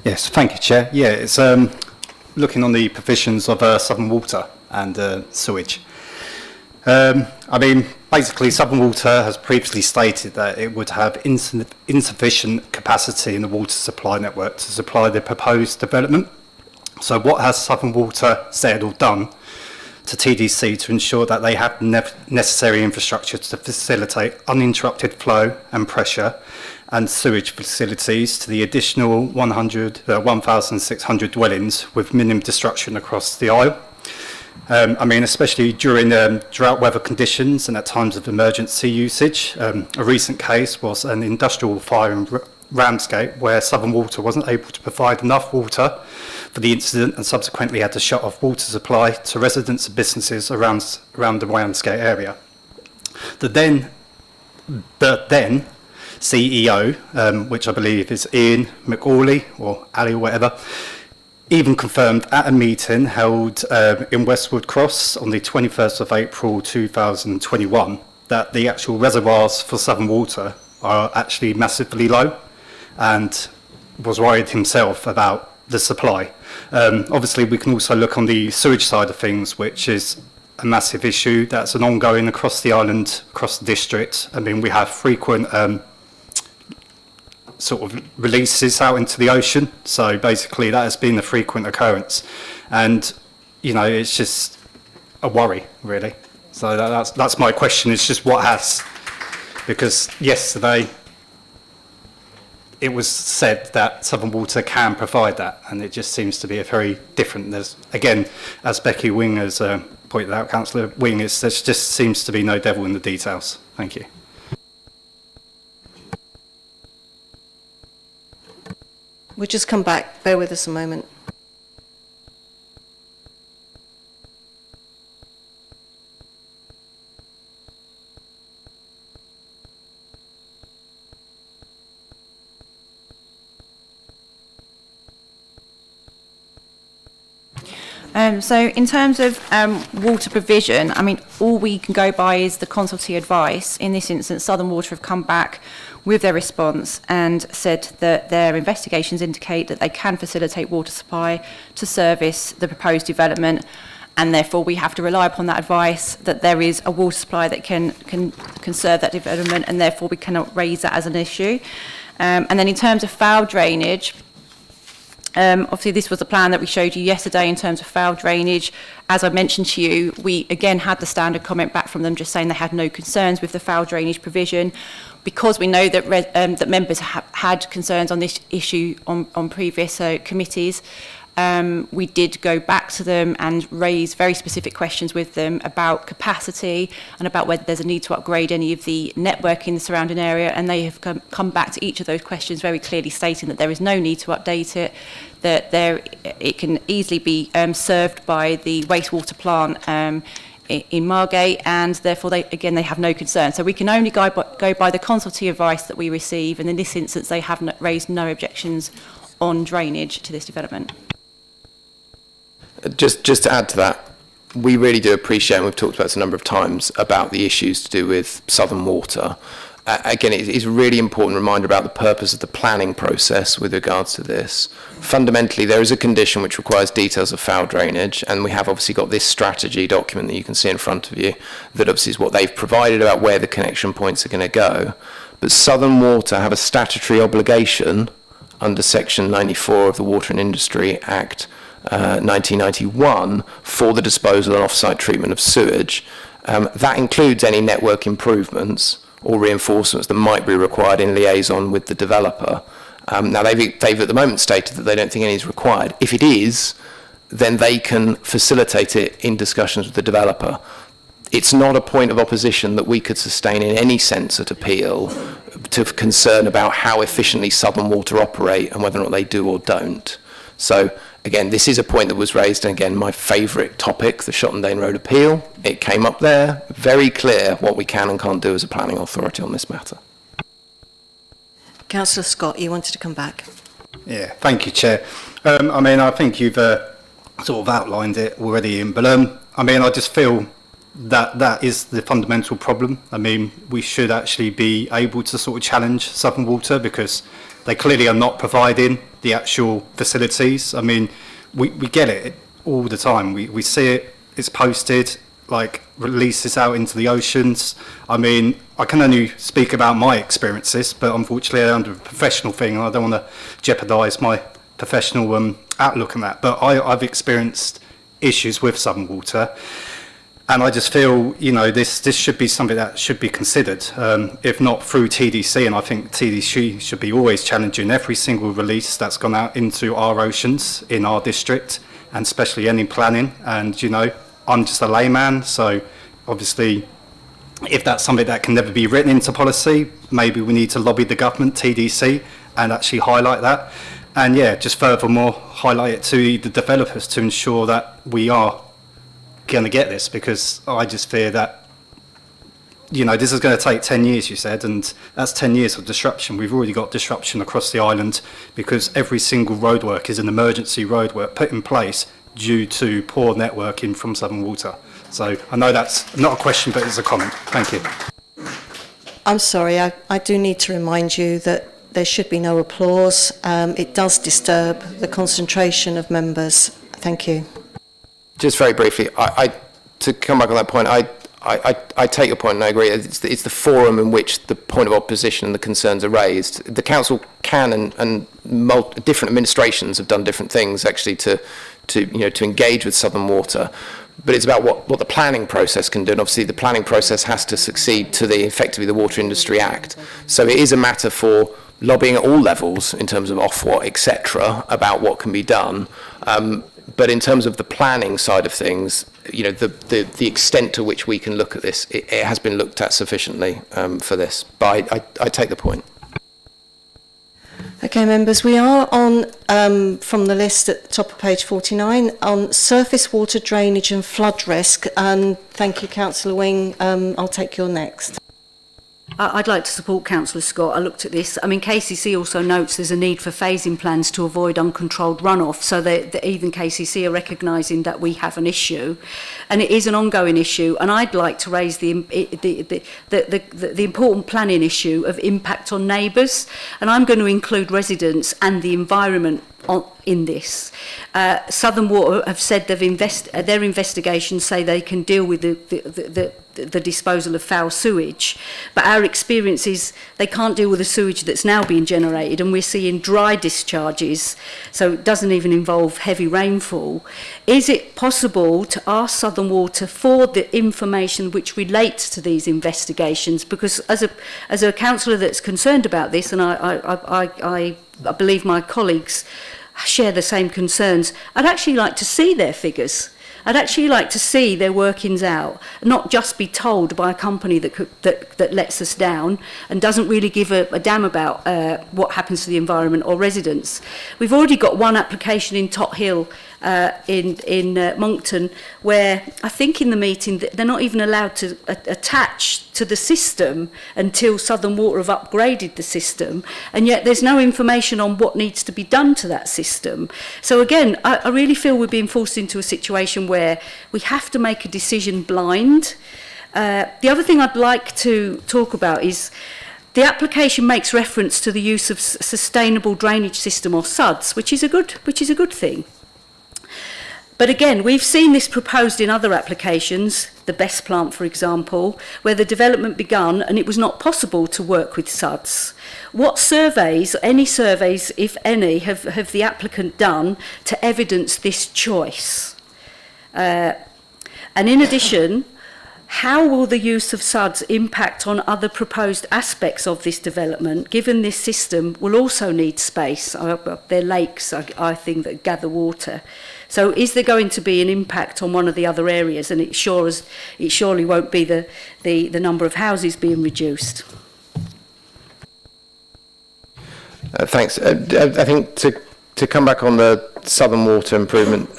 Speaker 11: Yes, thank you, Chair. Yeah, it's looking on the provisions of Southern Water and sewage. I mean, basically, Southern Water has previously stated that it would have insufficient capacity in the water supply network to supply the proposed development. So what has Southern Water said or done to TDC to ensure that they have necessary infrastructure to facilitate uninterrupted flow and pressure and sewage facilities to the additional 1,600 dwellings with minimum destruction across the Isle? I mean, especially during drought weather conditions and at times of emergency usage. A recent case was an industrial fire in Ramsgate where Southern Water wasn't able to provide enough water for the incident and subsequently had to shut off water supply to residents and businesses around the Ramsgate area. The then CEO, which I believe is Ian McAuley or Ali or whatever, even confirmed at a meeting held in Westwood Cross on the 21st of April 2021 that the actual reservoirs for Southern Water are actually massively low, and was worried himself about the supply. Obviously, we can also look on the sewage side of things, which is a massive issue that's an ongoing across the island, across the district. I mean, we have frequent sort of releases out into the ocean. So basically that has been a frequent occurrence. And, you know, it's just a worry, really. So that's my question. It's just what has, because yesterday it was said that Southern Water can provide that, and it just seems to be a very different. There's, again, as Becky Wing has pointed out, Councillor Wing, there just seems to be no devil in the details. Thank you.
Speaker 2: We'll just come back. Bear with us a moment.
Speaker 12: So in terms of water provision, I mean, all we can go by is the consultee advice. In this instance, Southern Water have come back with their response and said that their investigations indicate that they can facilitate water supply to service the proposed development, and therefore we have to rely upon that advice that there is a water supply that can serve that development, and therefore we cannot raise that as an issue. And then in terms of foul drainage, obviously, this was a plan that we showed you yesterday in terms of foul drainage. As I mentioned to you, we again had the standard comment back from them just saying they had no concerns with the foul drainage provision. Because we know that that members have had concerns on this issue on previous committees, we did go back to them and raise very specific questions with them about capacity and about whether there's a need to upgrade any of the network in the surrounding area, and they have come back to each of those questions very clearly stating that there is no need to update it, that it can easily be served by the wastewater plant in Margate, and therefore they have no concern. So we can only go by the consultee advice that we receive, and in this instance they have raised no objections on drainage to this development.
Speaker 5: Just to add to that, we really do appreciate, and we've talked about this a number of times, about the issues to do with Southern Water. Again, it is a really important reminder about the purpose of the planning process with regards to this. Fundamentally, there is a condition which requires details of foul drainage, and we have obviously got this strategy document that you can see in front of you, that obviously is what they've provided about where the connection points are going to go. But Southern Water have a statutory obligation under Section 94 of the Water and Industry Act 1991 for the disposal and off-site treatment of sewage. That includes any network improvements or reinforcements that might be required in liaison with the developer. Now, they've at the moment stated that they don't think any is required. If it is, then they can facilitate it in discussions with the developer. It's not a point of opposition that we could sustain in any sense at appeal to concern about how efficiently Southern Water operate and whether or not they do or don't. So, again, this is a point that was raised, and again, my favourite topic, the Shottendane Road appeal. It came up there, very clear what we can and can't do as a planning authority on this matter.
Speaker 2: Councillor Scott, you wanted to come back.
Speaker 11: Yeah, thank you, Chair. I mean, I think you've sort of outlined it already, Ian, but I mean, I just feel that is the fundamental problem. I mean, we should actually be able to sort of challenge Southern Water because they clearly are not providing the actual facilities. I mean, we get it all the time. We see it, it's posted, like releases out into the oceans. I mean, I can only speak about my experiences, but unfortunately under a professional thing, I don't want to jeopardise my professional outlook on that. But I've experienced issues with Southern Water. And I just feel, you know, this should be something that should be considered, if not through TDC. And I think TDC should be always challenging every single release that's gone out into our oceans in our district, and especially any planning. And, you know, I'm just a layman, so obviously if that's something that can never be written into policy, maybe we need to lobby the government, TDC, and actually highlight that. And yeah, just furthermore, highlight it to the developers to ensure that we are going to get this, because I just fear that, you know, this is going to take 10 years, you said, and that's 10 years of disruption. We've already got disruption across the island because every single roadwork is an emergency roadwork put in place due to poor networking from Southern Water. So I know that's not a question, but it's a comment. Thank you.
Speaker 2: I'm sorry, I do need to remind you that there should be no applause. It does disturb the concentration of members. Thank you.
Speaker 5: Just very briefly, to come back on that point, I take your point and I agree. It's the forum in which the point of opposition and the concerns are raised. The council can and different administrations have done different things actually to engage with Southern Water. But it's about what the planning process can do, and obviously the planning process has to succeed to effectively the Water Industry Act. So it is a matter for lobbying at all levels in terms of Ofwat, etc., about what can be done. But in terms of the planning side of things, you know, the extent to which we can look at this, it has been looked at sufficiently for this. But I take the point.
Speaker 2: Okay, members, we are on, from the list at the top of page 49, on surface water drainage and flood risk. And thank you, Councillor Wing. I'll take your next.
Speaker 3: I'd like to support Councillor Scott. I looked at this. I mean, KCC also notes there's a need for phasing plans to avoid uncontrolled runoff, so that even KCC are recognising that we have an issue, and it is an ongoing issue. And I'd like to raise the important planning issue of impact on neighbours, and I'm going to include residents and the environment in this. Southern Water have said their investigations say they can deal with the disposal of foul sewage, but our experience is they can't deal with the sewage that's now being generated, and we're seeing dry discharges, so it doesn't even involve heavy rainfall. Is it possible to ask Southern Water for the information which relates to these investigations? Because as a councillor that's concerned about this, and I believe my colleagues share the same concerns, I'd actually like to see their figures. I'd actually like to see their workings out, not just be told by a company that lets us down and doesn't really give a damn about what happens to the environment or residents. We've already got one application in Tot Hill in Moncton, where I think in the meeting they're not even allowed to attach to the system until Southern Water have upgraded the system, and yet there's no information on what needs to be done to that system. So again, I really feel we're being forced into a situation where we have to make a decision blind. The other thing I'd like to talk about is the application makes reference to the use of sustainable drainage system, or SUDS, which is a good thing. But again, we've seen this proposed in other applications, the Best Plant, for example, where the development begun and it was not possible to work with SUDS. What surveys, any surveys, if any, have the applicant done to evidence this choice? And in addition, how will the use of SUDS impact on other proposed aspects of this development, given this system will also need space? They're lakes, I think, that gather water. So is there going to be an impact on one of the other areas? And it surely won't be the number of houses being reduced.
Speaker 5: Thanks. I think to come back on the Southern Water improvement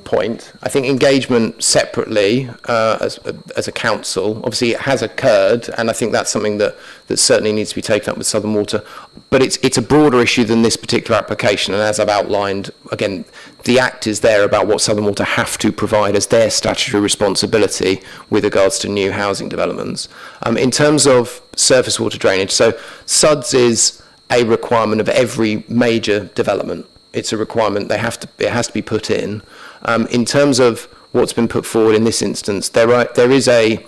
Speaker 5: point, I think engagement separately as a council, obviously it has occurred, and I think that's something that certainly needs to be taken up with Southern Water, but it's a broader issue than this particular application, and as I've outlined, again, the Act is there about what Southern Water have to provide as their statutory responsibility with regards to new housing developments. In terms of surface water drainage, so SUDS is a requirement of every major development. It's a requirement, it has to be put in. In terms of what's been put forward in this instance, there is a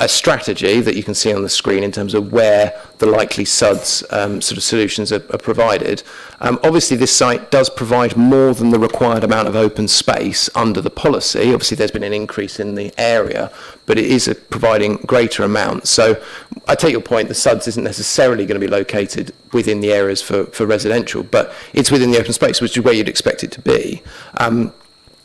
Speaker 5: strategy that you can see on the screen in terms of where the likely SUDS sort of solutions are provided. Obviously, this site does provide more than the required amount of open space under the policy. Obviously, there's been an increase in the area, but it is providing greater amounts. So I take your point, the SUDS isn't necessarily going to be located within the areas for residential, but it's within the open space, which is where you'd expect it to be.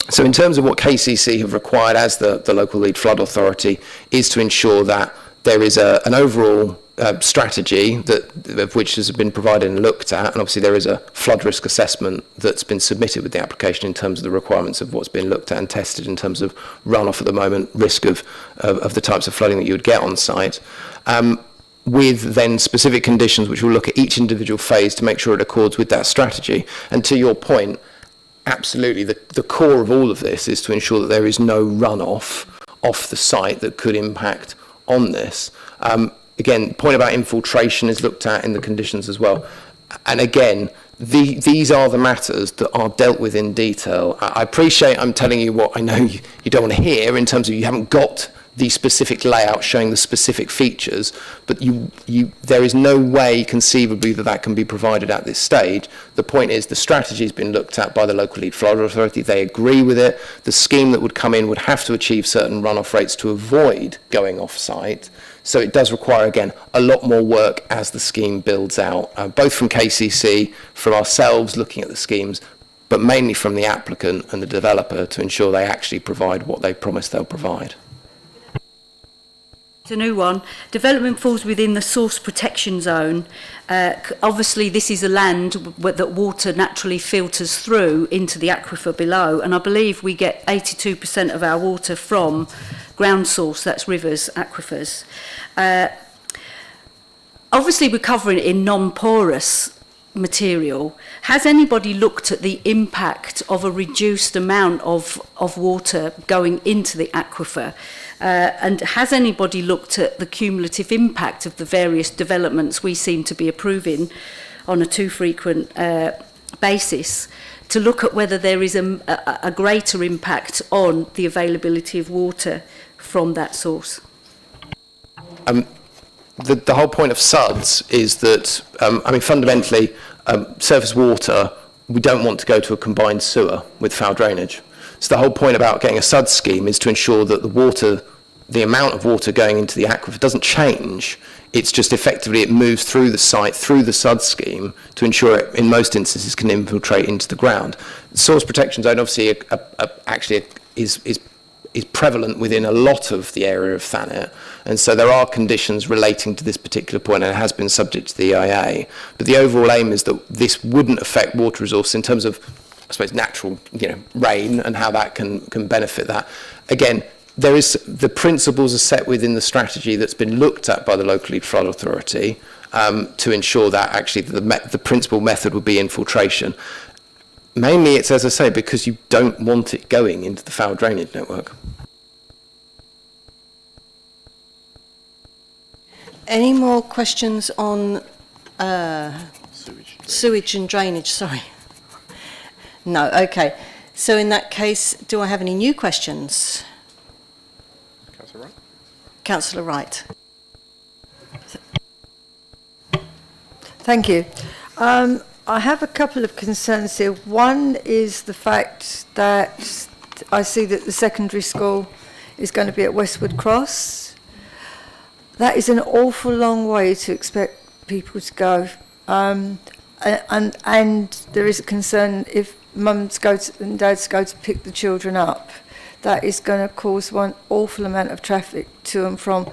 Speaker 5: So in terms of what KCC have required as the local lead flood authority is to ensure that there is an overall strategy of which has been provided and looked at, and obviously there is a flood risk assessment that's been submitted with the application in terms of the requirements of what's been looked at and tested in terms of runoff at the moment, risk of the types of flooding that you would get on site. With then specific conditions which will look at each individual phase to make sure it accords with that strategy. And to your point, absolutely, the core of all of this is to ensure that there is no runoff off the site that could impact on this. Again, point about infiltration is looked at in the conditions as well. And again, these are the matters that are dealt with in detail. I appreciate I'm telling you what I know you don't want to hear in terms of you haven't got the specific layout showing the specific features, but there is no way conceivably that can be provided at this stage. The point is the strategy has been looked at by the local lead flood authority. They agree with it. The scheme that would come in would have to achieve certain runoff rates to avoid going off site. So it does require, again, a lot more work as the scheme builds out, both from KCC, from ourselves looking at the schemes, but mainly from the applicant and the developer to ensure they actually provide what they promise they'll provide.
Speaker 3: It's a new one. Development falls within the source protection zone. Obviously, this is a land that water naturally filters through into the aquifer below, and I believe we get 82% of our water from ground source, that's rivers, aquifers. Obviously, we're covering it in non-porous material. Has anybody looked at the impact of a reduced amount of water going into the aquifer? And has anybody looked at the cumulative impact of the various developments we seem to be approving on a too frequent basis to look at whether there is a greater impact on the availability of water from that source?
Speaker 5: The whole point of SUDs is that, fundamentally, surface water, we don't want to go to a combined sewer with foul drainage. So the whole point about getting a SUD scheme is to ensure that the amount of water going into the aquifer doesn't change. It's just effectively it moves through the site, through the SUD scheme, to ensure it, in most instances, can infiltrate into the ground. The source protection zone obviously actually is prevalent within a lot of the area of Thanet, and so there are conditions relating to this particular point, and it has been subject to the EIA. But the overall aim is that this wouldn't affect water resource in terms of, I suppose, natural, rain and how that can benefit that. Again, the principles are set within the strategy that's been looked at by the local flood authority to ensure that actually the principal method would be infiltration. Mainly it's, as I say, because you don't want it going into the foul drainage network.
Speaker 2: Any more questions on sewage and drainage? Sorry. No, okay. So in that case, do I have any new questions?
Speaker 5: Councillor Wright.
Speaker 2: Councillor Wright.
Speaker 7: Thank you. I have a couple of concerns here. One is the fact that I see that the secondary school is going to be at Westwood Cross. That is an awful long way to expect people to go. And there is a concern if mums and dads go to pick the children up, that is going to cause one awful amount of traffic to and from.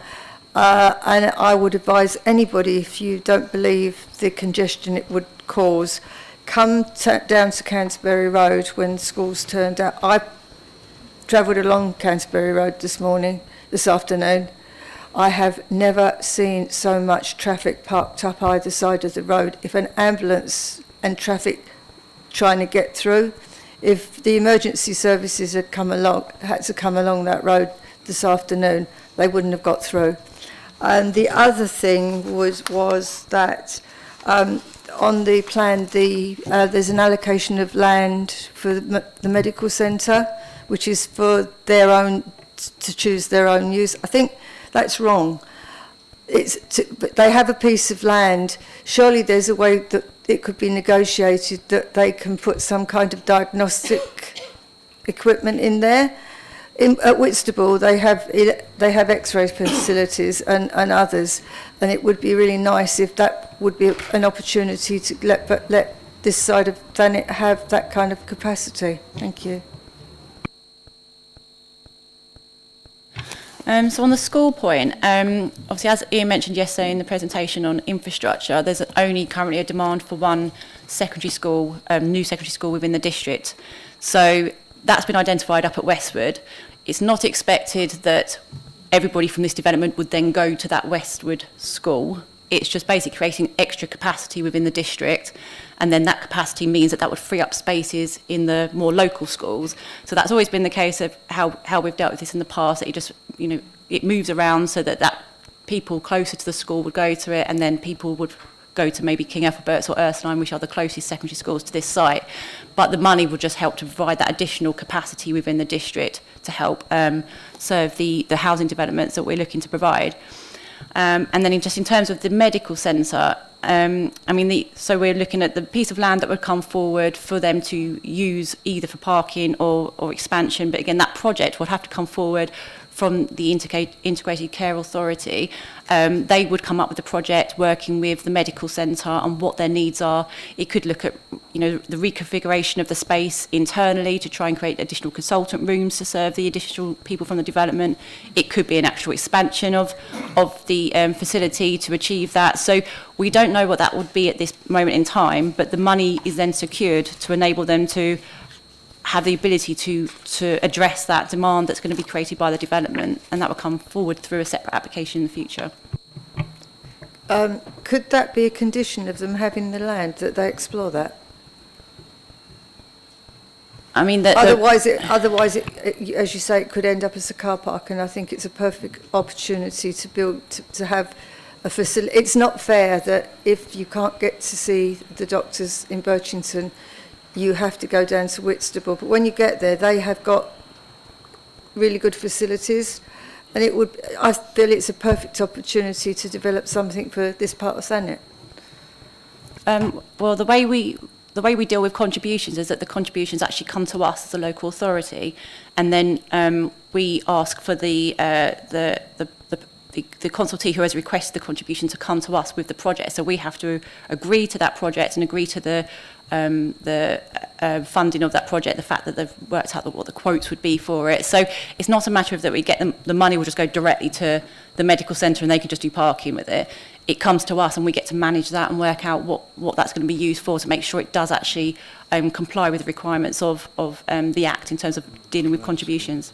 Speaker 7: And I would advise anybody, if you don't believe the congestion it would cause, come down to Canterbury Road when schools turned out. I travelled along Canterbury Road this afternoon. I have never seen so much traffic parked up either side of the road. If an ambulance and traffic trying to get through, if the emergency services had to come along that road this afternoon, they wouldn't have got through. And the other thing was that on the plan, there's an allocation of land for the medical centre, which is for their own, to choose their own use. I think that's wrong. But they have a piece of land. Surely there's a way that it could be negotiated that they can put some kind of diagnostic equipment in there. At Whitstable, they have X-ray facilities and others, and it would be really nice if that would be an opportunity to let this side of Thanet have that kind of capacity. Thank you.
Speaker 12: So on the school point, obviously as Ian mentioned yesterday in the presentation on infrastructure, there's only currently a demand for one secondary school, new secondary school within the district. So that's been identified up at Westwood. It's not expected that everybody from this development would then go to that Westwood school. It's just basically creating extra capacity within the district, and then that capacity means that would free up spaces in the more local schools. So that's always been the case of how we've dealt with this in the past, that it moves around so that people closer to the school would go to it, and then people would go to maybe King Ethelbert's or Ursuline, which are the closest secondary schools to this site. But the money would just help to provide that additional capacity within the district to help serve the housing developments that we're looking to provide. And then just in terms of the medical centre, so we're looking at the piece of land that would come forward for them to use either for parking or expansion. But again, that project would have to come forward from the Integrated Care Authority. They would come up with a project working with the medical centre on what their needs are. It could look at, you know, the reconfiguration of the space internally to try and create additional consultant rooms to serve the additional people from the development. It could be an actual expansion of the facility to achieve that. So we don't know what that would be at this moment in time, but the money is then secured to enable them to have the ability to address that demand that's going to be created by the development, and that will come forward through a separate application in the future.
Speaker 7: Could that be a condition of them having the land, that they explore that?
Speaker 12: I mean,
Speaker 7: otherwise, as you say, it could end up as a car park, and I think it's a perfect opportunity to build, to have a facility. It's not fair that if you can't get to see the doctors in Birchington, you have to go down to Whitstable. But when you get there, they have got really good facilities, and I feel it's a perfect opportunity to develop something for this part of Thanet.
Speaker 12: Well, the way we deal with contributions is that the contributions actually come to us as a local authority, and then we ask for the consultee who has requested the contribution to come to us with the project. So we have to agree to that project and agree to the funding of that project, the fact that they've worked out what the quotes would be for it. So it's not a matter of that we get them, the money will just go directly to the medical centre and they can just do parking with it. It comes to us and we get to manage that and work out what that's going to be used for to make sure it does actually comply with the requirements of the Act in terms of dealing with contributions.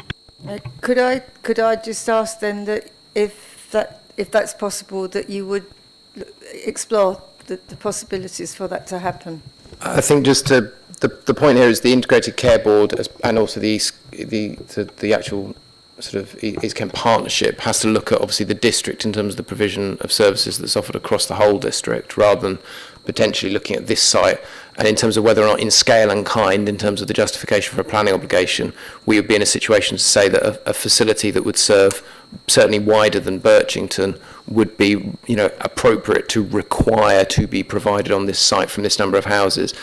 Speaker 7: Could I just ask then that if that's possible, that you would explore the possibilities for that to happen?
Speaker 5: I think just the point here is the Integrated Care Board and also the actual sort of East Kent Partnership has to look at obviously the district in terms of the provision of services that's offered across the whole district, rather than potentially looking at this site. And in terms of whether or not in scale and kind, in terms of the justification for a planning obligation, we would be in a situation to say that a facility that would serve certainly wider than Birchington would be, you know, appropriate to require to be provided on this site from this number of houses.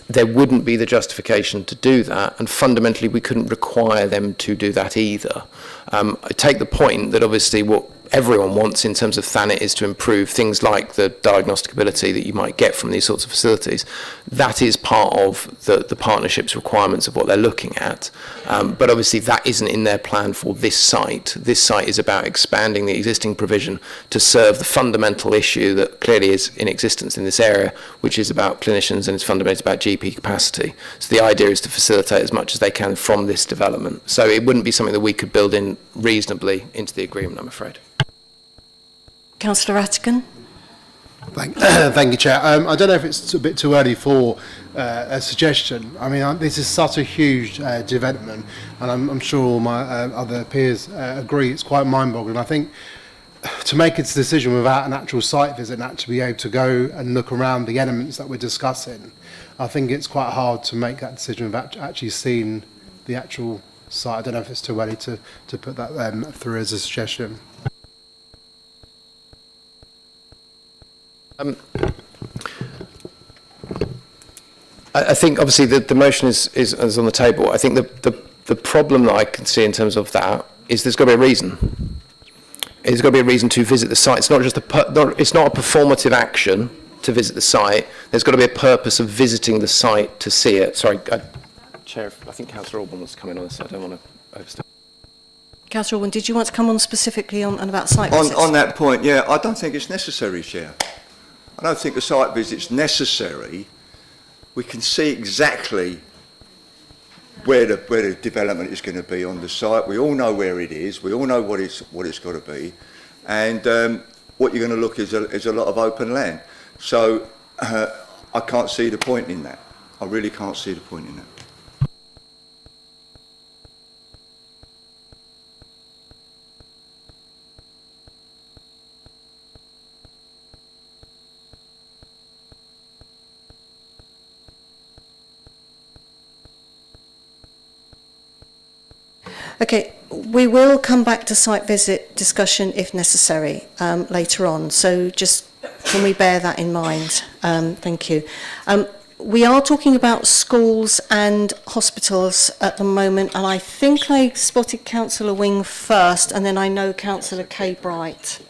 Speaker 5: There wouldn't be the justification to do that, and fundamentally we couldn't require them to do that either. I take the point that obviously what everyone wants in terms of Thanet is to improve things like the diagnostic ability that you might get from these sorts of facilities. That is part of the partnership's requirements of what they're looking at. But obviously that isn't in their plan for this site. This site is about expanding the existing provision to serve the fundamental issue that clearly is in existence in this area, which is about clinicians, and it's fundamentally about GP capacity. So the idea is to facilitate as much as they can from this development. So it wouldn't be something that we could build in reasonably into the agreement, I'm afraid.
Speaker 2: Councillor Attigan.
Speaker 14: Thank you, Chair. I don't know if it's a bit too early for a suggestion. I mean, this is such a huge development, and I'm sure all my other peers agree, it's quite mind-boggling. I think to make its decision without an actual site visit and actually be able to go and look around the elements that we're discussing, I think it's quite hard to make that decision without actually seeing the actual site. I don't know if it's too early to put that through as a suggestion.
Speaker 5: I think obviously the motion is on the table. I think the problem that I can see in terms of that is there's got to be a reason. There's got to be a reason to visit the site. It's not just it's not a performative action to visit the site. There's got to be a purpose of visiting the site to see it. Sorry, Chair, I think Councillor Alban was coming on this, so I don't want to overstep.
Speaker 2: Councillor Alban, did you want to come on specifically on about site visits?
Speaker 4: On that point, yeah, I don't think it's necessary, Chair. I don't think a site visit's necessary. We can see exactly where the development is going to be on the site. We all know where it is. We all know what it's got to be, and what you're going to look is a lot of open land. So I can't see the point in that. I really can't see the point in that.
Speaker 2: Okay, we will come back to site visit discussion if necessary later on, so just can we bear that in mind? Thank you. we are talking about schools and hospitals at the moment, and I think I spotted Councillor Wing first, and then I know Councillor Kay Bright.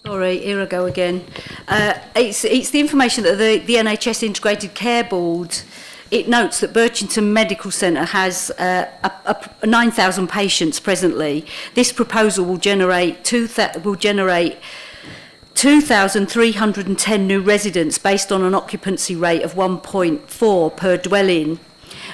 Speaker 3: Sorry, here I go again. It's the information that the NHS Integrated Care Board, it notes that Birchington Medical Centre has 9,000 patients presently. This proposal will generate 2,310 new residents based on an occupancy rate of 1.4 per dwelling.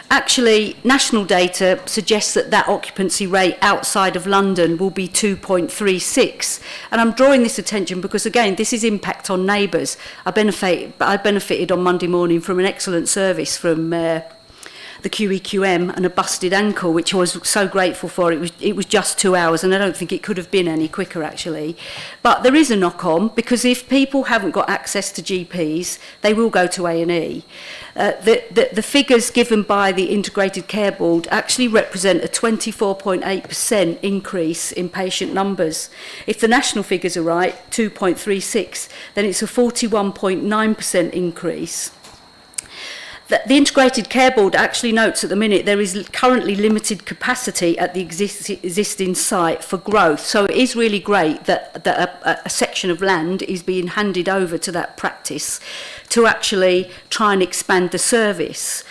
Speaker 3: Actually, national data suggests that that occupancy rate outside of London will be 2.36. And I'm drawing this attention because, again, this is impact on neighbours. I benefited on Monday morning from an excellent service from the QEQM and a busted ankle, which I was so grateful for. It was just 2 hours, and I don't think it could have been any quicker, actually. But there is a knock-on, because if people haven't got access to GPs, they will go to A&E. The figures given by the Integrated Care Board actually represent a 24.8% increase in patient numbers. If the national figures are right, 2.36, then it's a 41.9% increase. The Integrated Care Board actually notes at the minute there is currently limited capacity at the existing site for growth. So it is really great that a section of land is being handed over to that practice to actually try and expand the service.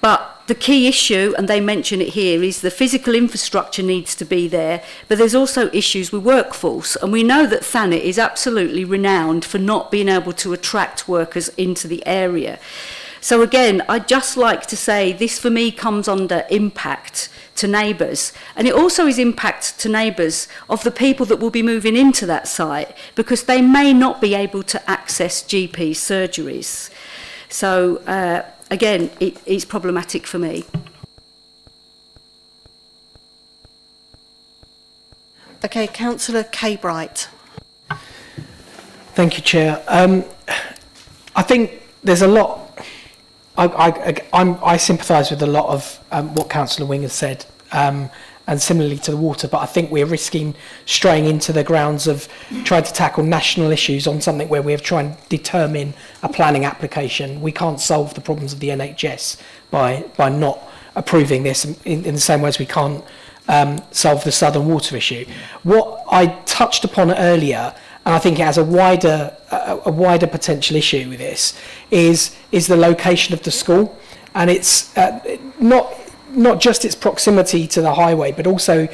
Speaker 3: But the key issue, and they mention it here, is the physical infrastructure needs to be there, but there's also issues with workforce. And we know that Thanet is absolutely renowned for not being able to attract workers into the area. So again, I'd just like to say this for me comes under impact to neighbours, and it also is impact to neighbours of the people that will be moving into that site, because they may not be able to access GP surgeries. So again, it's problematic for me.
Speaker 2: Okay, Councillor Kay Bright.
Speaker 8: Thank you, Chair. I think there's a lot. I sympathise with a lot of what Councillor Wing has said, and similarly to the water, but I think we're risking straying into the grounds of trying to tackle national issues on something where we're trying to determine a planning application. We can't solve the problems of the NHS by not approving this in the same way as we can't solve the Southern Water issue. What I touched upon earlier, and I think it has a wider potential issue with this, is the location of the school, and it's not just its proximity to the highway, but also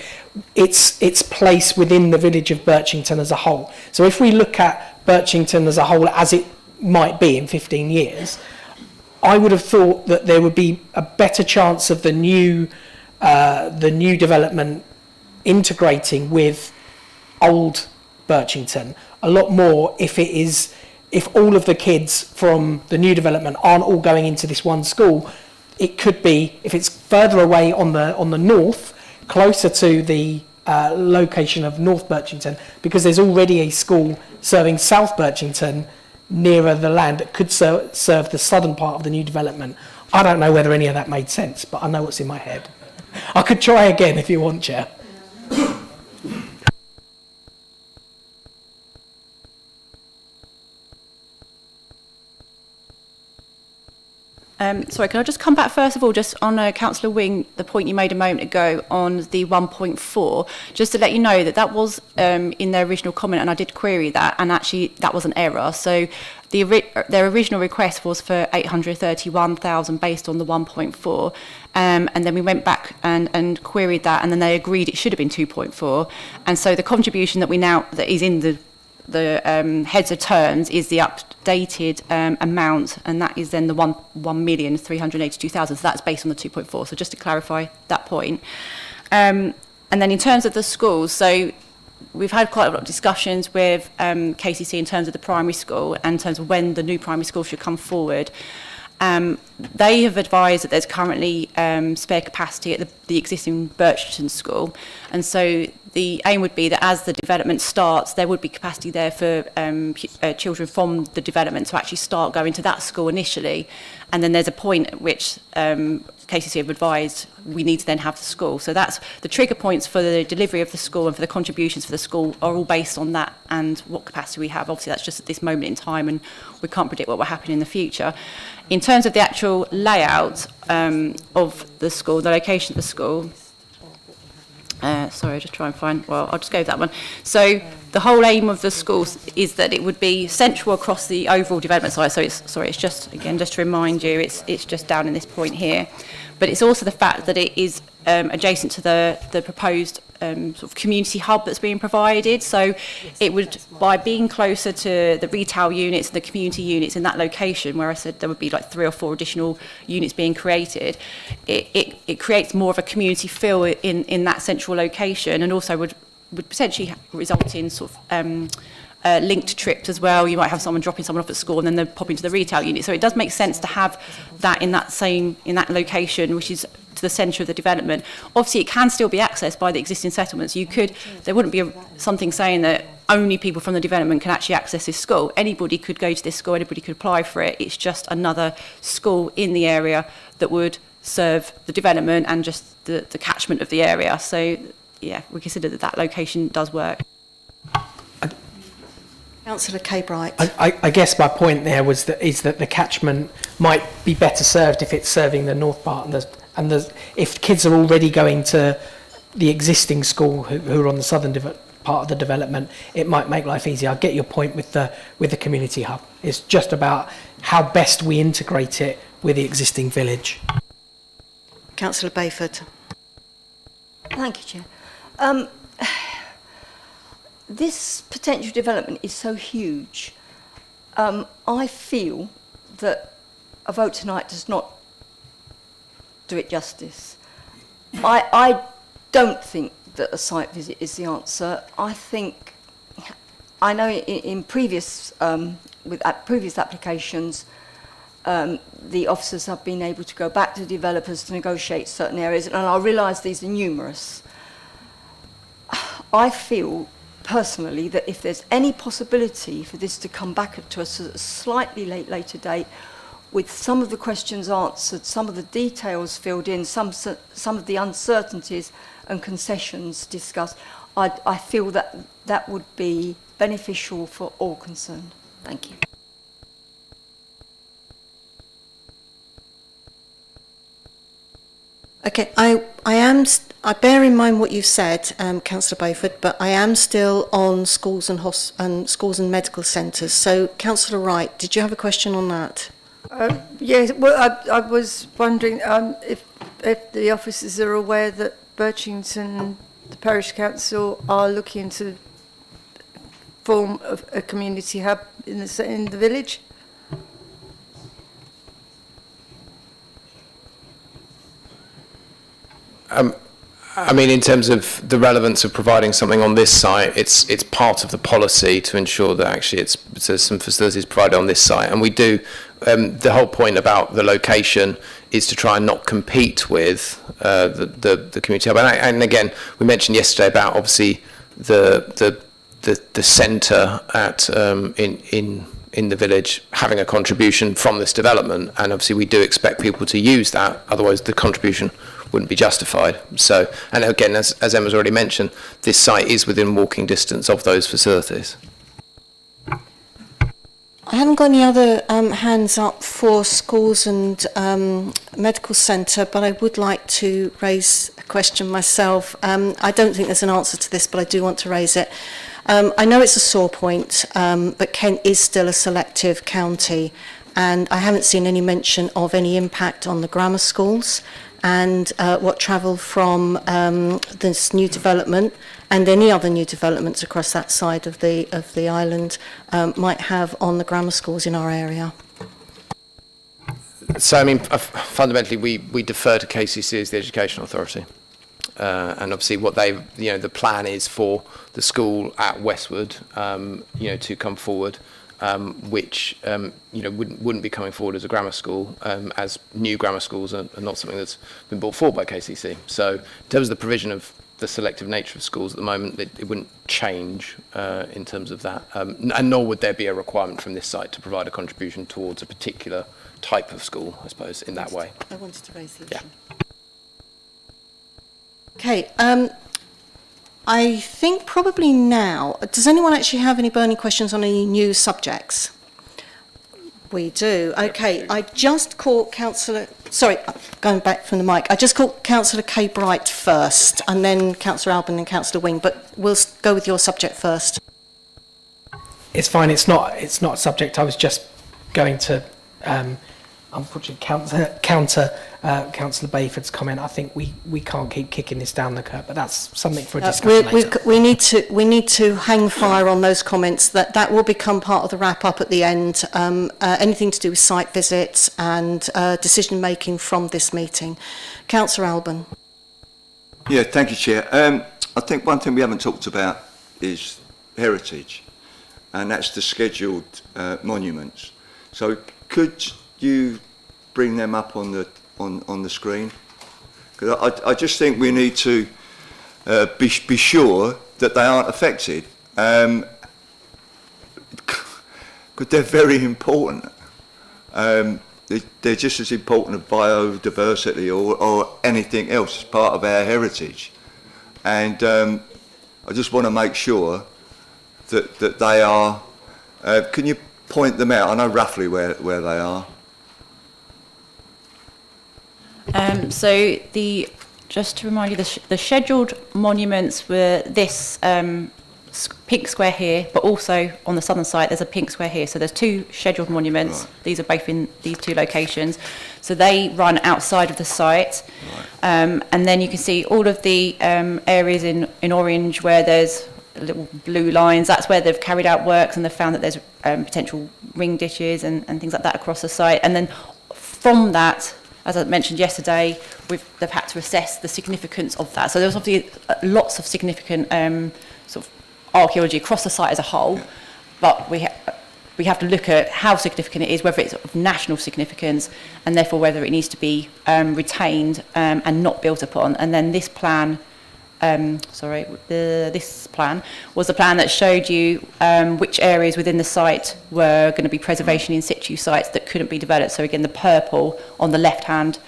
Speaker 8: its place within the village of Birchington as a whole. So if we look at Birchington as a whole as it might be in 15 years, I would have thought that there would be a better chance of the new development integrating with old Birchington a lot more if all of the kids from the new development aren't all going into this one school. It could be, if it's further away on the north, closer to the location of North Birchington, because there's already a school serving South Birchington nearer the land that could serve the southern part of the new development. I don't know whether any of that made sense, but I know what's in my head. I could try again if you want, Chair.
Speaker 12: Sorry, can I just come back first of all, just on Councillor Wing, the point you made a moment ago on the 1.4, just to let you know that was in their original comment, and I did query that, and actually that was an error. So their original request was for 831,000 based on the 1.4, and then we went back and queried that, and then they agreed it should have been 2.4, and so the contribution that is in the heads of terms is the updated amount, and that is then the 1,382,000. So that's based on the 2.4. So just to clarify that point. And then in terms of the schools, so we've had quite a lot of discussions with KCC in terms of the primary school and in terms of when the new primary school should come forward. They have advised that there's currently spare capacity at the existing Birchington school, and so the aim would be that as the development starts, there would be capacity there for children from the development to actually start going to that school initially. And then there's a point at which KCC have advised we need to then have the school. So that's the trigger points for the delivery of the school and for the contributions for the school are all based on that and what capacity we have. Obviously, that's just at this moment in time, and we can't predict what will happen in the future. In terms of the actual layout of the school, the location of the school, sorry, just try and find, well, I'll just go with that one. So the whole aim of the school is that it would be central across the overall development site. So it's, sorry, it's just, again, just to remind you, it's just down in this point here. But it's also the fact that it is adjacent to the proposed sort of community hub that's being provided. So it would, by being closer to the retail units, the community units in that location, where I said there would be like 3 or 4 additional units being created, it creates more of a community feel in that central location, and also would potentially result in sort of linked trips as well. You might have someone dropping someone off at school and then they're popping to the retail unit. So it does make sense to have that in that location, which is to the centre of the development. Obviously, it can still be accessed by the existing settlements. There wouldn't be something saying that only people from the development can actually access this school. Anybody could go to this school, anybody could apply for it. It's just another school in the area that would serve the development and just the catchment of the area. So yeah, we consider that location does work.
Speaker 2: Councillor Kay Bright.
Speaker 8: I guess my point there is that the catchment might be better served if it's serving the north part, and if kids are already going to the existing school who are on the southern part of the development, it might make life easier. I get your point with the community hub. It's just about how best we integrate it with the existing village.
Speaker 2: Councillor Bayford.
Speaker 13: Thank you, Chair. This potential development is so huge. I feel that a vote tonight does not do it justice. I don't think that a site visit is the answer. I know in previous previous applications, the officers have been able to go back to developers to negotiate certain areas, and I realise these are numerous. I feel personally that if there's any possibility for this to come back to us at a slightly later date, with some of the questions answered, some of the details filled in, some of the uncertainties and concessions discussed, I feel that would be beneficial for all concerned. Thank you.
Speaker 2: Okay, I bear in mind what you've said, Councillor Bayford, but I am still on schools and schools and medical centres. So, Councillor Wright, did you have a question on that?
Speaker 7: Yes, well, I was wondering if the officers are aware that Birchington, the parish council, are looking to form a community hub in the village.
Speaker 5: I mean, in terms of the relevance of providing something on this site, it's part of the policy to ensure that actually there's some facilities provided on this site. And we do, the whole point about the location is to try and not compete with the community hub. And again, we mentioned yesterday about obviously the centre at in the village having a contribution from this development, and obviously we do expect people to use that, otherwise the contribution wouldn't be justified. So, and again, as Emma's already mentioned, this site is within walking distance of those facilities.
Speaker 2: I haven't got any other hands up for schools and medical centre, but I would like to raise a question myself. I don't think there's an answer to this, but I do want to raise it. I know it's a sore point, but Kent is still a selective county, and I haven't seen any mention of any impact on the grammar schools and what travel from this new development and any other new developments across that side of the island might have on the grammar schools in our area.
Speaker 5: So, I mean, fundamentally, we defer to KCC as the education authority. And obviously what the plan is for the school at Westwood, to come forward, which, wouldn't be coming forward as a grammar school, as new grammar schools are not something that's been brought forward by KCC. So in terms of the provision of the selective nature of schools at the moment, it wouldn't change in terms of that, and nor would there be a requirement from this site to provide a contribution towards a particular type of school, I suppose, in that way.
Speaker 2: I wanted to raise the issue.
Speaker 5: Yeah.
Speaker 2: Okay, I think probably now, does anyone actually have any burning questions on any new subjects? We do. Okay, I just caught Councillor, sorry, going back from the mic, I just caught Councillor Kay Bright first, and then Councillor Alban and Councillor Wing, but we'll go with your subject first.
Speaker 8: It's fine. It's not a subject. I was just going to, unfortunately, counter Councillor Bayford's comment. I think we can't keep kicking this down the curb, but that's something for a discussion later.
Speaker 2: We need to hang fire on those comments. That will become part of the wrap up at the end. Anything to do with site visits and decision making from this meeting. Councillor Alban.
Speaker 4: Yeah, thank you, Chair. I think one thing we haven't talked about is heritage, and that's the scheduled monuments. So could you bring them up on the screen? Because I just think we need to be sure that they aren't affected, because they're very important. They're just as important as biodiversity or anything else as part of our heritage. And I just want to make sure that they are, can you point them out? I know roughly where they are.
Speaker 12: Just to remind you, the scheduled monuments were this pink square here, but also on the southern side there's a pink square here. So there's two scheduled monuments. Right. These are both in these two locations. So they run outside of the site. Right. And then you can see all of the areas in orange where there's little blue lines. That's where they've carried out works and they've found that there's potential ring ditches and things like that across the site. And then from that, as I mentioned yesterday, they've had to assess the significance of that. So there's obviously lots of significant sort of archaeology across the site as a whole, yeah. But we have to look at how significant it is, whether it's of national significance, and therefore whether it needs to be retained and not built upon. And then this plan, this plan was the plan that showed you which areas within the site were going to be preservation in situ sites that couldn't be developed. So again, the purple on the left-hand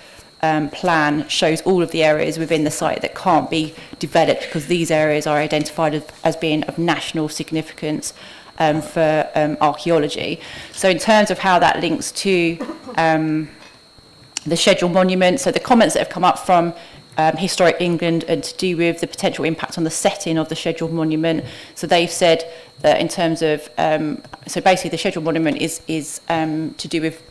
Speaker 12: plan shows all of the areas within the site that can't be developed because these areas are identified as being of national significance for archaeology. So in terms of how that links to the scheduled monuments, so the comments that have come up from Historic England and to do with the potential impact on the setting of the scheduled monument. So they've said that in terms of, so basically the scheduled monument is to do with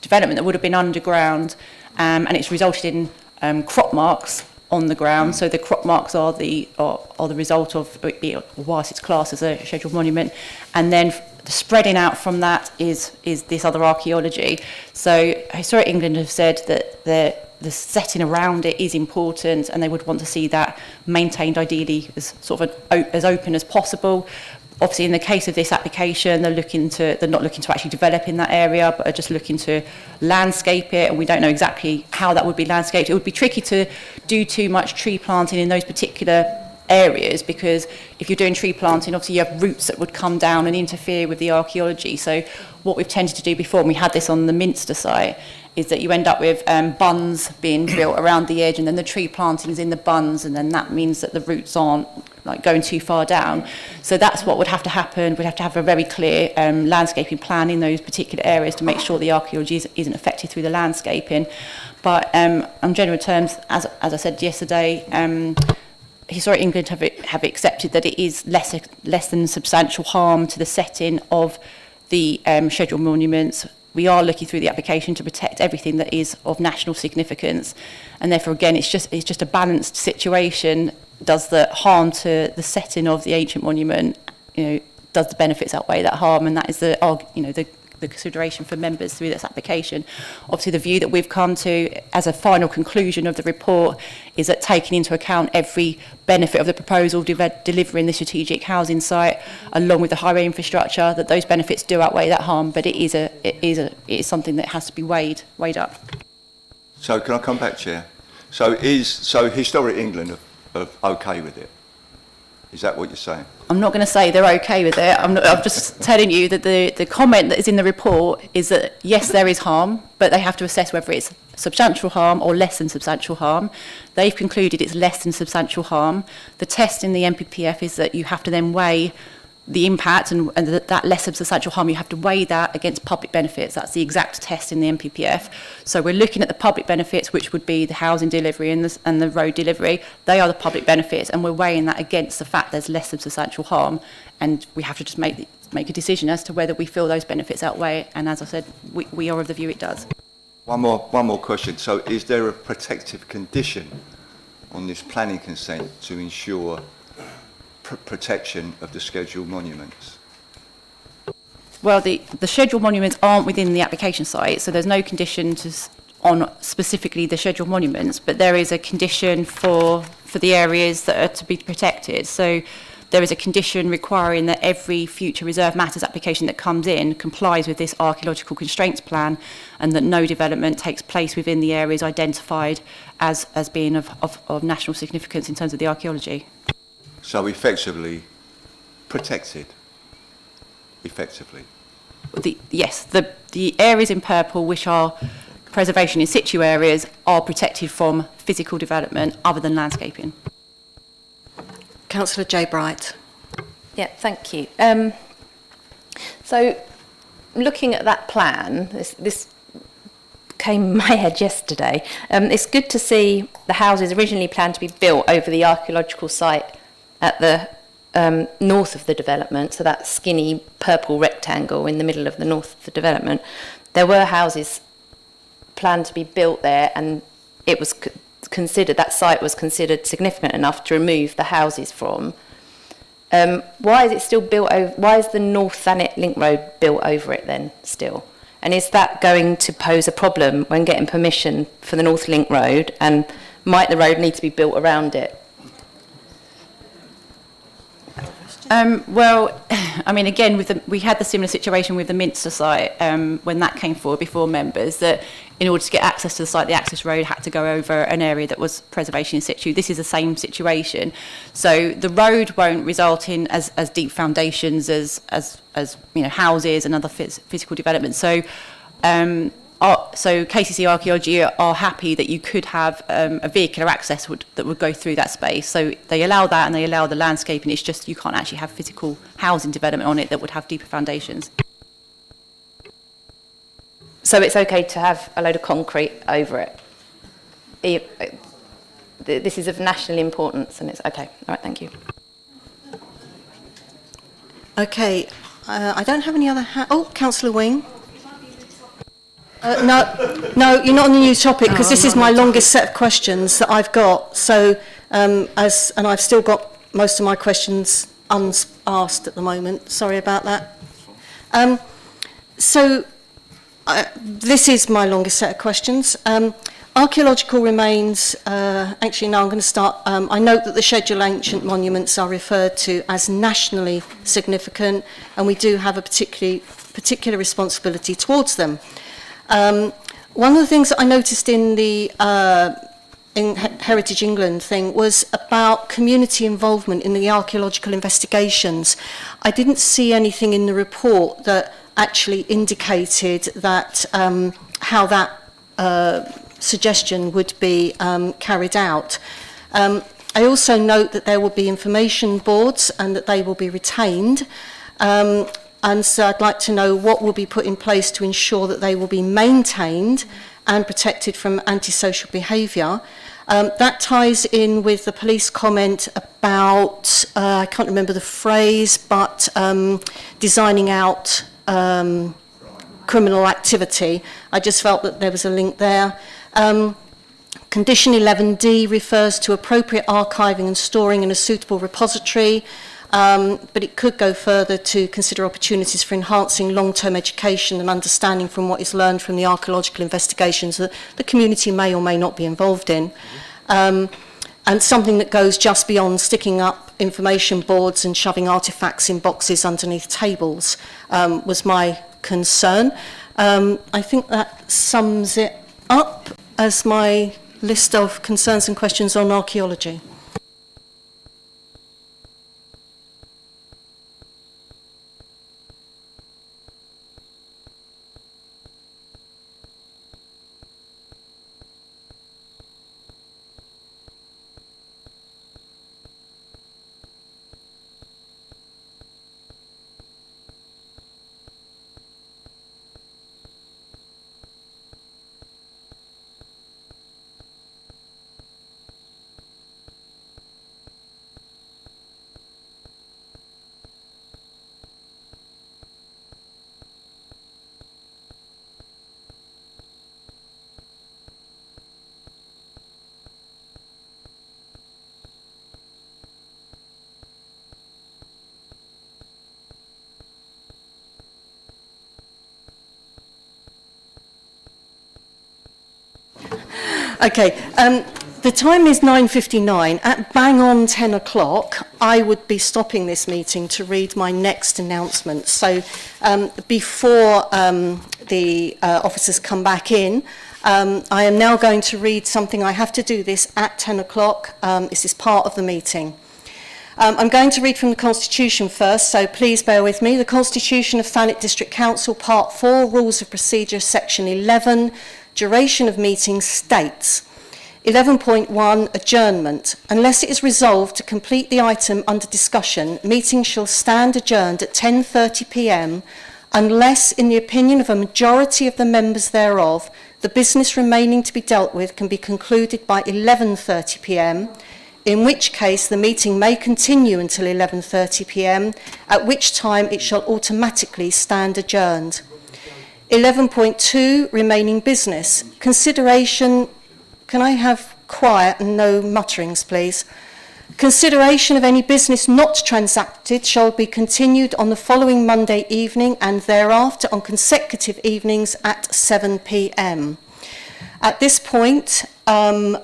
Speaker 12: development that would have been underground, and it's resulted in crop marks on the ground. So the crop marks are the result of it being, whilst it's classed as a scheduled monument, and then the spreading out from that is this other archaeology. So Historic England have said that the setting around it is important, and they would want to see that maintained ideally as sort of as open as possible. Obviously, in the case of this application, they're not looking to actually develop in that area, but are just looking to landscape it, and we don't know exactly how that would be landscaped. It would be tricky to do too much tree planting in those particular areas, because if you're doing tree planting, obviously you have roots that would come down and interfere with the archaeology. So what we've tended to do before, and we had this on the Minster site, is that you end up with bunds being built around the edge, and then the tree plantings in the bunds, and then that means that the roots aren't like going too far down. So that's what would have to happen. We'd have to have a very clear landscaping plan in those particular areas to make sure the archaeology isn't affected through the landscaping. But on general terms, as I said yesterday, Historic England have accepted that it is less than substantial harm to the setting of the scheduled monuments. We are looking through the application to protect everything that is of national significance, and therefore again it's just a balanced situation. Does the harm to the setting of the ancient monument, does the benefits outweigh that harm? And that is the consideration for members through this application. Obviously, the view that we've come to as a final conclusion of the report is that taking into account every benefit of the proposal delivering the strategic housing site, along with the highway infrastructure, that those benefits do outweigh that harm. But it is something that has to be weighed up.
Speaker 4: So can I come back, Chair? So Historic England are okay with it. Is that what you're saying?
Speaker 12: I'm not going to say they're okay with it. I'm just telling you that the comment that is in the report is that, yes, there is harm, but they have to assess whether it's substantial harm or less than substantial harm. They've concluded it's less than substantial harm. The test in the MPPF is that you have to then weigh the impact and that less than substantial harm, you have to weigh that against public benefits. That's the exact test in the MPPF. So we're looking at the public benefits, which would be the housing delivery and the road delivery. They are the public benefits, and we're weighing that against the fact there's less than substantial harm, and we have to just make a decision as to whether we feel those benefits outweigh, and as I said, we are of the view it does.
Speaker 4: One more question. So is there a protective condition on this planning consent to ensure protection of the scheduled monuments?
Speaker 12: Well, the scheduled monuments aren't within the application site, so there's no condition on specifically the scheduled monuments, but there is a condition for the areas that are to be protected. So there is a condition requiring that every future reserve matters application that comes in complies with this archaeological constraints plan, and that no development takes place within the areas identified as being of national significance in terms of the archaeology.
Speaker 4: So effectively protected, effectively.
Speaker 12: Yes, the areas in purple, which are preservation in situ areas, are protected from physical development other than landscaping.
Speaker 2: Councillor J. Bright.
Speaker 1: Yeah, thank you. So looking at that plan, this came in my head yesterday. It's good to see the houses originally planned to be built over the archaeological site at the north of the development, so that skinny purple rectangle in the middle of the north of the development. There were houses planned to be built there, and it was considered, that site was considered significant enough to remove the houses from. Why is it still built over, why is the North Thanet Link Road built over it then still? And is that going to pose a problem when getting permission for the North Link Road, and might the road need to be built around it?
Speaker 12: Well, I mean, again, we had the similar situation with the Minster site when that came forward before members, that in order to get access to the site, the access road had to go over an area that was preservation in situ. This is the same situation. So the road won't result in as deep foundations as you know, houses and other physical development. So so KCC Archaeology are happy that you could have a vehicular access that would go through that space. So they allow that, and they allow the landscaping. It's just you can't actually have physical housing development on it that would have deeper foundations.
Speaker 1: So it's okay to have a load of concrete over it? This is of national importance, and it's okay. All right, thank you.
Speaker 2: Okay, I don't have any other... Oh, Councillor Wing. No, you're not on the new topic, because this is my longest set of questions that I've got. So, and I've still got most of my questions unasked at the moment. Sorry about that. This is my longest set of questions. Archaeological remains, actually no, I'm going to start. I note that the scheduled ancient monuments are referred to as nationally significant, and we do have a particular responsibility towards them. One of the things that I noticed in the in Heritage England thing was about community involvement in the archaeological investigations. I didn't see anything in the report that actually indicated that how that suggestion would be carried out. I also note that there will be information boards and that they will be retained. And so I'd like to know what will be put in place to ensure that they will be maintained and protected from antisocial behaviour. That ties in with the police comment about, I can't remember the phrase, but designing out criminal activity. I just felt that there was a link there. Condition 11D refers to appropriate archiving and storing in a suitable repository. But it could go further to consider opportunities for enhancing long-term education and understanding from what is learned from the archaeological investigations that the community may or may not be involved in. And something that goes just beyond sticking up information boards and shoving artefacts in boxes underneath tables was my concern. I think that sums it up as my list of concerns and questions on archaeology. Okay, the time is 9:59. At bang on 10 o'clock, I would be stopping this meeting to read my next announcement. So before the officers come back in, I am now going to read something. I have to do this at 10 o'clock. This is part of the meeting. I'm going to read from the Constitution first, so please bear with me. The Constitution of Thanet District Council, Part 4, Rules of Procedure, Section 11, Duration of Meetings states, 11.1, Adjournment. Unless it is resolved to complete the item under discussion, meetings shall stand adjourned at 10:30 p.m. unless, in the opinion of a majority of the members thereof, the business remaining to be dealt with can be concluded by 11:30 p.m., in which case the meeting may continue until 11:30 p.m, at which time it shall automatically stand adjourned. 11.2, remaining business. Consideration, can I have quiet and no mutterings, please? Consideration of any business not transacted shall be continued on the following Monday evening and thereafter on consecutive evenings at 7 p.m. At this point, I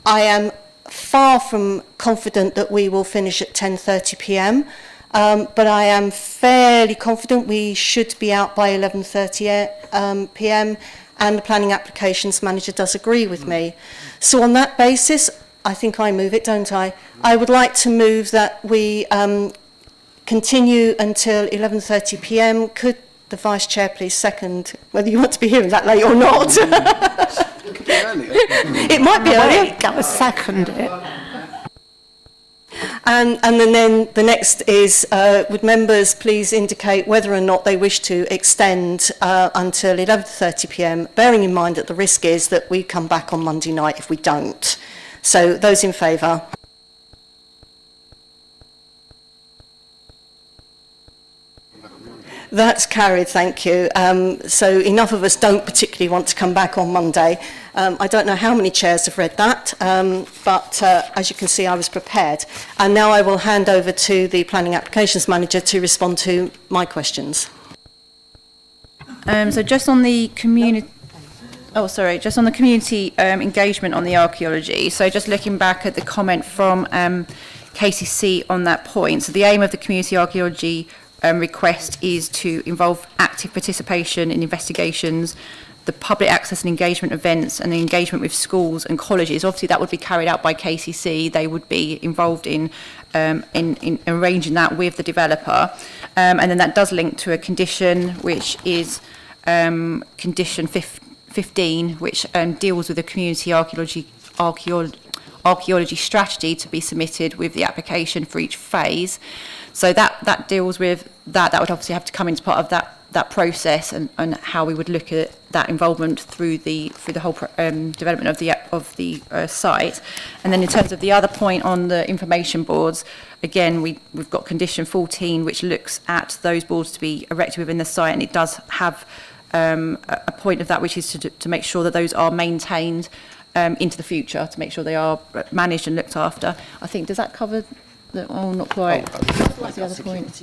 Speaker 2: am far from confident that we will finish at 10:30 p.m, but I am fairly confident we should be out by 11:30 p.m, and the planning applications manager does agree with me. So on that basis, I think I move it, don't I? I would like to move that we continue until 11:30 p.m. Could the Vice Chair please second whether you want to be here that late or not? It might be earlier.
Speaker 6: I'll second it.
Speaker 2: And then the next is, would members please indicate whether or not they wish to extend until 11:30 p.m, bearing in mind that the risk is that we come back on Monday night if we don't. So those in favour? That's carried, thank you. So enough of us don't particularly want to come back on Monday. I don't know how many chairs have read that, but as you can see, I was prepared. And now I will hand over to the Planning Applications Manager to respond to my questions.
Speaker 12: So just on the community... just on the community engagement on the archaeology. So just looking back at the comment from KCC on that point. So the aim of the community archaeology request is to involve active participation in investigations, the public access and engagement events, and the engagement with schools and colleges. Obviously, that would be carried out by KCC. They would be involved in arranging that with the developer. And then that does link to a condition, which is condition 15, which deals with the community archaeology strategy to be submitted with the application for each phase. So that deals with that. That would obviously have to come into part of that process and how we would look at that involvement through the whole development of the site. And then in terms of the other point on the information boards, again we've got condition 14, which looks at those boards to be erected within the site, and it does have a point of that, which is to make sure that those are maintained into the future, to make sure they are managed and looked after. I think, does that cover not quite. What's the other point?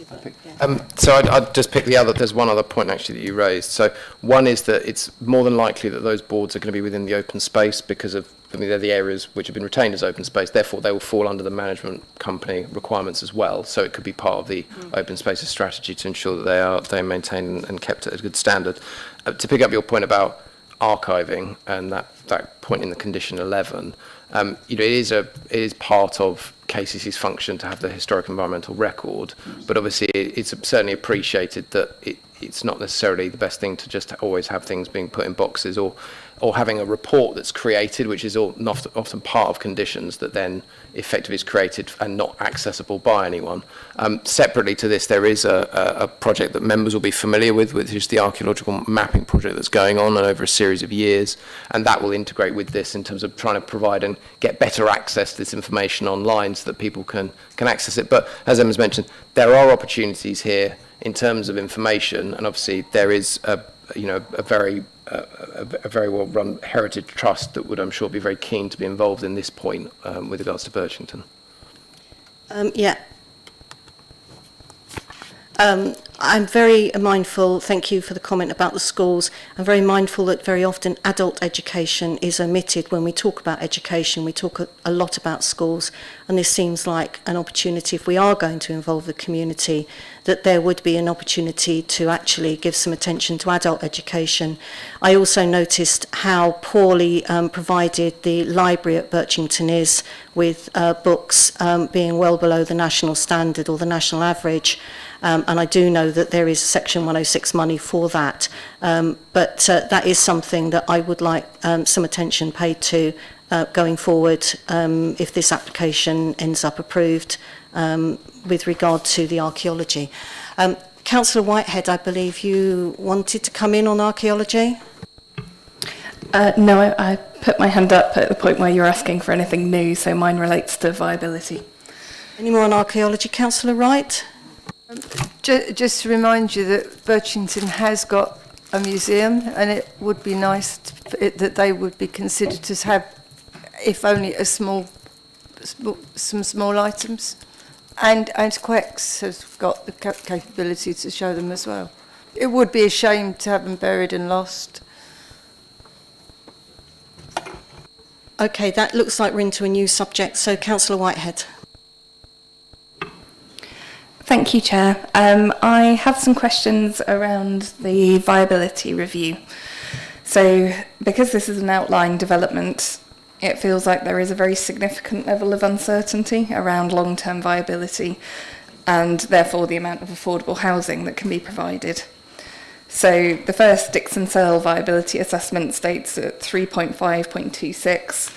Speaker 5: So I'd just pick the other, there's one other point actually that you raised. So one is that it's more than likely that those boards are going to be within the open space because of, they're the areas which have been retained as open space, therefore they will fall under the management company requirements as well. So it could be part of the open spaces strategy to ensure that they are maintained and kept at a good standard. To pick up your point about archiving and that point in the condition 11, it is part of KCC's function to have the historic environmental record, but obviously it's certainly appreciated that it's not necessarily the best thing to just always have things being put in boxes or having a report that's created, which is often part of conditions that then effectively is created and not accessible by anyone. Separately to this, there is a project that members will be familiar with, which is the archaeological mapping project that's going on over a series of years, and that will integrate with this in terms of trying to provide and get better access to this information online so that people can access it. But as Emma's mentioned, there are opportunities here in terms of information, and obviously there is a very well-run heritage trust that would, I'm sure, be very keen to be involved in this point with regards to Birchington.
Speaker 2: I'm very mindful, thank you for the comment about the schools. I'm very mindful that very often adult education is omitted when we talk about education. We talk a lot about schools, and this seems like an opportunity, if we are going to involve the community, that there would be an opportunity to actually give some attention to adult education. I also noticed how poorly provided the library at Birchington is, with books being well below the national standard or the national average. And I do know that there is Section 106 money for that, but that is something that I would like some attention paid to going forward if this application ends up approved with regard to the archaeology. Councillor Whitehead, I believe you wanted to come in on archaeology?
Speaker 10: No, I put my hand up at the point where you're asking for anything new, so mine relates to viability.
Speaker 2: Any more on archaeology, Councillor Wright?
Speaker 7: Just to remind you that Birchington has got a museum, and it would be nice that they would be considered to have, if only some small items. And Quex has got the capability to show them as well. It would be a shame to have them buried and lost.
Speaker 2: Okay, that looks like we're into a new subject, so Councillor Whitehead.
Speaker 10: Thank you, Chair. I have some questions around the viability review. So, because this is an outline development, it feels like there is a very significant level of uncertainty around long-term viability and therefore the amount of affordable housing that can be provided. So, the first Dixon Searle viability assessment states at 3.5.26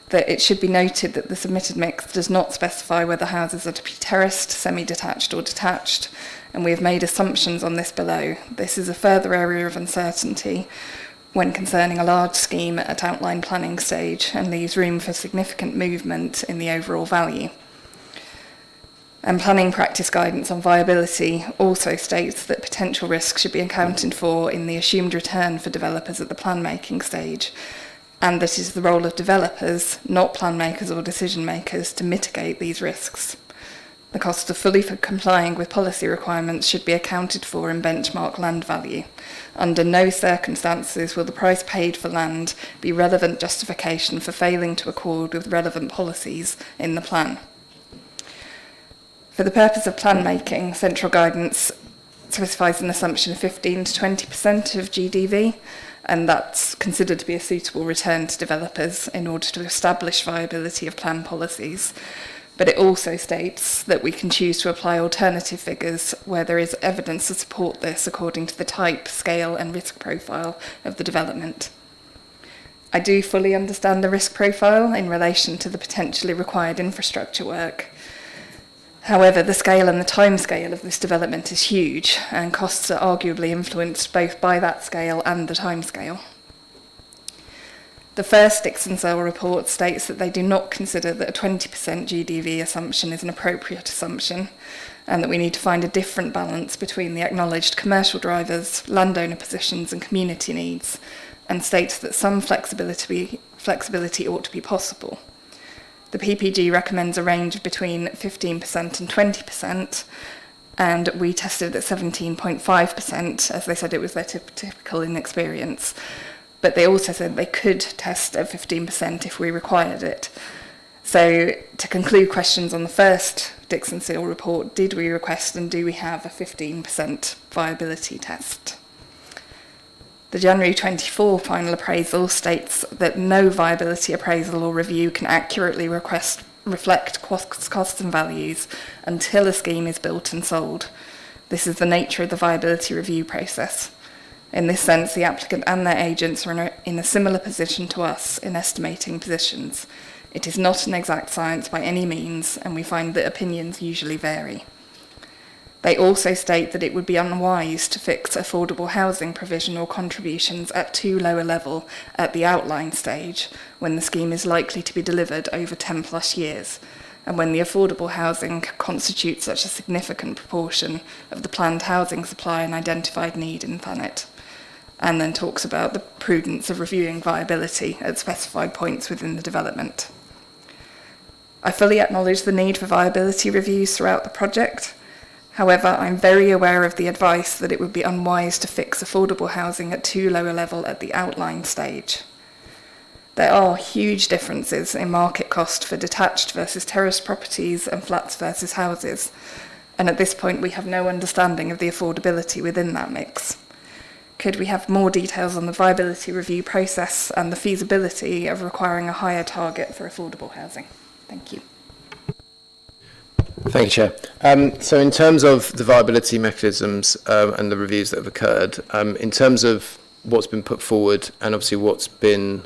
Speaker 10: that it should be noted that the submitted mix does not specify whether houses are to be terraced, semi-detached or detached, and we have made assumptions on this below. This is a further area of uncertainty when concerning a large scheme at outline planning stage and leaves room for significant movement in the overall value. And planning practice guidance on viability also states that potential risks should be accounted for in the assumed return for developers at the plan making stage, and that it is the role of developers, not plan makers or decision makers, to mitigate these risks. The cost of fully complying with policy requirements should be accounted for in benchmark land value. Under no circumstances will the price paid for land be relevant justification for failing to accord with relevant policies in the plan. For the purpose of plan making, central guidance specifies an assumption of 15 to 20% of GDV, and that's considered to be a suitable return to developers in order to establish viability of plan policies. But it also states that we can choose to apply alternative figures where there is evidence to support this according to the type, scale and risk profile of the development. I do fully understand the risk profile in relation to the potentially required infrastructure work. However, the scale and the time scale of this development is huge, and costs are arguably influenced both by that scale and the time scale. The first Dixon Searle report states that they do not consider that a 20% GDV assumption is an appropriate assumption, and that we need to find a different balance between the acknowledged commercial drivers, landowner positions and community needs, and states that some flexibility ought to be possible. The PPG recommends a range of between 15% and 20%, and we tested at 17.5%, as they said it was their typical inexperience. But they also said they could test at 15% if we required it. So, to conclude questions on the first Dixon Searle report, did we request and do we have a 15% viability test? The January 24 final appraisal states that no viability appraisal or review can accurately reflect costs and values until a scheme is built and sold. This is the nature of the viability review process. In this sense, the applicant and their agents are in a similar position to us in estimating positions. It is not an exact science by any means, and we find that opinions usually vary. They also state that it would be unwise to fix affordable housing provision or contributions at too low a level at the outline stage, when the scheme is likely to be delivered over 10 plus years, and when the affordable housing constitutes such a significant proportion of the planned housing supply and identified need in Thanet, and then talks about the prudence of reviewing viability at specified points within the development. I fully acknowledge the need for viability reviews throughout the project. However, I'm very aware of the advice that it would be unwise to fix affordable housing at too low a level at the outline stage. There are huge differences in market cost for detached versus terraced properties and flats versus houses, and at this point we have no understanding of the affordability within that mix. Could we have more details on the viability review process and the feasibility of requiring a higher target for affordable housing? Thank you.
Speaker 5: Thank you, Chair. So in terms of the viability mechanisms and the reviews that have occurred, in terms of what's been put forward and obviously what's been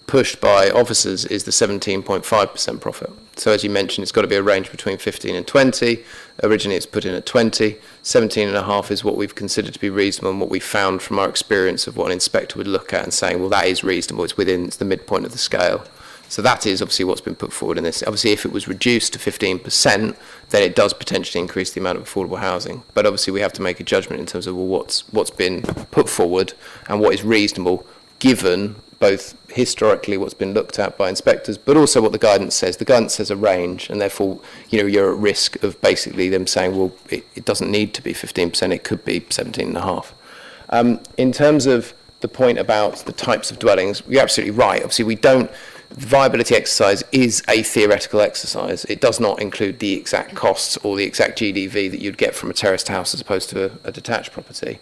Speaker 5: pushed by officers is the 17.5% profit. So as you mentioned, it's got to be a range between 15 and 20. Originally it's put in at 20. 17.5 is what we've considered to be reasonable and what we found from our experience of what an inspector would look at and saying, well, that is reasonable, it's the midpoint of the scale. So that is obviously what's been put forward in this. Obviously, if it was reduced to 15%, then it does potentially increase the amount of affordable housing. But obviously, we have to make a judgment in terms of well, what's been put forward and what is reasonable, given both historically what's been looked at by inspectors, but also what the guidance says. The guidance says a range, and therefore, you're at risk of basically them saying, well, it doesn't need to be 15%; it could be 17.5. In terms of the point about the types of dwellings, you're absolutely right. Obviously, the viability exercise is a theoretical exercise. It does not include the exact costs or the exact GDV that you'd get from a terraced house as opposed to a detached property.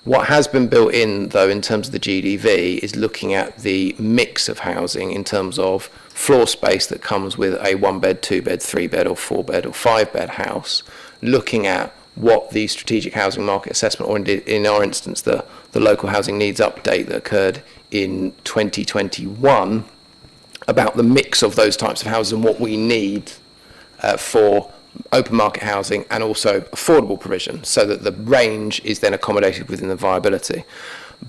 Speaker 5: What has been built in, though, in terms of the GDV is looking at the mix of housing in terms of floor space that comes with a 1-bed, 2-bed, 3-bed or 4-bed or 5-bed house, looking at what the strategic housing market assessment, or in our instance, the local housing needs update that occurred in 2021, about the mix of those types of houses and what we need for open market housing and also affordable provision, so that the range is then accommodated within the viability.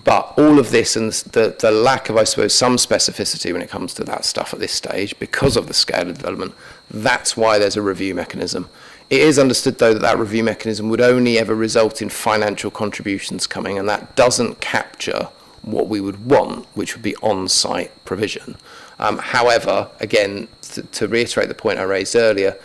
Speaker 5: But all of this and the lack of, I suppose, some specificity when it comes to that stuff at this stage, because of the scale of development, that's why there's a review mechanism. It is understood, though, that review mechanism would only ever result in financial contributions coming, and that doesn't capture what we would want, which would be on-site provision. However, again, to reiterate the point I raised earlier,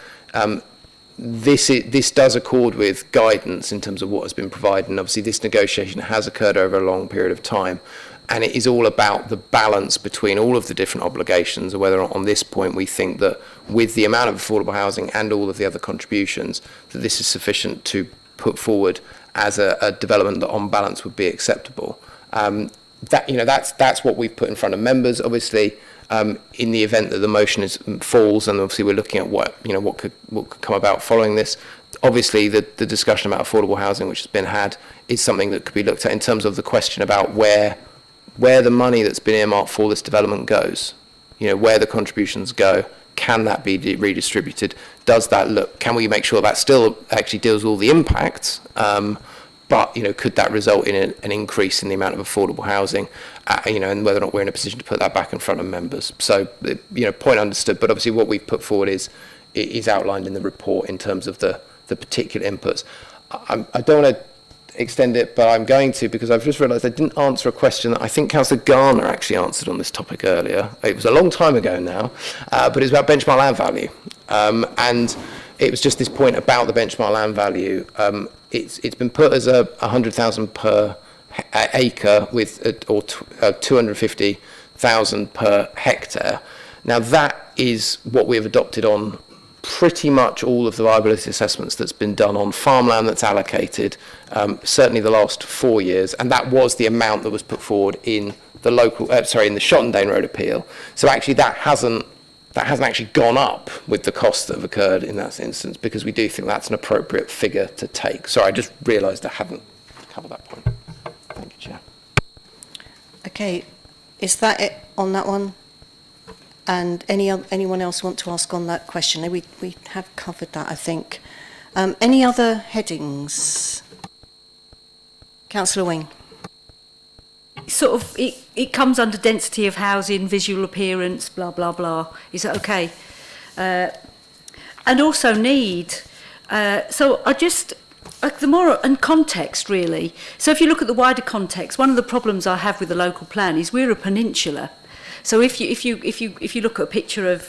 Speaker 5: this does accord with guidance in terms of what has been provided, and obviously this negotiation has occurred over a long period of time, and it is all about the balance between all of the different obligations, or whether on this point we think that with the amount of affordable housing and all of the other contributions, that this is sufficient to put forward as a development that on balance would be acceptable. That's what we've put in front of members. Obviously, in the event that the motion falls, and obviously we're looking at what could come about following this. Obviously, the discussion about affordable housing, which has been had, is something that could be looked at in terms of the question about where the money that's been earmarked for this development goes. Where the contributions go. Can that be redistributed? Does that look? Can we make sure that still actually deals with all the impacts? But could that result in an increase in the amount of affordable housing? And whether or not we're in a position to put that back in front of members. So, point understood. But obviously, what we've put forward is outlined in the report in terms of the particular inputs. I don't want to extend it, but I'm going to, because I've just realised I didn't answer a question that I think Councillor Garner actually answered on this topic earlier. It was a long time ago now, but it's about benchmark land value, and it was just this point about the benchmark land value. It's been put as a 100,000 per acre or 250,000 per hectare. Now that is what we have adopted on pretty much all of the viability assessments that's been done on farmland that's allocated, certainly the last 4 years, and that was the amount that was put forward in the in the Shottendane Road appeal. So actually that hasn't actually gone up with the costs that have occurred in that instance, because we do think that's an appropriate figure to take. Sorry, I just realised I hadn't covered that point. Thank you, Chair.
Speaker 2: Okay, is that it on that one? And anyone else want to ask on that question? We have covered that, I think. Any other headings? Councillor Wing.
Speaker 3: It comes under density of housing, visual appearance, blah blah blah. Is that okay? And also need. So I just the more and context really. So if you look at the wider context, one of the problems I have with the local plan is we're a peninsula. So if you look at a picture of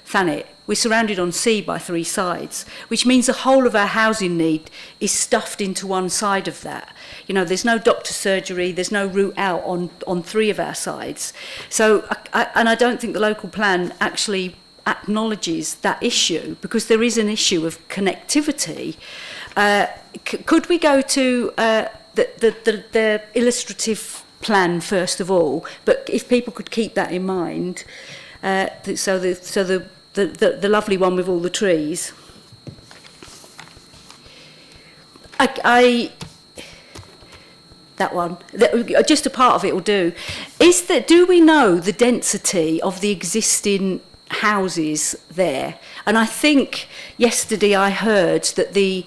Speaker 3: Thanet, We're surrounded on sea by 3 sides, which means the whole of our housing need is stuffed into one side of that. You know, there's no doctor's surgery, there's no route out on 3 of our sides. So, and I don't think the local plan actually acknowledges that issue, because there is an issue of connectivity. Could we go to the illustrative plan first of all? But if people could keep that in mind, so the lovely one with all the trees. That one, just a part of it will do. Do we know the density of the existing houses there? And I think yesterday I heard that the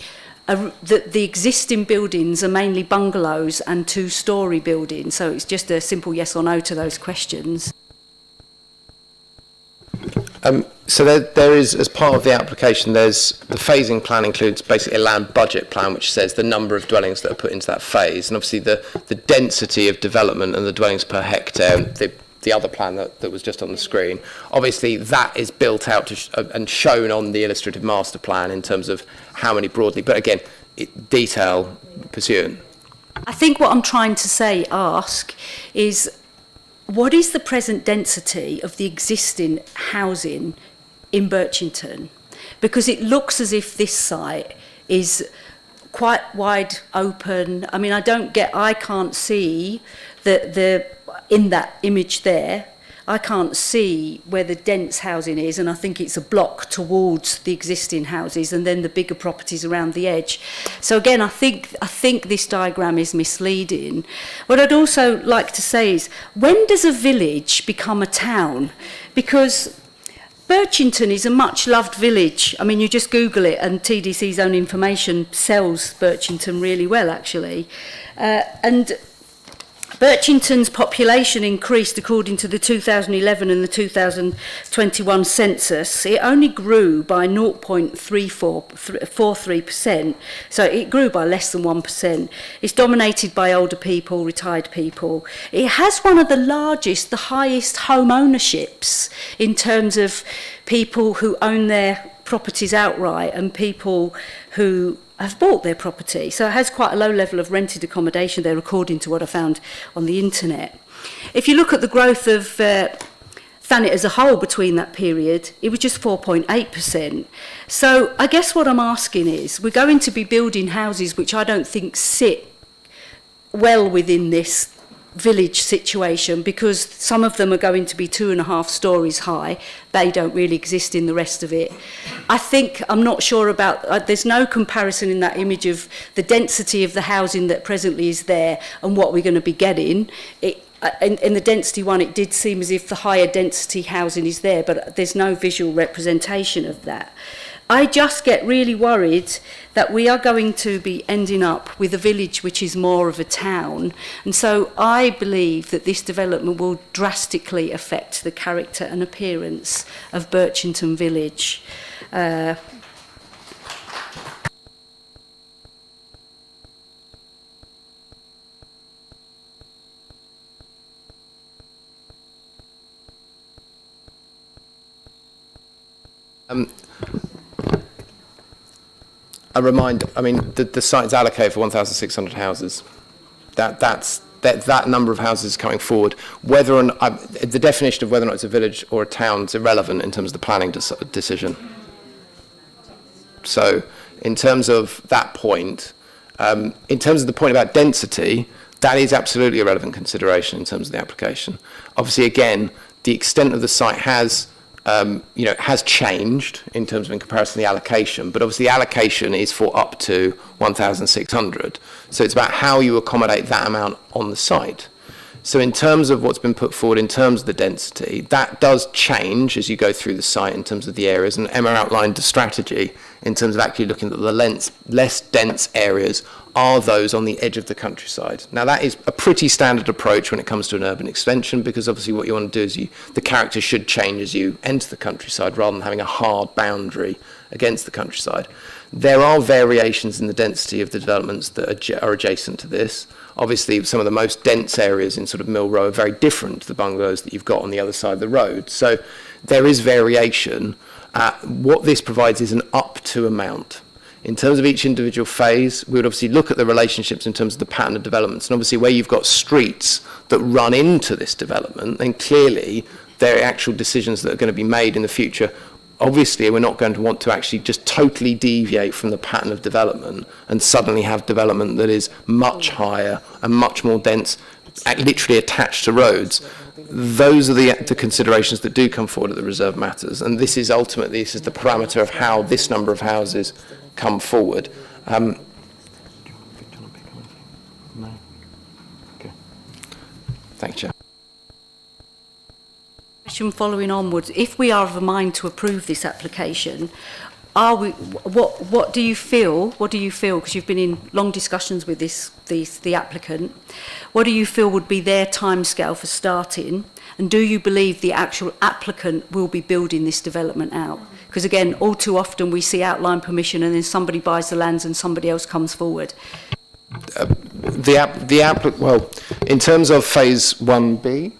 Speaker 3: existing buildings are mainly bungalows and 2-storey buildings. So it's just a simple yes or no to those questions.
Speaker 5: So there is, as part of the application, there's the phasing plan includes basically a land budget plan, which says the number of dwellings that are put into that phase, and obviously the density of development and the dwellings per hectare. The other plan that was just on the screen, obviously that is built out and shown on the illustrative master plan in terms of how many broadly, but again, detail pursuant.
Speaker 3: I think what I'm trying to ask is, what is the present density of the existing housing in Birchington? Because it looks as if this site is quite wide open. I mean, I can't see in that image there, I can't see where the dense housing is, and I think it's a block towards the existing houses and then the bigger properties around the edge. So again, I think this diagram is misleading. What I'd also like to say is, when does a village become a town? Because Birchington is a much loved village. I mean, you just Google it and TDC's own information sells Birchington really well, actually. And Birchington's population increased according to the 2011 and the 2021 census. It only grew by 0.43%, so it grew by less than 1%. It's dominated by older people, retired people. It has one of the highest home ownerships in terms of people who own their properties outright and people who have bought their property. So it has quite a low level of rented accommodation there, according to what I found on the internet. If you look at the growth of Thanet as a whole between that period, it was just 4.8%. So I guess what I'm asking is, we're going to be building houses which I don't think sit well within this village situation, because some of them are going to be 2.5 stories high. They don't really exist in the rest of it. I'm not sure about, there's no comparison in that image of the density of the housing that presently is there and what we're going to be getting. In the density one, it did seem as if the higher density housing is there, but there's no visual representation of that. I just get really worried that we are going to be ending up with a village which is more of a town. And so I believe that this development will drastically affect the character and appearance of Birchington Village.
Speaker 5: The site's allocated for 1,600 houses. That number of houses coming forward. Whether or not, the definition of whether or not it's a village or a town is irrelevant in terms of the planning decision. So, in terms of that point, in terms of the point about density, that is absolutely a relevant consideration in terms of the application. Obviously, again, the extent of the site has changed in terms of in comparison to the allocation, but obviously the allocation is for up to 1,600. So it's about how you accommodate that amount on the site. So in terms of what's been put forward in terms of the density, that does change as you go through the site in terms of the areas, and Emma outlined the strategy in terms of actually looking at the less dense areas are those on the edge of the countryside. Now that is a pretty standard approach when it comes to an urban extension, because obviously what you want to do is the character should change as you enter the countryside rather than having a hard boundary against the countryside. There are variations in the density of the developments that are adjacent to this. Obviously, some of the most dense areas in sort of Mill Row are very different to the bungalows that you've got on the other side of the road. So there is variation. What this provides is an up to amount. In terms of each individual phase, we would obviously look at the relationships in terms of the pattern of developments. And obviously where you've got streets that run into this development, then clearly there are actual decisions that are going to be made in the future. Obviously, we're not going to want to actually just totally deviate from the pattern of development and suddenly have development that is much higher and much more dense, literally attached to roads. Those are the considerations that do come forward at the reserve matters, and this is ultimately the parameter of how this number of houses come forward. No. Okay. Thank you, Chair.
Speaker 3: Question following onwards, if we are of a mind to approve this application, are we, what do you feel, because you've been in long discussions with the applicant, what do you feel would be their timescale for starting, and do you believe the actual applicant will be building this development out? Because again, all too often we see outline permission and then somebody buys the lands and somebody else comes forward.
Speaker 5: Well, in terms of phase 1B,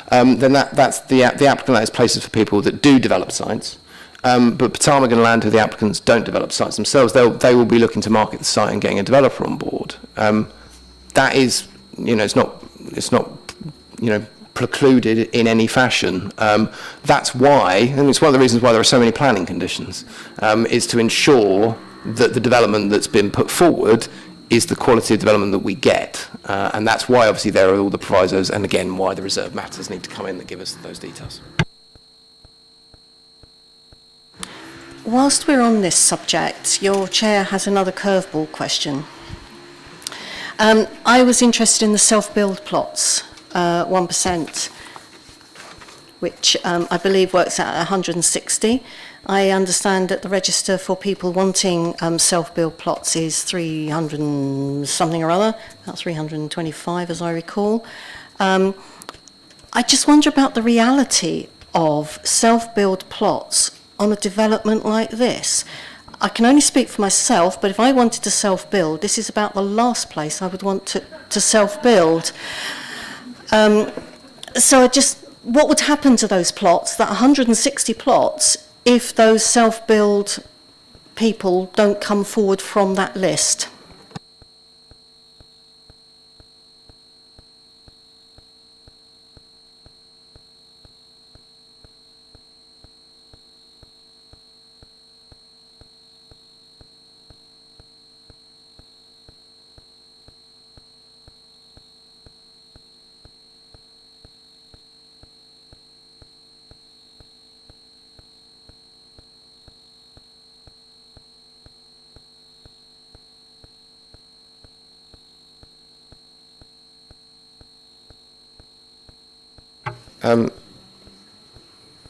Speaker 5: then that's the applicant has places for people that do develop sites. But Ptarmigan and Land, who the applicants don't develop sites themselves, they will be looking to market the site and getting a developer on board. That is, it's not precluded in any fashion. That's why, and it's one of the reasons why there are so many planning conditions, is to ensure that the development that's been put forward is the quality of development that we get. And that's why, obviously, there are all the provisos, and again, why the reserve matters need to come in that give us those details.
Speaker 2: Whilst we're on this subject, your chair has another curveball question. I was interested in the self-build plots, 1%, which I believe works out at 160. I understand that the register for people wanting self-build plots is 300 and something or other, about 325 as I recall. I just wonder about the reality of self-build plots on a development like this. I can only speak for myself, but if I wanted to self-build, this is about the last place I would want to self-build. So what would happen to those plots, that 160 plots, if those self-build people don't come forward from that list?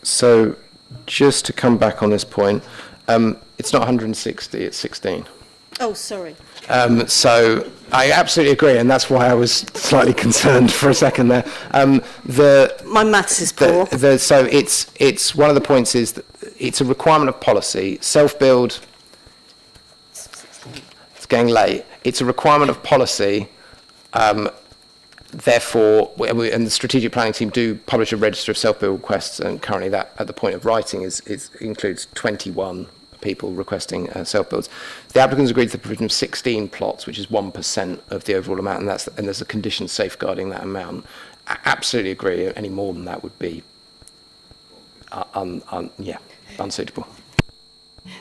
Speaker 5: So just to come back on this point, it's not 160, it's 16.
Speaker 2: Oh, sorry.
Speaker 5: So I absolutely agree, and that's why I was slightly concerned for a second there.
Speaker 2: My maths is poor.
Speaker 5: So it's one of the points is that it's a requirement of policy. Self-build, it's getting late. It's a requirement of policy. Therefore, and the strategic planning team do publish a register of self-build requests, and currently that, at the point of writing, includes 21 people requesting self-builds. The applicants agreed to the provision of 16 plots, which is 1% of the overall amount, and there's a condition safeguarding that amount. I absolutely agree. Any more than that would be, unsuitable.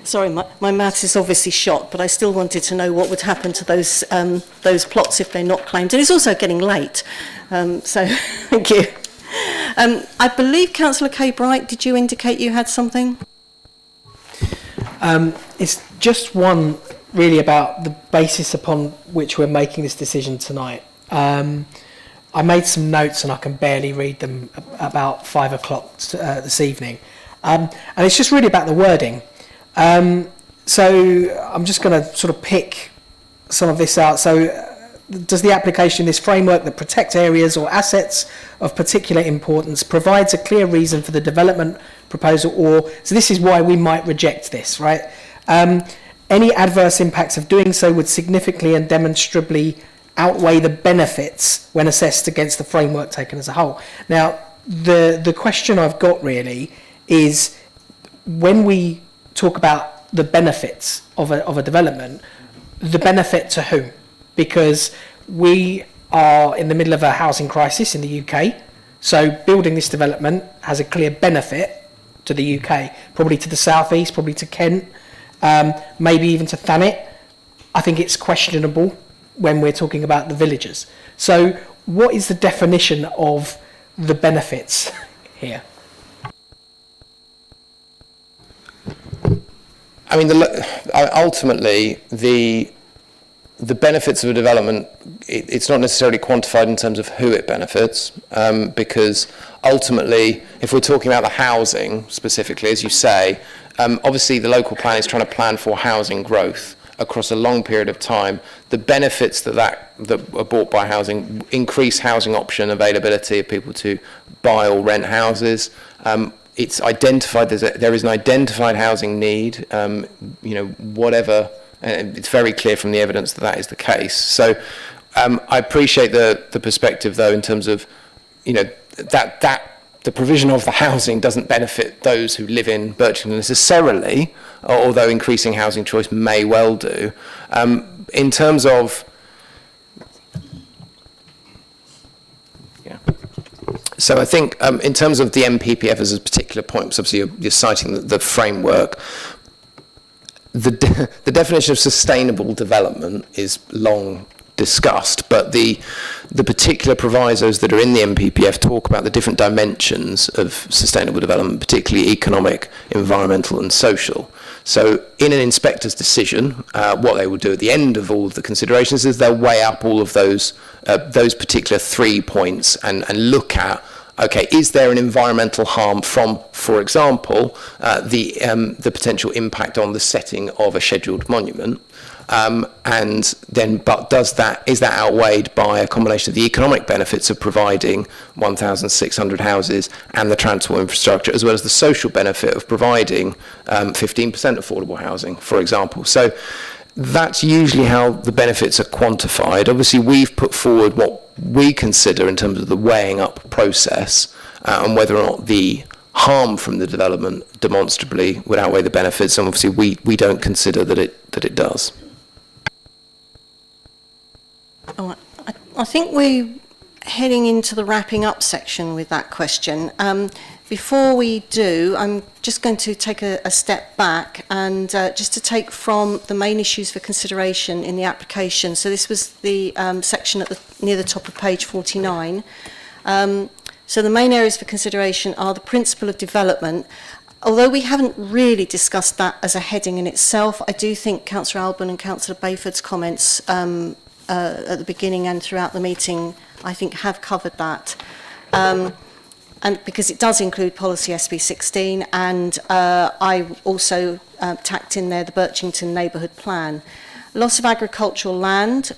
Speaker 2: Sorry, my maths is obviously shot, but I still wanted to know what would happen to those plots if they're not claimed. And it's also getting late, so thank you. I believe Councillor Kay Bright, did you indicate you had something?
Speaker 8: It's just one really about the basis upon which we're making this decision tonight. I made some notes and I can barely read them about 5 o'clock this evening. And it's just really about the wording. So I'm just going to sort of pick some of this out. So does the application, this framework that protects areas or assets of particular importance, provides a clear reason for the development proposal, or, so this is why we might reject this, right? Any adverse impacts of doing so would significantly and demonstrably outweigh the benefits when assessed against the framework taken as a whole. Now, the question I've got really is, when we talk about the benefits of a development, the benefit to whom? Because we are in the middle of a housing crisis in the UK, so building this development has a clear benefit to the UK, probably to the southeast, probably to Kent, maybe even to Thanet. I think it's questionable when we're talking about the villagers. So what is the definition of the benefits here?
Speaker 5: I mean, ultimately, the benefits of a development, it's not necessarily quantified in terms of who it benefits, because ultimately, if we're talking about the housing specifically, as you say, obviously the local plan is trying to plan for housing growth across a long period of time. The benefits that are brought by housing increase housing option availability of people to buy or rent houses. It's identified, there is an identified housing need, whatever, and it's very clear from the evidence that is the case. So I appreciate the perspective, though, in terms of, that the provision of the housing doesn't benefit those who live in Birchington necessarily, although increasing housing choice may well do. In terms of, so I think in terms of the MPPF as a particular point, because obviously you're citing the framework, the definition of sustainable development is long discussed, but the particular provisos that are in the MPPF talk about the different dimensions of sustainable development, particularly economic, environmental and social. So in an inspector's decision, what they will do at the end of all of the considerations is they'll weigh up all of those particular 3 points and look at, okay, is there an environmental harm from, for example, the potential impact on the setting of a scheduled monument? And then, but is that outweighed by a combination of the economic benefits of providing 1,600 houses and the transport infrastructure, as well as the social benefit of providing 15% affordable housing, for example? So that's usually how the benefits are quantified. Obviously, we've put forward what we consider in terms of the weighing up process, and whether or not the harm from the development demonstrably would outweigh the benefits, and obviously we don't consider that it does.
Speaker 2: Oh, I think we're heading into the wrapping up section with that question. Before we do, I'm just going to take a step back and just to take from the main issues for consideration in the application. So this was the section near the top of page 49. So the main areas for consideration are the principle of development. Although we haven't really discussed that as a heading in itself, I do think Councillor Alban and Councillor Bayford's comments at the beginning and throughout the meeting, I think, have covered that. And because it does include policy SB16, and I also tacked in there the Birchington Neighbourhood Plan. Loss of agricultural land,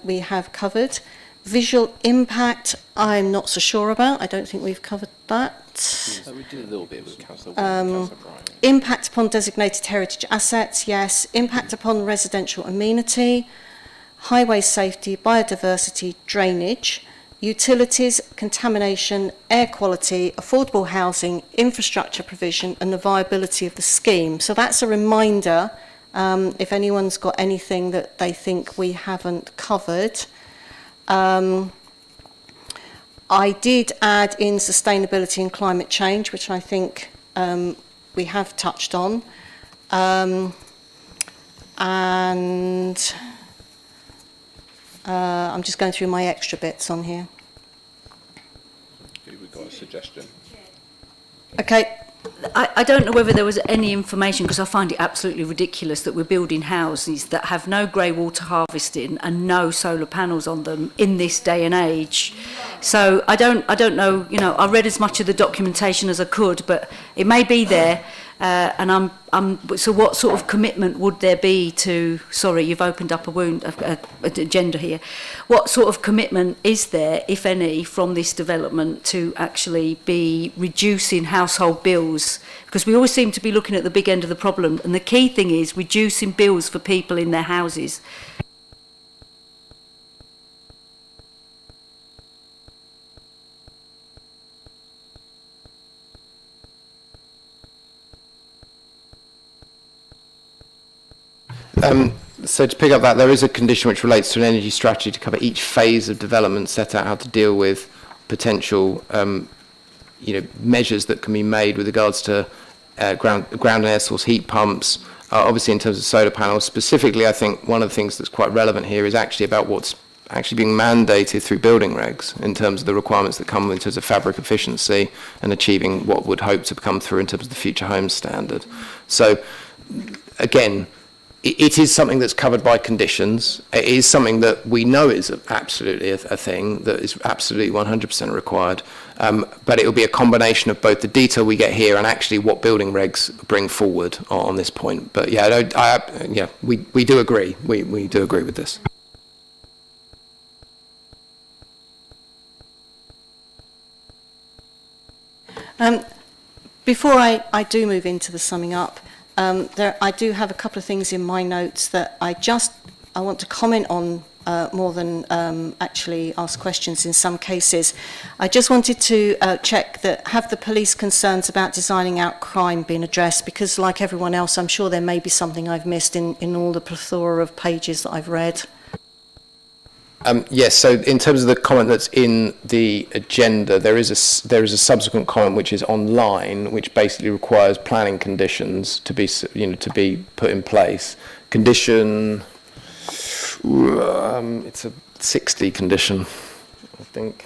Speaker 2: we have covered. Visual impact, I'm not so sure about. I don't think we've covered that.
Speaker 5: So we did a little bit with Councillor Brian.
Speaker 2: Impact upon designated heritage assets, yes. Impact upon residential amenity, highway safety, biodiversity, drainage, utilities, contamination, air quality, affordable housing, infrastructure provision, and the viability of the scheme. So that's a reminder, if anyone's got anything that they think we haven't covered. I did add in sustainability and climate change, which I think we have touched on. And I'm just going through my extra bits on here.
Speaker 5: We've got a suggestion.
Speaker 2: Okay.
Speaker 3: I don't know whether there was any information, because I find it absolutely ridiculous that we're building houses that have no grey water harvesting and no solar panels on them in this day and age. So I don't know, I read as much of the documentation as I could, but it may be there. And so what sort of commitment would there be to, sorry, you've opened up a agenda here. What sort of commitment is there, if any, from this development to actually be reducing household bills? Because we always seem to be looking at the big end of the problem, and the key thing is reducing bills for people in their houses.
Speaker 5: So to pick up that, there is a condition which relates to an energy strategy to cover each phase of development, set out how to deal with potential measures that can be made with regards to ground and air source heat pumps, obviously in terms of solar panels. Specifically, I think one of the things that's quite relevant here is actually about what's actually being mandated through building regs in terms of the requirements that come in terms of fabric efficiency and achieving what would hope to come through in terms of the Future Homes Standard. So again, it is something that's covered by conditions. It is something that we know is absolutely a thing that is absolutely 100% required. But it will be a combination of both the detail we get here and actually what building regs bring forward on this point. But yeah, we do agree. We do agree with this.
Speaker 2: Before I do move into the summing up, I do have a couple of things in my notes that I want to comment on more than actually ask questions in some cases. I just wanted to check that have the police concerns about designing out crime been addressed, because like everyone else, I'm sure there may be something I've missed in all the plethora of pages that I've read.
Speaker 5: Yes, so in terms of the comment that's in the agenda, there is a subsequent comment which is online, which basically requires planning conditions to be put in place. Condition, it's a 60 condition, I think.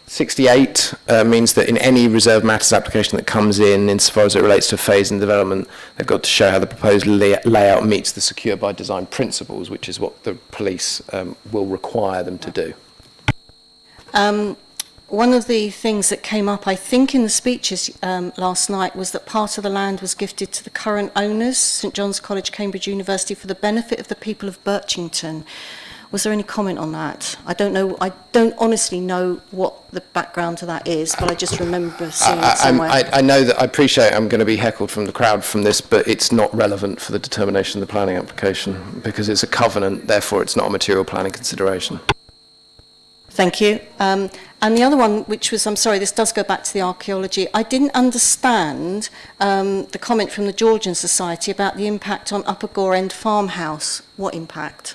Speaker 5: 68 means that in any reserved matters application that comes in, insofar as it relates to a phase in development, they've got to show how the proposed layout meets the secure by design principles, which is what the police will require them to do.
Speaker 2: One of the things that came up, I think, in the speeches last night was that part of the land was gifted to the current owners, St John's College, Cambridge University, for the benefit of the people of Birchington. Was there any comment on that? I don't know. I don't honestly know what the background to that is, but I just remember seeing it somewhere.
Speaker 5: I know that I appreciate I'm going to be heckled from the crowd from this, but it's not relevant for the determination of the planning application because it's a covenant, therefore it's not a material planning consideration.
Speaker 2: Thank you. And the other one, which was, I'm sorry, this does go back to the archaeology. I didn't understand the comment from the Georgian Society about the impact on Upper Gore End Farmhouse. What impact?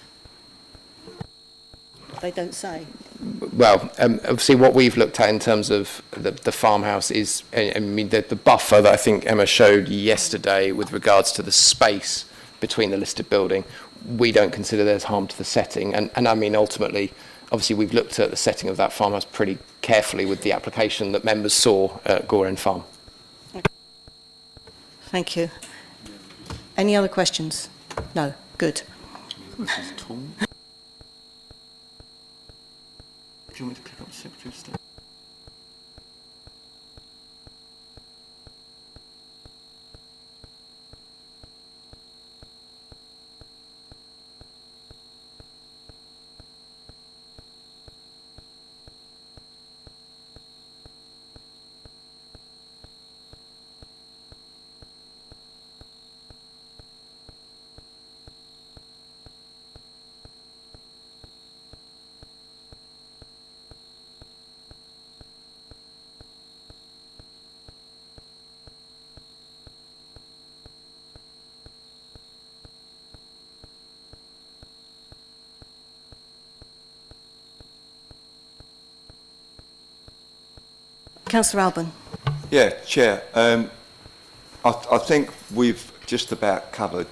Speaker 2: They don't say.
Speaker 5: Well, obviously what we've looked at in terms of the farmhouse is, I mean, the buffer that I think Emma showed yesterday with regards to the space between the listed building, we don't consider there's harm to the setting. And I mean, ultimately, obviously we've looked at the setting of that farmhouse pretty carefully with the application that members saw at Gore End Farm.
Speaker 2: Thank you. Any other questions? No. Good.
Speaker 4: This is tall. Do you want me to click up the Secretary of State?
Speaker 2: Councillor Alban.
Speaker 4: Yeah, Chair. I think we've just about covered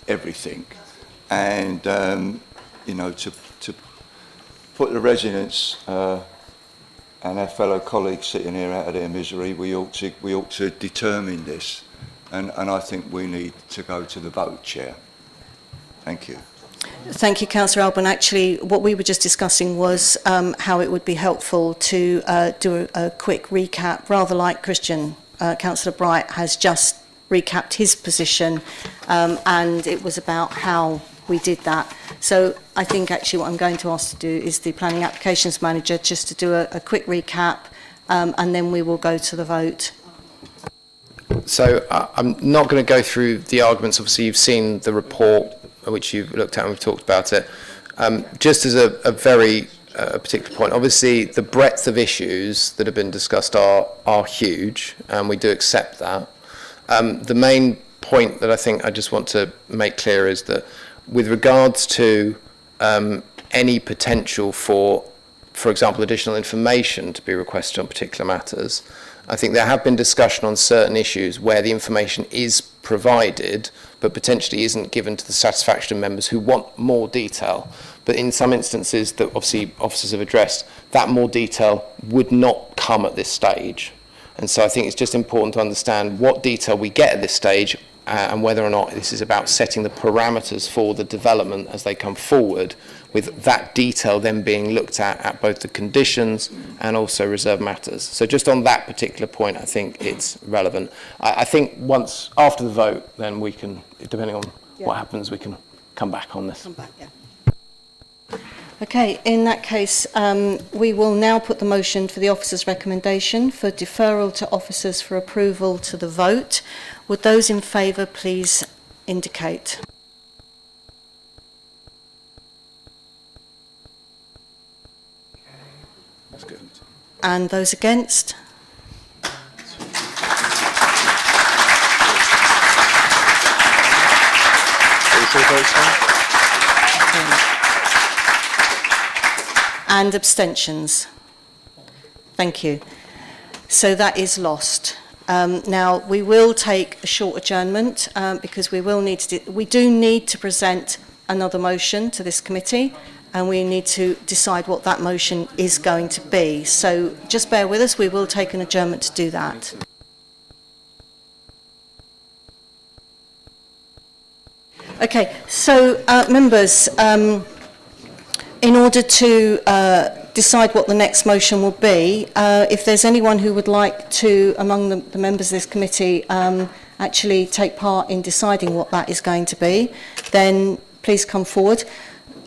Speaker 4: everything, and to put the residents and our fellow colleagues sitting here out of their misery, we ought to determine this, and I think we need to go to the vote, Chair. Thank you.
Speaker 2: Thank you, Councillor Alban. Actually, what we were just discussing was how it would be helpful to do a quick recap, rather like Christian. Councillor Bright has just recapped his position, and it was about how we did that. So I think actually what I'm going to ask to do is the Planning Applications Manager just to do a quick recap, and then we will go to the vote.
Speaker 5: So I'm not going to go through the arguments. Obviously, you've seen the report, which you've looked at and we've talked about it. Just as a very particular point, obviously the breadth of issues that have been discussed are huge, and we do accept that. The main point that I think I just want to make clear is that with regards to any potential for example, additional information to be requested on particular matters, I think there have been discussion on certain issues where the information is provided but potentially isn't given to the satisfaction of members who want more detail. But in some instances that obviously officers have addressed, that more detail would not come at this stage. And so I think it's just important to understand what detail we get at this stage and whether or not this is about setting the parameters for the development as they come forward, with that detail then being looked at both the conditions and also reserved matters. So just on that particular point, I think it's relevant. I think once after the vote, then we can, depending on what happens, we can come back on this.
Speaker 2: Okay, in that case, we will now put the motion for the officer's recommendation for deferral to officers for approval to the vote. Would those in favour please indicate?
Speaker 5: That's good.
Speaker 2: And those against? And abstentions? Thank you. So that is lost. Now, we will take a short adjournment because we do need to present another motion to this committee, and we need to decide what that motion is going to be. So just bear with us, we will take an adjournment to do that. Okay, so members, in order to decide what the next motion will be, if there's anyone who would like to, among the members of this committee, actually take part in deciding what that is going to be, then please come forward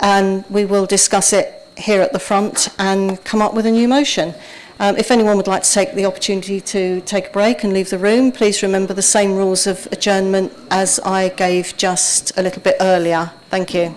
Speaker 2: and we will discuss it here at the front and come up with a new motion. If anyone would like to take the opportunity to take a break and leave the room, please remember the same rules of adjournment as I gave just a little bit earlier. Thank you.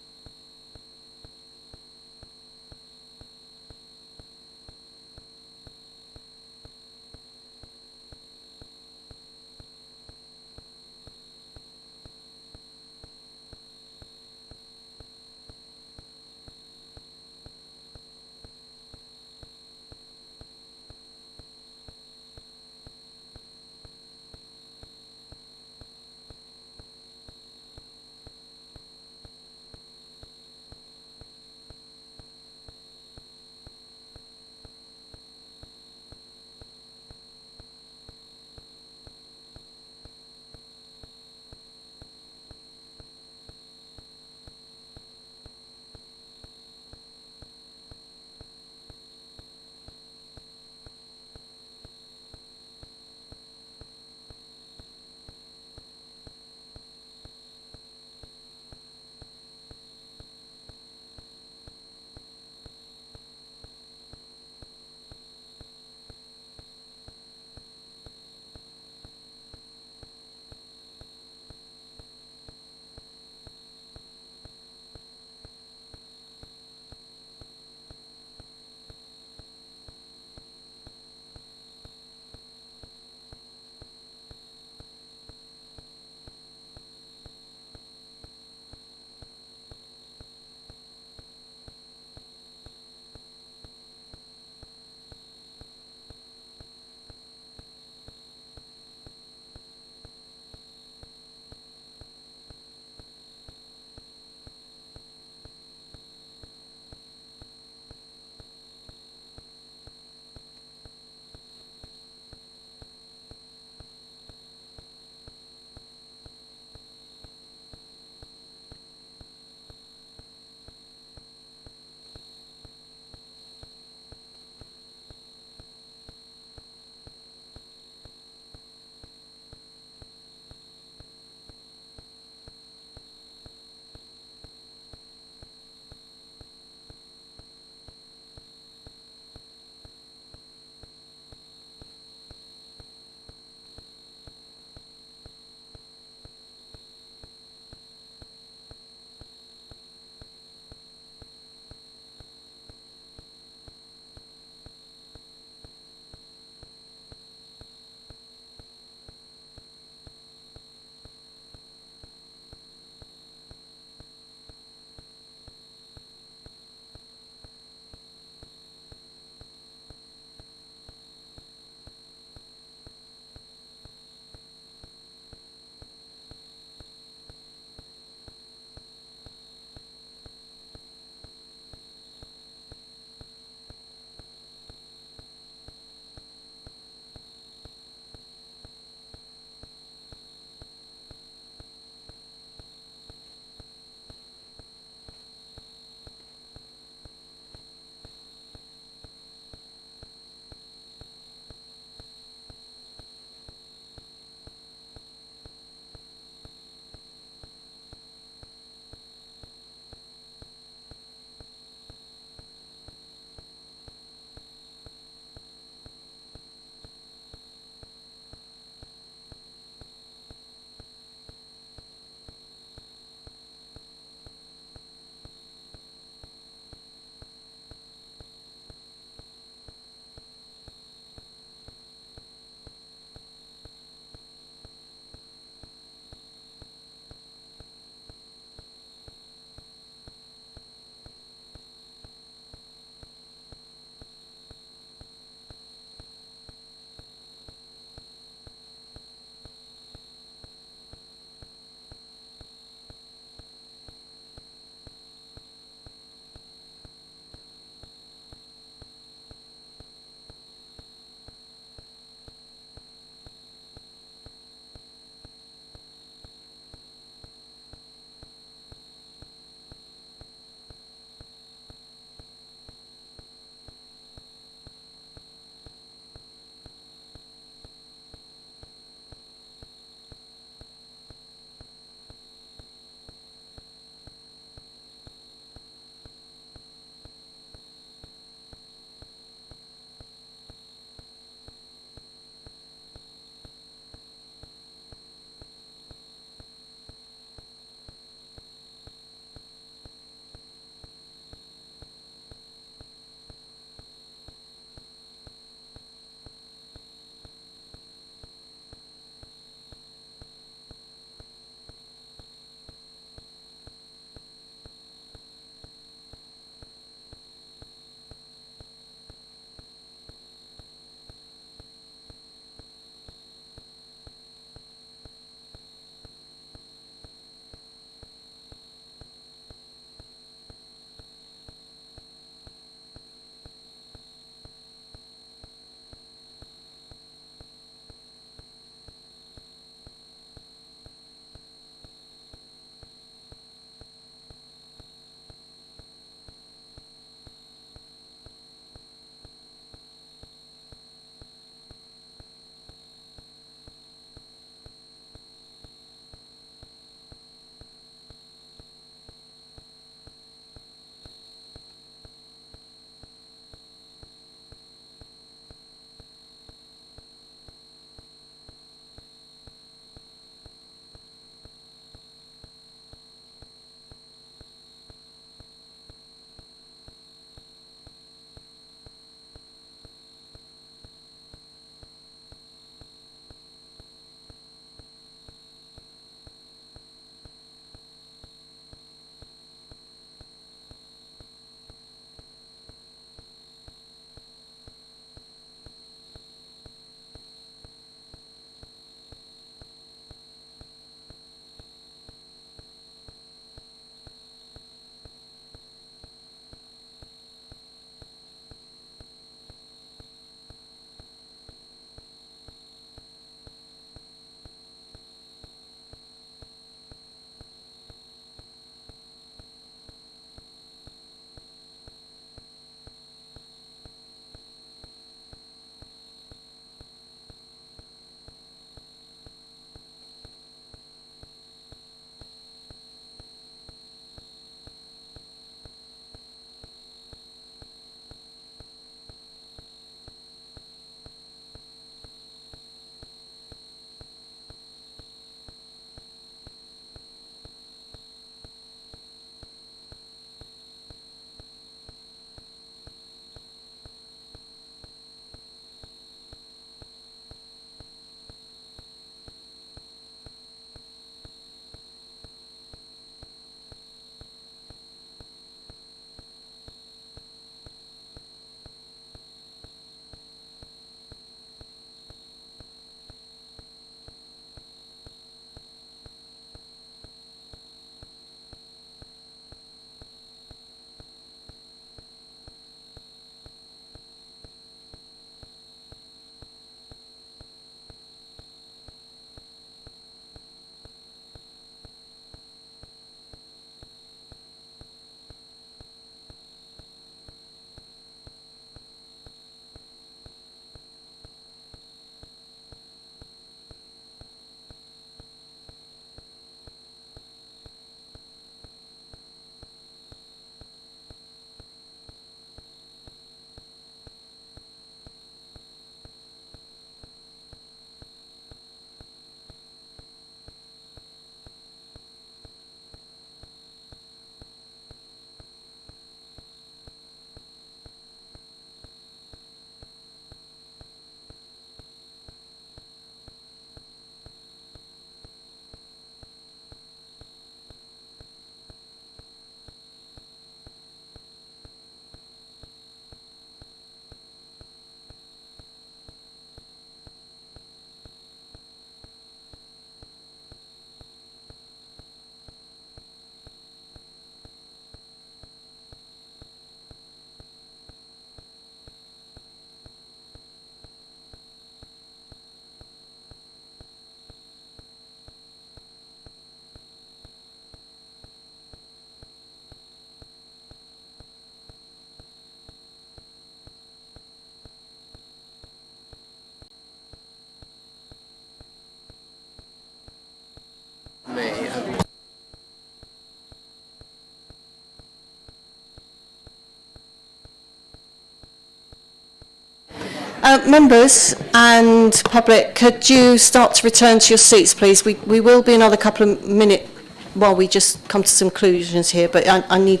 Speaker 2: Members and public, could you start to return to your seats, please? We will be another couple of minutes while we just come to some conclusions here, but I need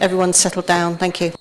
Speaker 2: everyone settled down. Thank you.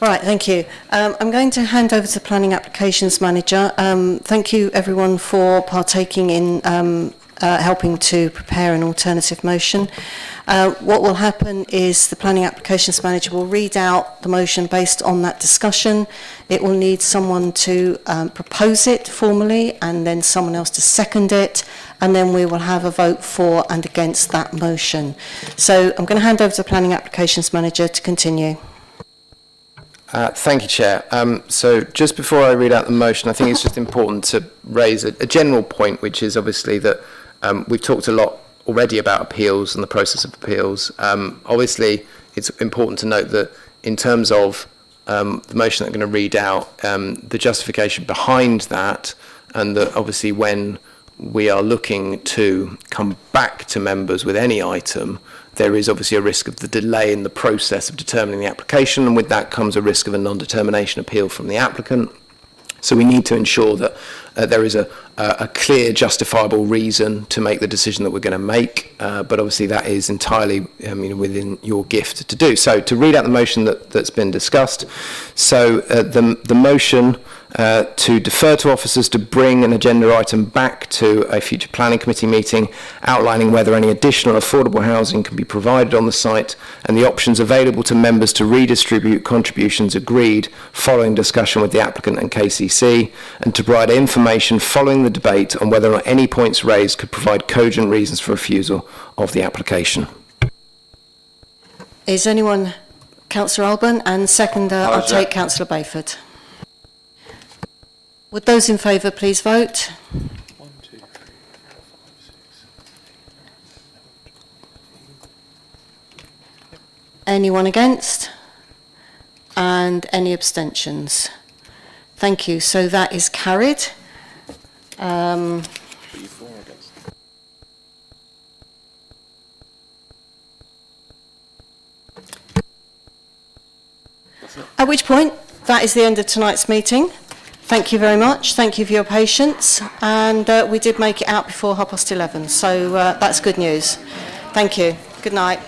Speaker 2: All right, thank you. I'm going to hand over to the Planning Applications Manager. Thank you, everyone, for partaking in helping to prepare an alternative motion. What will happen is the Planning Applications Manager will read out the motion based on that discussion. It will need someone to propose it formally and then someone else to second it, and then we will have a vote for and against that motion. So I'm going to hand over to the Planning Applications Manager to continue.
Speaker 5: Thank you, Chair. So just before I read out the motion, I think it's just important to raise a general point, which is obviously that we've talked a lot already about appeals and the process of appeals. Obviously, it's important to note that in terms of the motion that I'm going to read out, the justification behind that, and that obviously when we are looking to come back to members with any item, there is obviously a risk of the delay in the process of determining the application, and with that comes a risk of a non-determination appeal from the applicant. So we need to ensure that there is a clear, justifiable reason to make the decision that we're going to make, but obviously that is entirely within your gift to do. So to read out the motion that's been discussed, so the motion to defer to officers to bring an agenda item back to a future planning committee meeting, outlining whether any additional affordable housing can be provided on the site and the options available to members to redistribute contributions agreed following discussion with the applicant and KCC, and to provide information following the debate on whether or not any points raised could provide cogent reasons for refusal of the application.
Speaker 2: Is anyone, Councillor Alban, and seconder, I'll take Councillor Bayford. Would those in favour please vote?
Speaker 5: 1, 2, 3, 4, 5, 6.
Speaker 2: Anyone against? And any abstentions? Thank you. So that is carried. At which point, that is the end of tonight's meeting. Thank you very much. Thank you for your patience. And we did make it out before 11:30, so that's good news. Thank you. Good night.